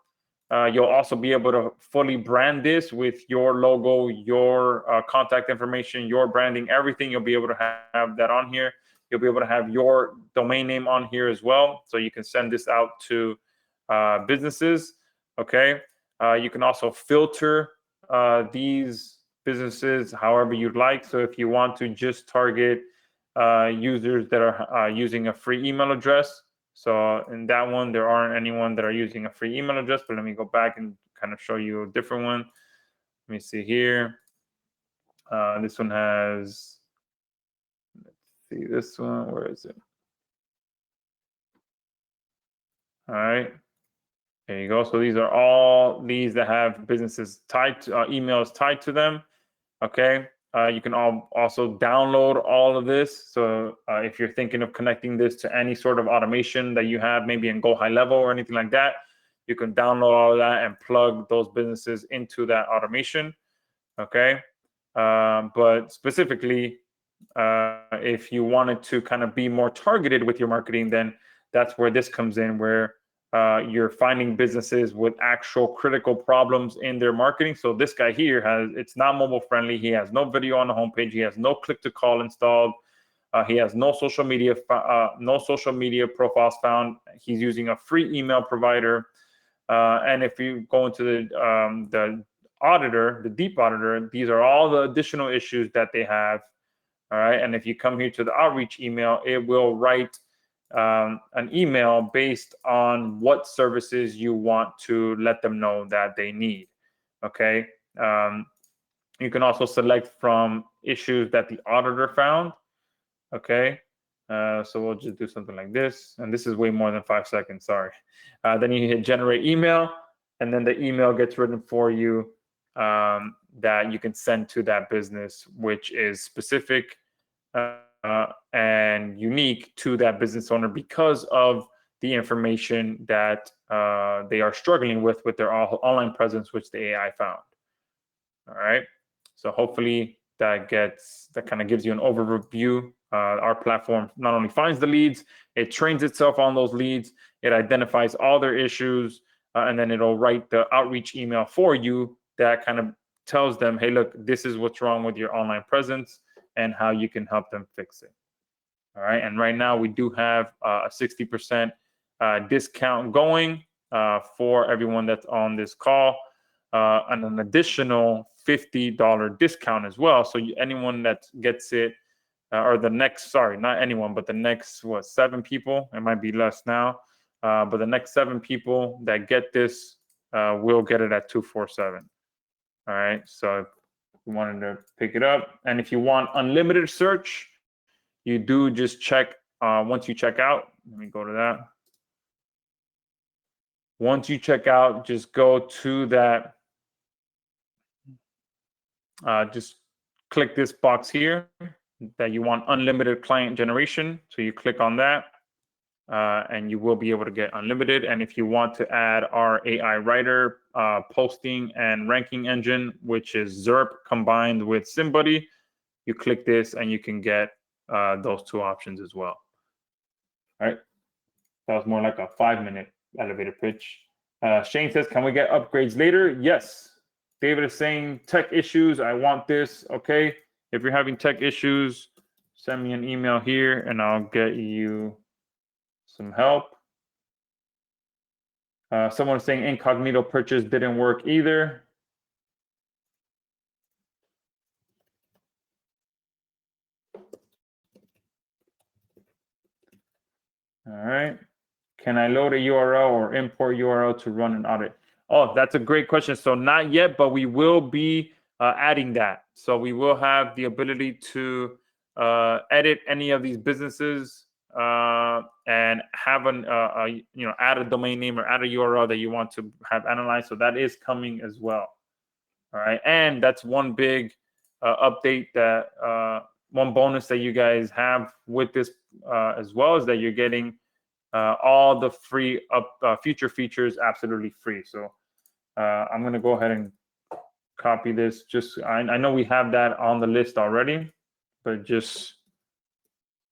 You'll also be able to fully brand this with your logo, your contact information, your branding, everything. You'll be able to have that on here. You'll be able to have your domain name on here as well. So you can send this out to businesses. Okay. You can also filter these businesses however you'd like. So if you want to just target users that are using a free email address. So in that one, there aren't anyone that are using a free email address, but let me go back and kind of show you a different one. Let me see here. This one has, let's see this one, where is it? All right, there you go. So these are all these that have businesses tied to emails tied to them. Okay. You can also download all of this. So if you're thinking of connecting this to any sort of automation that you have, maybe in Go High Level or anything like that, you can download all of that and plug those businesses into that automation. Okay. But specifically, if you wanted to kind of be more targeted with your marketing, then that's where this comes in, where you're finding businesses with actual critical problems in their marketing. So this guy here it's not mobile friendly. He has no video on the homepage. He has no click to call installed. He has no social media profiles found. He's using a free email provider. And if you go into the auditor, the deep auditor, these are all the additional issues that they have. All right. And if you come here to the outreach email, it will write an email based on what services you want to let them know that they need. Okay. You can also select from issues that the auditor found. Okay. So we'll just do something like this. And this is way more than 5 seconds. Sorry. Then you hit generate email, and then the email gets written for you that you can send to that business, which is specific and unique to that business owner because of the information that they are struggling with their online presence, which the AI found. All right. So hopefully that kind of gives you an overview. Our platform not only finds the leads, it trains itself on those leads, it identifies all their issues, and then it'll write the outreach email for you that kind of tells them, hey, look, this is what's wrong with your online presence and how you can help them fix it. All right. And right now we do have a 60% discount going for everyone that's on this call, and an additional $50 discount as well. So anyone that gets it, or the next, sorry, not anyone, but the next, 7 people, it might be less now, but the next 7 people that get this will get it at $247. All right. So if you wanted to pick it up, and if you want unlimited search, you do just check once you check out. Let me go to that. Once you check out, just go to that. Just click this box here that you want unlimited client generation. So you click on that, and you will be able to get unlimited. And if you want to add our AI writer, posting and ranking engine, which is ZERP combined with SimBuddy, you click this and you can get those 2 options as well. All right. That was more like a 5-minute elevator pitch. Shane says, can we get upgrades later? Yes. David is saying tech issues. I want this. Okay. If you're having tech issues, send me an email here and I'll get you some help. Someone saying incognito purchase didn't work either. All right. Can I load a URL or import URL to run an audit? Oh, that's a great question. So not yet, but we will be adding that. So we will have the ability to edit any of these businesses and have add a domain name or add a URL that you want to have analyzed. So that is coming as well. All right, and that's one big update that one bonus that you guys have with this as well is that you're getting all the free future features absolutely free. So I'm going to go ahead and copy this. Just I know we have that on the list already, but just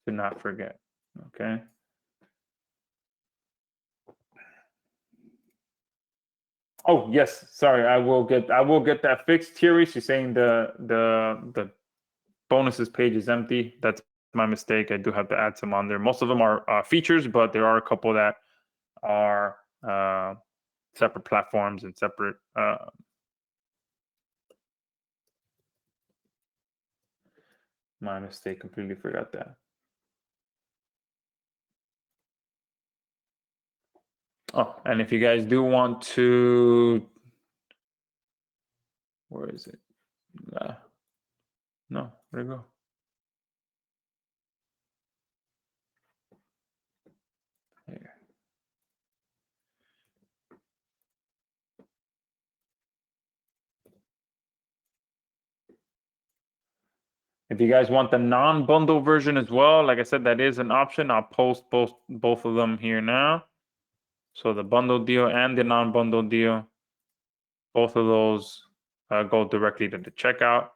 to not forget. Okay. Oh yes, sorry. I will get that fixed. Thierry, she's saying the bonuses page is empty. That's my mistake. I do have to add some on there. Most of them are features, but there are a couple that are separate platforms and separate. My mistake. Completely forgot that. Oh, and if you guys do want to, where is it? No, where'd it go? Here. If you guys want the non-bundle version as well, like I said, that is an option. I'll post both of them here now. So the bundle deal and the non-bundle deal, both of those go directly to the checkout.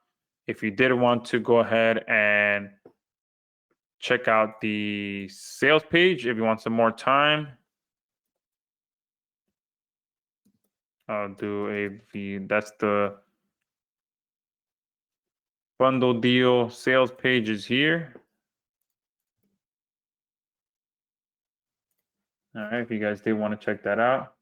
If you did want to go ahead and check out the sales page, if you want some more time, I'll do that's the bundle deal sales page is here. All right, if you guys did want to check that out.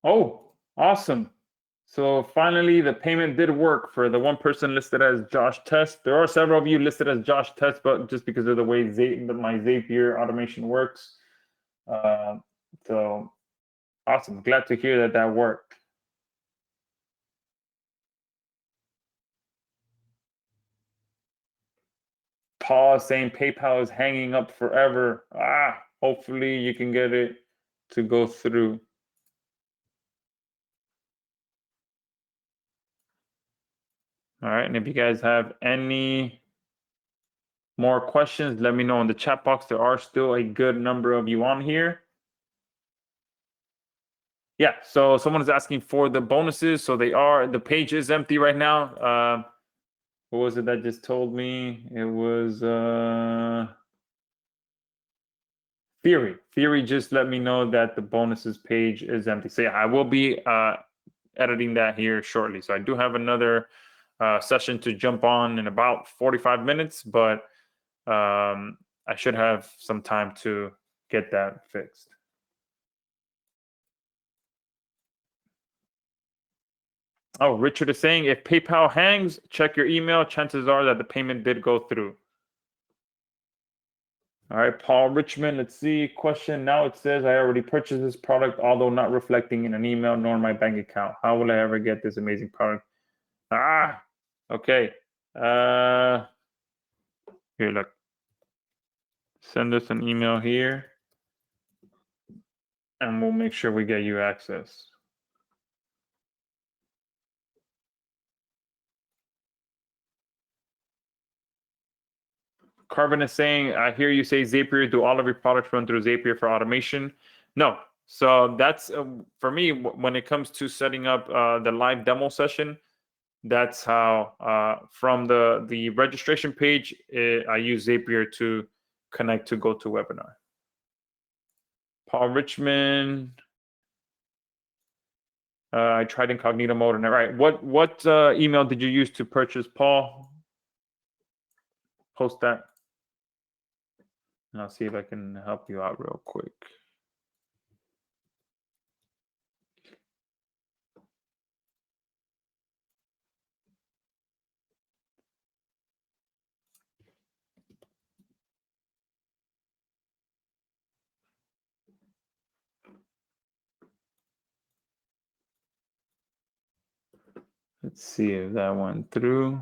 Oh, awesome. So finally, the payment did work for the one person listed as Josh Test. There are several of you listed as Josh Test, but just because of the way my Zapier automation works. So awesome. Glad to hear that worked. Paul is saying PayPal is hanging up forever. Hopefully you can get it to go through. All right, and if you guys have any more questions, let me know in the chat box. There are still a good number of you on here. Yeah, so someone is asking for the bonuses. So the page is empty right now. What was it that just told me? It was Theory. Theory just let me know that the bonuses page is empty. So yeah, I will be editing that here shortly. So I do have another session to jump on in about 45 minutes, but I should have some time to get that fixed. Oh, Richard is saying if PayPal hangs, check your email. Chances are that the payment did go through. All right, Paul Richmond, let's see. Question. Now it says I already purchased this product, although not reflecting in an email nor my bank account. How will I ever get this amazing product? Okay. Here, look. Send us an email here, and we'll make sure we get you access. Carbon is saying, I hear you say Zapier. Do all of your products run through Zapier for automation? No. So that's for me, when it comes to setting up the live demo session, that's how from the registration page, I use Zapier to connect to GoToWebinar. Paul Richmond. I tried incognito mode and all right. What email did you use to purchase, Paul? Post that, and I'll see if I can help you out real quick. Let's see if that went through.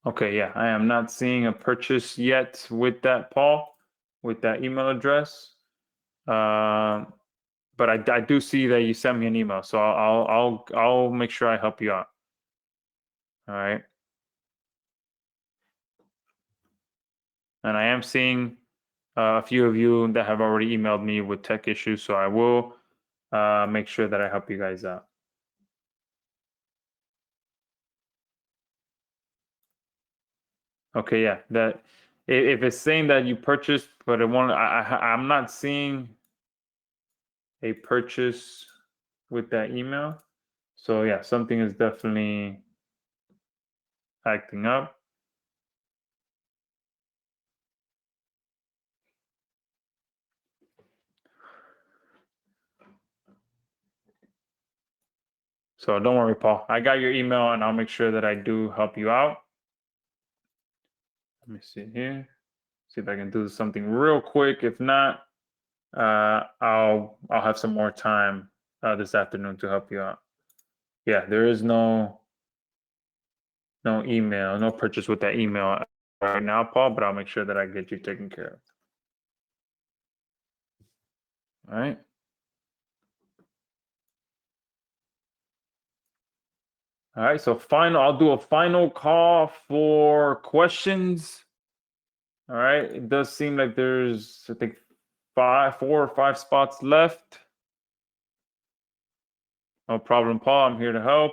Okay, yeah, I am not seeing a purchase yet with that, Paul, with that email address. But I do see that you sent me an email, so I'll make sure I help you out. All right. And I am seeing a few of you that have already emailed me with tech issues, so I will make sure that I help you guys out. Okay, yeah, that if it's saying that you purchased, but it won't, I'm not seeing a purchase with that email. So yeah, something is definitely acting up. So don't worry, Paul. I got your email and I'll make sure that I do help you out. Let me see here. See if I can do something real quick. If not, I'll have some more time this afternoon to help you out. Yeah, there is no email, no purchase with that email right now, Paul, but I'll make sure that I get you taken care of. All right. All right. So I'll do a final call for questions. All right. It does seem like there's, I think, 4 or 5 spots left. No problem, Paul. I'm here to help.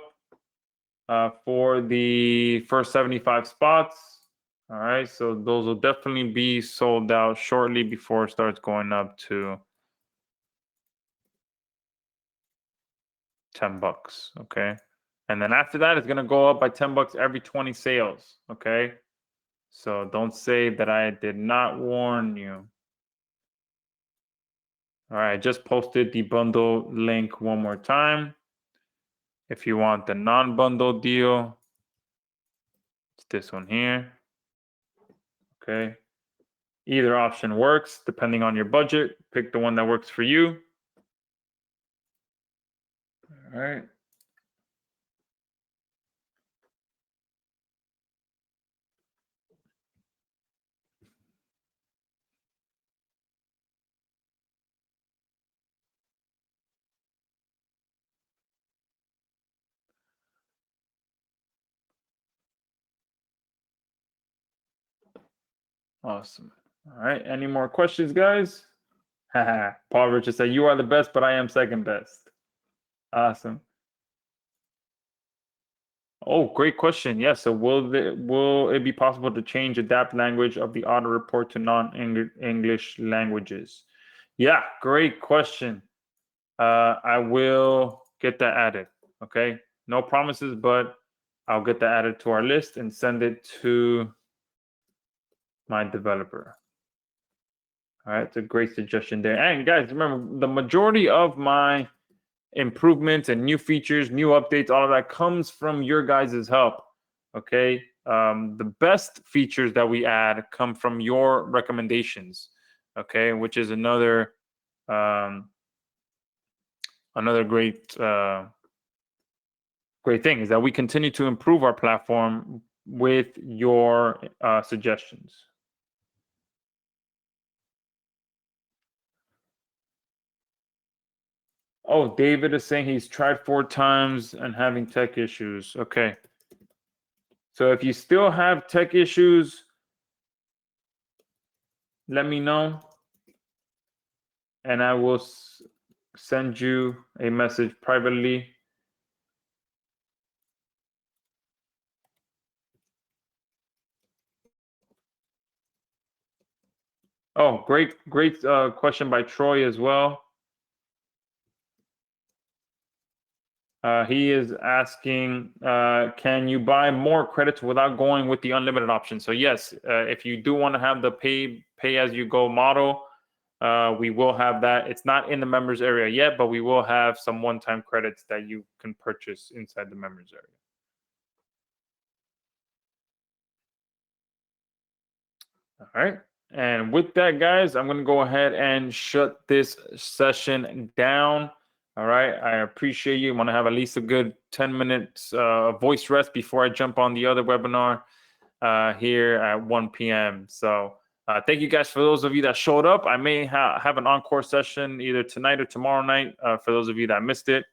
For the first 75 spots. All right. So those will definitely be sold out shortly before it starts going up to $10. Okay. And then after that, it's going to go up by $10 every 20 sales. Okay. So don't say that I did not warn you. All right. I just posted the bundle link one more time. If you want the non-bundle deal, it's this one here. Okay. Either option works depending on your budget. Pick the one that works for you. All right. Awesome. All right. Any more questions, guys? Paul Richard said, "You are the best, but I am second best." Awesome. Oh, great question. Yes. So will it be possible to adapt language of the auto report to non-English languages? Yeah, great question. I will get that added. Okay. No promises, but I'll get that added to our list and send it to my developer. All right, it's a great suggestion there. And guys, remember, the majority of my improvements and new features, new updates, all of that comes from your guys' help. Okay, the best features that we add come from your recommendations. Okay, which is another great great thing is that we continue to improve our platform with your suggestions. Oh, David is saying he's tried 4 times and having tech issues. Okay. So if you still have tech issues, let me know and I will send you a message privately. Oh, great question by Troy as well. He is asking, can you buy more credits without going with the unlimited option? So yes, if you do want to have the pay as you go model, we will have that. It's not in the members area yet, but we will have some one-time credits that you can purchase inside the members area. All right. And with that, guys, I'm going to go ahead and shut this session down. All right. I appreciate you. I want to have at least a good 10 minutes voice rest before I jump on the other webinar here at 1 p.m. So thank you guys for those of you that showed up. I may have an encore session either tonight or tomorrow night for those of you that missed it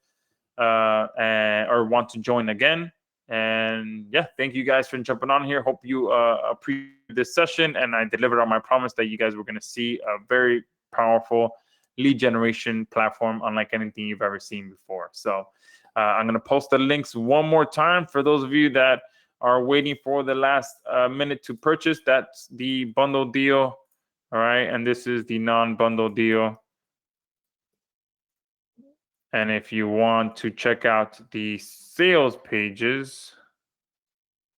or want to join again. And yeah, thank you guys for jumping on here. Hope you appreciate this session, and I delivered on my promise that you guys were going to see a very powerful lead generation platform unlike anything you've ever seen before. So I'm going to post the links one more time for those of you that are waiting for the last minute to purchase. That's the bundle deal. All right, and this is the non-bundle deal. And if you want to check out the sales pages,